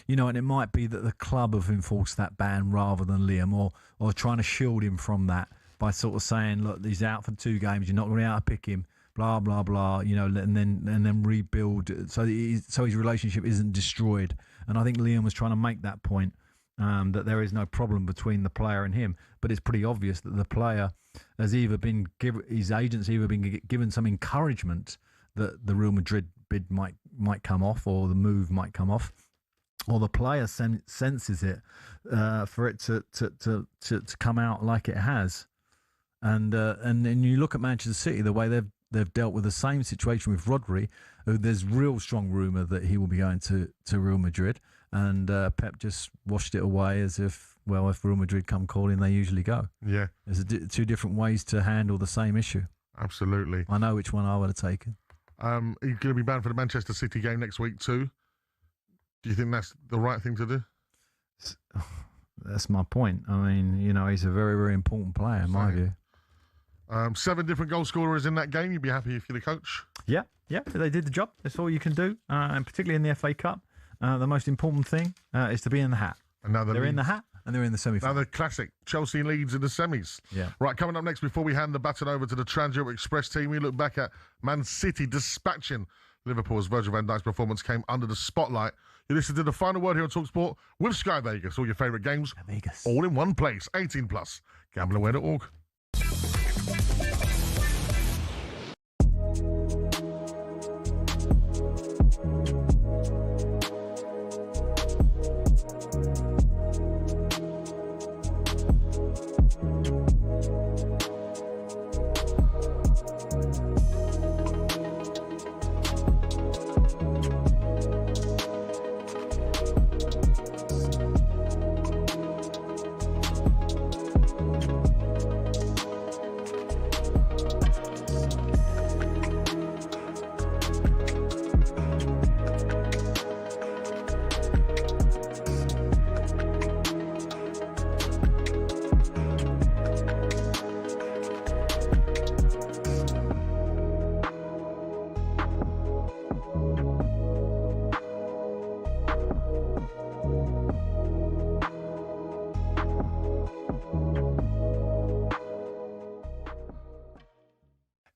You know, and it might be that the club have enforced that ban rather than Liam, or trying to shield him from that by sort of saying, look, he's out for 2 games, you're not going to be able to pick him, blah blah blah. You know, and then rebuild so his relationship isn't destroyed. And I think Liam was trying to make that point, that there is no problem between the player and him. But it's pretty obvious that the player has either been given, his agent's either been given some encouragement that the Real Madrid bid might come off, or the move might come off, or the player senses it for it to come out like it has. And then you look at Manchester City, the way they've dealt with the same situation with Rodri. There's real strong rumour that he will be going to Real Madrid, and Pep just washed it away as if, well, if Real Madrid come calling, they usually go. Yeah, there's 2 different ways to handle the same issue. Absolutely. I know which one I would have taken. Are you going to be banned for the Manchester City game next week too? Do you think that's the right thing to do? That's my point. I mean, you know, he's a very important player in my view. 7 different goal scorers in that game. You'd be happy if you're the coach? Yeah, they did the job. That's all you can do. And particularly in the FA Cup, the most important thing is to be in the hat. And now they're in the hat and they're in the semi-final. Now the classic Chelsea Leeds in the semis. Yeah. Right, coming up next, before we hand the baton over to the Trans-Europe Express team, we look back at Man City dispatching Liverpool's. Virgil van Dijk's performance came under the spotlight. You listen to the final word here on talkSPORT with Sky Vegas. All your favourite games, Vegas, all in one place. 18 plus. Gamblingaware.org.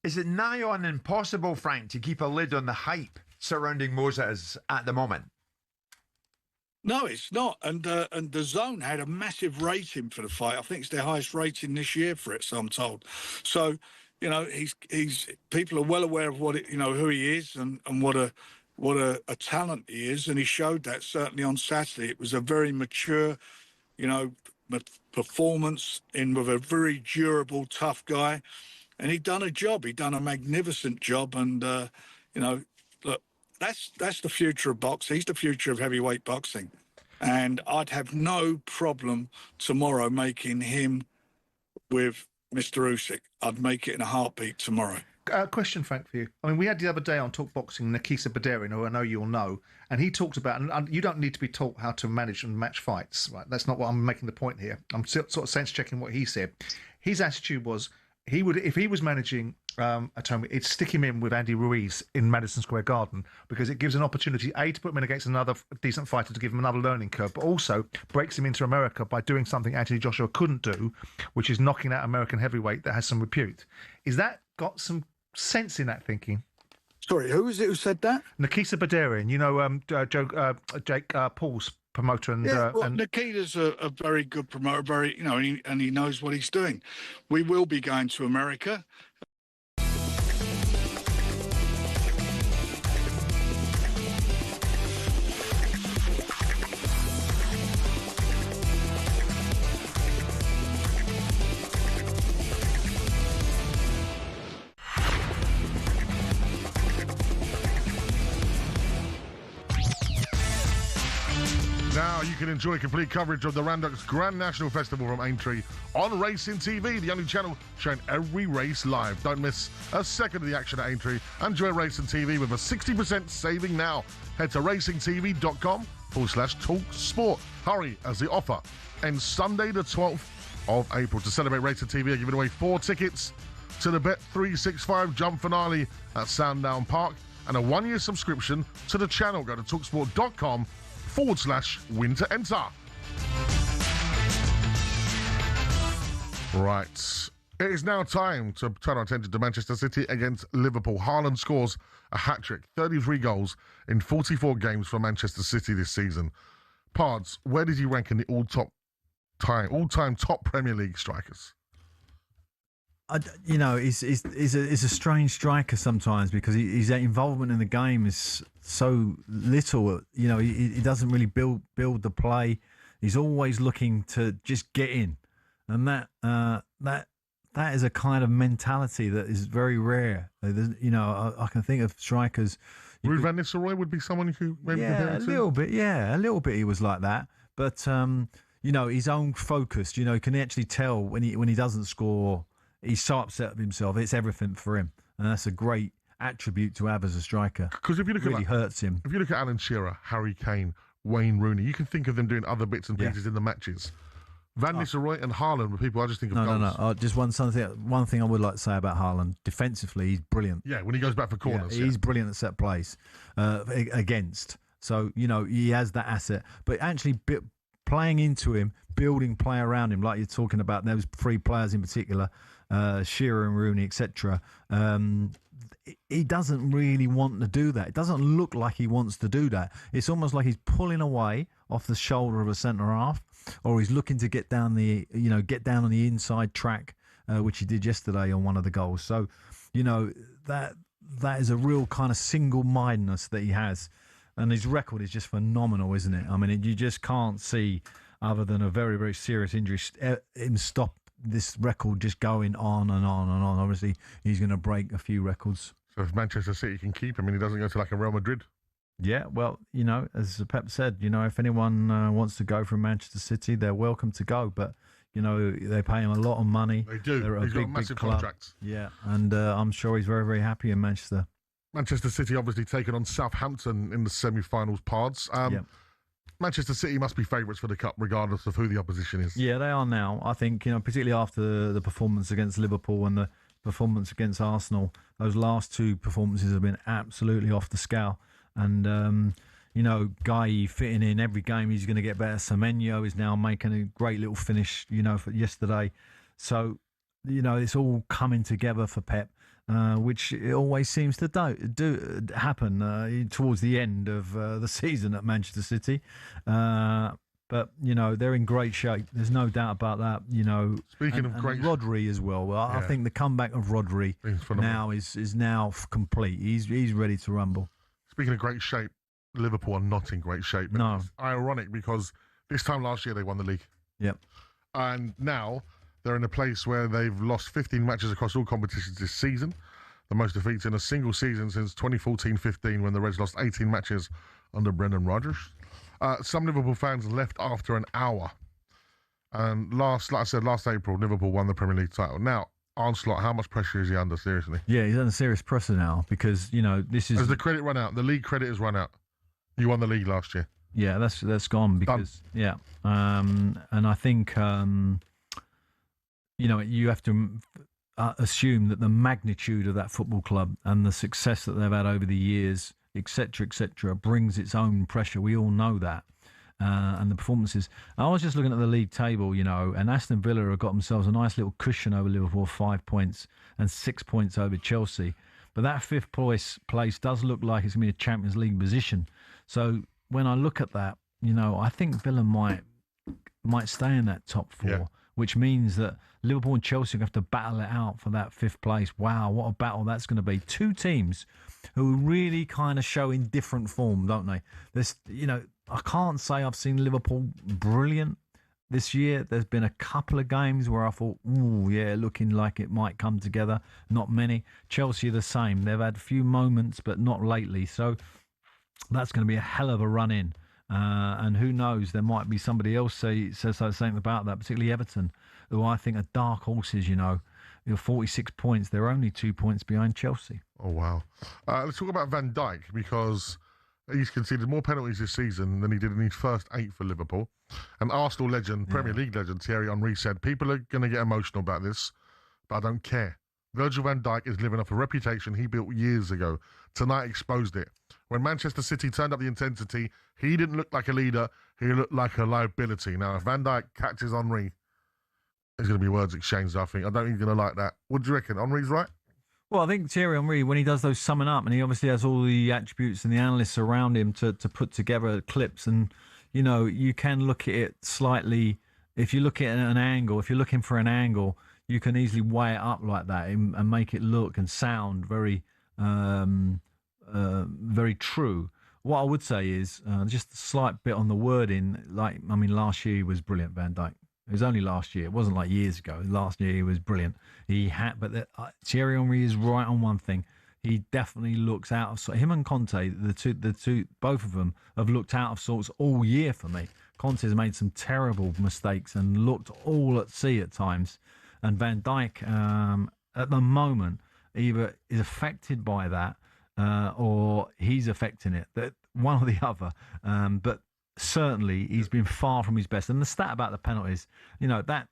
Is it nigh on impossible, Frank, to keep a lid on the hype surrounding Moses at the moment? No, it's not. And the Zone had a massive rating for the fight. I think it's their highest rating this year for it, so I'm told. So, you know, he's people are well aware of what it, you know, who he is and what a talent he is, and he showed that certainly on Saturday. It was a very mature, you know, performance with a very durable, tough guy. And he'd done a job. He'd done a magnificent job. And, you know, look, that's the future of boxing. He's the future of heavyweight boxing. And I'd have no problem tomorrow making him with Mr. Usyk. I'd make it in a heartbeat tomorrow. Question, Frank, for you. I mean, we had the other day on Talk Boxing Nikisa Badarian, who I know you'll know, and he talked about, and you don't need to be taught how to manage and match fights, right? That's not what I'm making the point here. I'm sort of sense checking what he said. His attitude was, he would, if he was managing at home, it's stick him in with Andy Ruiz in Madison Square Garden, because it gives an opportunity, A, to put him in against another decent fighter to give him another learning curve, but also breaks him into America by doing something Anthony Joshua couldn't do, which is knocking out American heavyweight that has some repute. Is that got some sense in that thinking? Sorry, who was it who said that? Nikita Badarian, Jake Paul's promoter, and Nikita's a very good promoter, and he knows what he's doing. We will be going to America. Now you can enjoy complete coverage of the Randox Grand National Festival from Aintree on Racing TV, the only channel showing every race live. Don't miss a second of the action at Aintree. Enjoy Racing TV with a 60% saving now. Head to racingtv.com/talksport. Hurry, as the offer ends Sunday the 12th of April. To celebrate Racing TV, are giving away 4 tickets to the Bet365 Jump Finale at Sandown Park and a 1-year subscription to the channel. Go to talksport.com/win to enter. Right. It is now time to turn our attention to Manchester City against Liverpool. Haaland scores a hat-trick, 33 goals in 44 games for Manchester City this season. Pards, where does he rank in the all-time top Premier League strikers? He's a strange striker sometimes because his involvement in the game is so little. He doesn't really build the play. He's always looking to just get in, and that is a kind of mentality that is very rare. I can think of strikers. Ruud van Nistelrooy would be someone you could maybe compare a to? little bit. Yeah, a little bit. He was like that, but his own focus. You can actually tell when he doesn't score. He's so upset with himself. It's everything for him, and that's a great attribute to have as a striker. Because if you look really hurts him. If you look at Alan Shearer, Harry Kane, Wayne Rooney, you can think of them doing other bits and pieces in the matches. Van Nistelrooy and Haaland were people I just think of goals. No. Just one thing I would like to say about Haaland. Defensively, he's brilliant. Yeah, when he goes back for corners. He's brilliant at set plays against. So, he has that asset. But actually playing into him, building play around him, like you're talking about, those 3 players in particular, Shearer and Rooney, etc. He doesn't really want to do that. It doesn't look like he wants to do that. It's almost like he's pulling away off the shoulder of a centre half, or he's looking to get down on the inside track, which he did yesterday on one of the goals. So, that is a real kind of single-mindedness that he has, and his record is just phenomenal, isn't it? I mean, you just can't see, other than a very, very serious injury, him stop this record just going on and on and on. Obviously, he's going to break a few records. So if Manchester City can keep him, he doesn't go to like a Real Madrid. Yeah, well, as Pep said, if anyone wants to go from Manchester City, they're welcome to go. But, they pay him a lot of money. They do. He's got massive contracts. Yeah, and I'm sure he's very, very happy in Manchester. Manchester City obviously taking on Southampton in the semi-finals, Pards. Manchester City must be favourites for the Cup, regardless of who the opposition is. Yeah, they are now. I think, particularly after the performance against Liverpool and the performance against Arsenal, those last 2 performances have been absolutely off the scale. And, Guy fitting in every game, he's going to get better. Semenyo is now making a great little finish, for yesterday. So, it's all coming together for Pep. Which it always seems to do happen towards the end of the season at Manchester City. But, they're in great shape. There's no doubt about that. Speaking of great, Rodri as well. I think the comeback of Rodri now is now complete. He's ready to rumble. Speaking of great shape, Liverpool are not in great shape. No. It's ironic because this time last year they won the league. Yep. And now they're in a place where they've lost 15 matches across all competitions this season. The most defeats in a single season since 2014-15 when the Reds lost 18 matches under Brendan Rodgers. Some Liverpool fans left after an hour. And last April, Liverpool won the Premier League title. Now, Arne Slot, how much pressure is he under, seriously? Yeah, he's under serious pressure now because, this is... Has the credit run out? The league credit has run out. You won the league last year. Yeah, that's gone because... Done. Yeah. And I think... you have to assume that the magnitude of that football club and the success that they've had over the years, etc., brings its own pressure. We all know that. And the performances. I was just looking at the league table, and Aston Villa have got themselves a nice little cushion over Liverpool, 5 points, and 6 points over Chelsea. But that fifth place does look like it's going to be a Champions League position. So when I look at that, I think Villa might stay in that top four, which means that Liverpool and Chelsea have to battle it out for that fifth place. Wow, what a battle that's going to be. Two teams who really kind of show in different form, don't they? There's, I can't say I've seen Liverpool brilliant this year. There's been a couple of games where I thought, looking like it might come together. Not many. Chelsea are the same. They've had a few moments, but not lately. So that's going to be a hell of a run in. And who knows, there might be somebody else says something about that, particularly Everton, who I think are dark horses, 46 points. They're only 2 points behind Chelsea. Oh, wow. Let's talk about Van Dijk, because he's conceded more penalties this season than he did in his first 8 for Liverpool. And Arsenal legend, Premier League legend, Thierry Henry said, people are going to get emotional about this, but I don't care. Virgil van Dijk is living off a reputation he built years ago. Tonight exposed it. When Manchester City turned up the intensity, he didn't look like a leader. He looked like a liability. Now, if Van Dijk catches Henry, there's going to be words exchanged, I think. I don't think he's going to like that. What do you reckon? Henry's right? Well, I think Thierry Henry, when he does those summing up, and he obviously has all the attributes and the analysts around him to put together clips, and, you can look at it slightly. If you look at an angle, if you're looking for an angle, you can easily weigh it up like that and make it look and sound very, very true. What I would say is just a slight bit on the wording. Last year he was brilliant, Van Dijk. It was only last year. It wasn't like years ago. Last year he was brilliant. Thierry Henry is right on one thing. He definitely looks out of sorts. Him and Conte, the two, both of them have looked out of sorts all year for me. Conte has made some terrible mistakes and looked all at sea at times. And Van Dijk, at the moment, either is affected by that or he's affecting it. That one or the other. But certainly he's been far from his best. And the stat about the penalties, that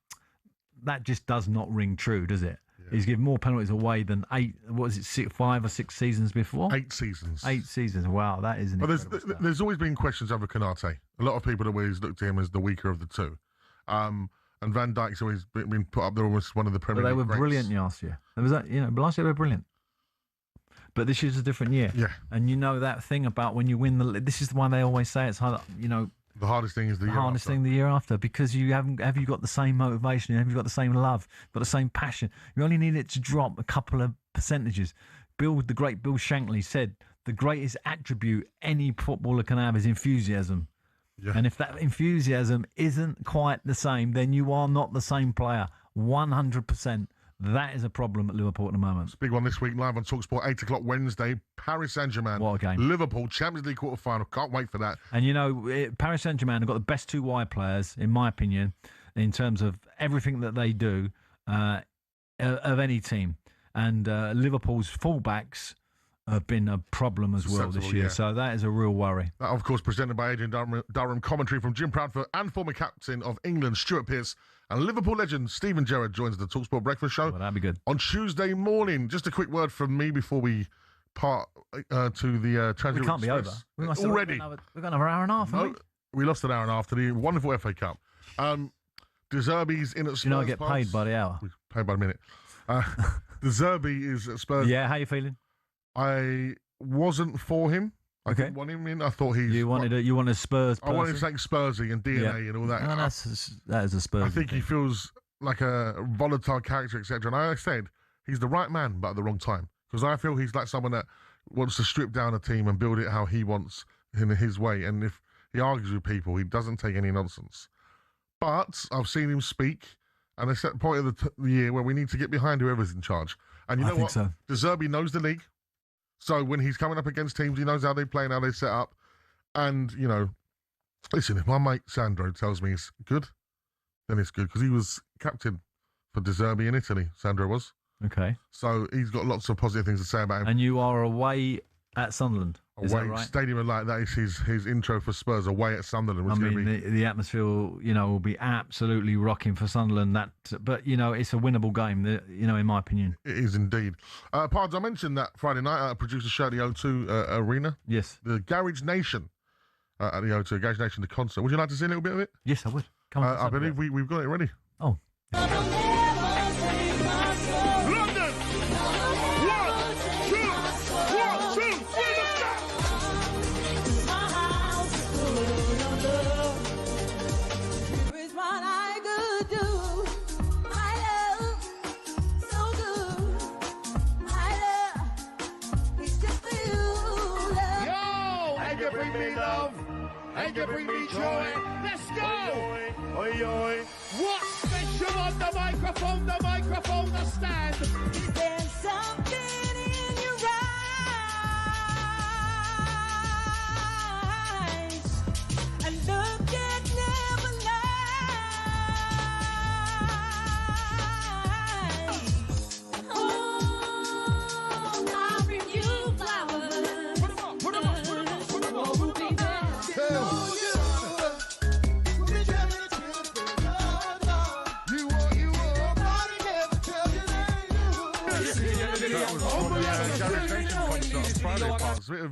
just does not ring true, does it? Yeah. He's given more penalties away than 5 or 6 seasons before? 8 seasons. 8 seasons. Wow, that is an incredible stat. There's always been questions over Konate. A lot of people have always looked at him as the weaker of the two. And Van Dijk's always been put up there almost one of the Premier League But they were greats. brilliant last year. Last year they were brilliant. But this year's a different year. Yeah. And that thing about when you win this is the one they always say it's hard, the hardest thing is the year after, because you have you got the same motivation, have you got the same love, got the same passion. You only need it to drop a couple of percentages. The great Bill Shankly said the greatest attribute any footballer can have is enthusiasm. Yeah. And if that enthusiasm isn't quite the same, then you are not the same player. 100%. That is a problem at Liverpool at the moment. It's a big one this week, live on talkSPORT, 8 o'clock Wednesday. Paris Saint-Germain. What a game. Liverpool, Champions League quarter-final. Can't wait for that. And, Paris Saint-Germain have got the best 2 wide players, in my opinion, in terms of everything that they do of any team. And Liverpool's fullbacks have been a problem as well this year. Yeah. So that is a real worry. That, of course, presented by Adrian Durham, commentary from Jim Proudfoot and former captain of England, Stuart Pearce. And Liverpool legend Steven Gerrard joins the talkSPORT Breakfast Show. Well, that'd be good. On Tuesday morning. Just a quick word from me before we part to the Transit We can't be over. Already. We've got another hour and a half, haven't we lost an hour and a half to the wonderful FA Cup. Zerbi's in at Spurs. I get paid by the hour. Paid by the minute. Zerbi is at Spurs. Yeah, how you feeling? I wasn't for him. I didn't want him in. I thought you wanted a Spurs person? I wanted something Spursy and DNA and all that. No, that is a Spurs. I think he feels like a volatile character, etc. And I said he's the right man, but at the wrong time. Because I feel he's like someone that wants to strip down a team and build it how he wants in his way. And if he argues with people, he doesn't take any nonsense. But I've seen him speak, and there's that point of the year where we need to get behind whoever's in charge. And you know what? So. De Zerbi knows the league. So when he's coming up against teams, he knows how they play and how they set up. And, listen, if my mate Sandro tells me it's good, then it's good. Because he was captain for De Zerbi in Italy, Sandro was. Okay. So he's got lots of positive things to say about him. And you are away At Sunderland. Is Away that right? stadium like that is his intro for Spurs away at Sunderland. I Which mean, the atmosphere, will be absolutely rocking for Sunderland. But it's a winnable game. In my opinion, it is indeed. Pards, I mentioned that Friday night I produced a show at the O2 Arena. Yes, the Garage Nation at the O2 Garage Nation, the concert. Would you like to see a little bit of it? Yes, I would. Come on, I believe we've got it ready. Oh. London! 1, 2, 1, 2, 3, Here's what I could do. My love, so good. My love, it's just for you, love. Yo! And you bring me love, and you bring me joy. Let's go! Oi, oi. What's special on the microphone, the stand? Is there something in your eyes? A look that never lies. Oh, I bring you flowers. Put 'em on, put 'em on, put 'em on, put 'em on, put 'em on.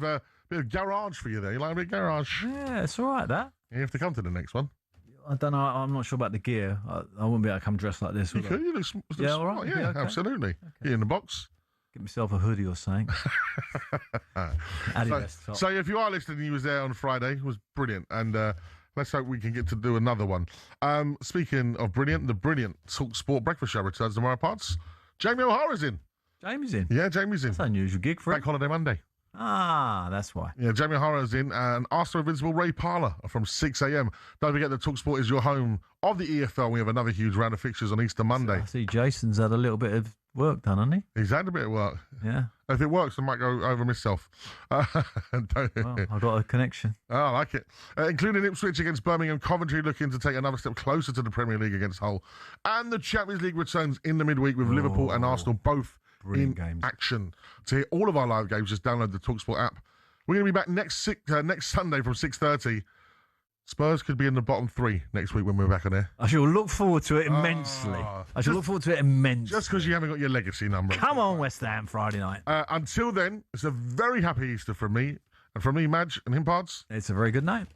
A bit of garage for you there. You like a bit of garage? Yeah, it's all right, that. You have to come to the next one. I don't know. I'm not sure about the gear. I wouldn't be able to come dressed like this. You would could. I? You look Yeah, all smart. right. Yeah, Okay. absolutely. Get in the box. Get myself a hoodie or something. Adidas top. So if you are listening, you was there on Friday. It was brilliant. And let's hope we can get to do another one. Speaking of brilliant, the brilliant talkSPORT breakfast show returns tomorrow, Parts. Jamie O'Hara's in. Jamie's in? Yeah, Jamie's in. That's an unusual gig for Bank Holiday Monday. Ah, that's why. Yeah, Jamie O'Hara's in, and Arsenal Invincible Ray Parlour from 6 a.m. Don't forget that talkSPORT is your home of the EFL. We have another huge round of fixtures on Easter Monday. I see Jason's had a little bit of work done, hasn't he? He's had a bit of work. Yeah. If it works, I might go over myself. Well, I got a connection. Oh, I like it. Including Ipswich against Birmingham, Coventry looking to take another step closer to the Premier League against Hull. And the Champions League returns in the midweek with Liverpool and Arsenal both in action. To hear all of our live games, just download the talkSPORT app. We're going to be back next Sunday from 6:30. Spurs could be in the bottom 3 next week when we're back on air. I shall look forward to it immensely. Just because you haven't got your legacy number. Come on, West Ham, Friday night. Until then, it's a very happy Easter from me. And from me, Madge, and him, Pards. It's a very good night.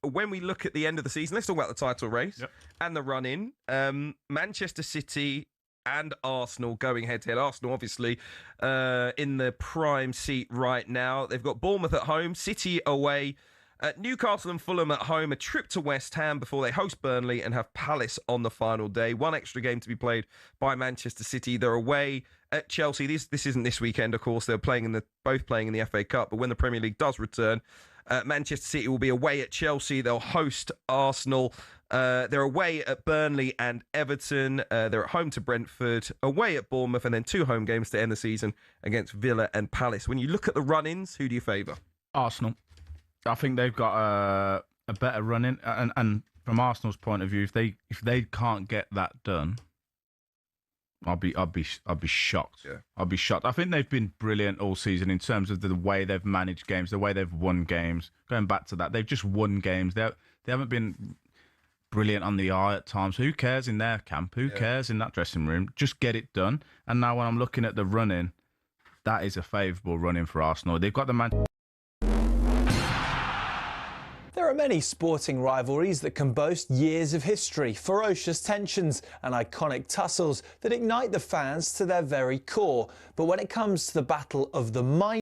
When we look at the end of the season, let's talk about the title race and the run-in. Manchester City and Arsenal going head-to-head. Arsenal, obviously, in the prime seat right now. They've got Bournemouth at home, City away, Newcastle and Fulham at home, a trip to West Ham before they host Burnley and have Palace on the final day. One extra game to be played by Manchester City. They're away at Chelsea. This isn't this weekend, of course. They're both playing in the FA Cup, but when the Premier League does return, Manchester City will be away at Chelsea. They'll host Arsenal. They're away at Burnley and Everton. They're at home to Brentford, away at Bournemouth, and then 2 home games to end the season against Villa and Palace. When you look at the run-ins, who do you favour? Arsenal. I think they've got a better run-in, and from Arsenal's point of view, if they can't get that done, I'll be shocked. Yeah. I'll be shocked. I think they've been brilliant all season in terms of the way they've managed games, the way they've won games. Going back to that, they've just won games. They haven't been brilliant on the eye at times. Who cares in their camp? Who cares in that dressing room? Just get it done. And now when I'm looking at the run-in, that is a favourable run-in for Arsenal. They've got the man. There are many sporting rivalries that can boast years of history, ferocious tensions and iconic tussles that ignite the fans to their very core. But when it comes to the battle of the mind,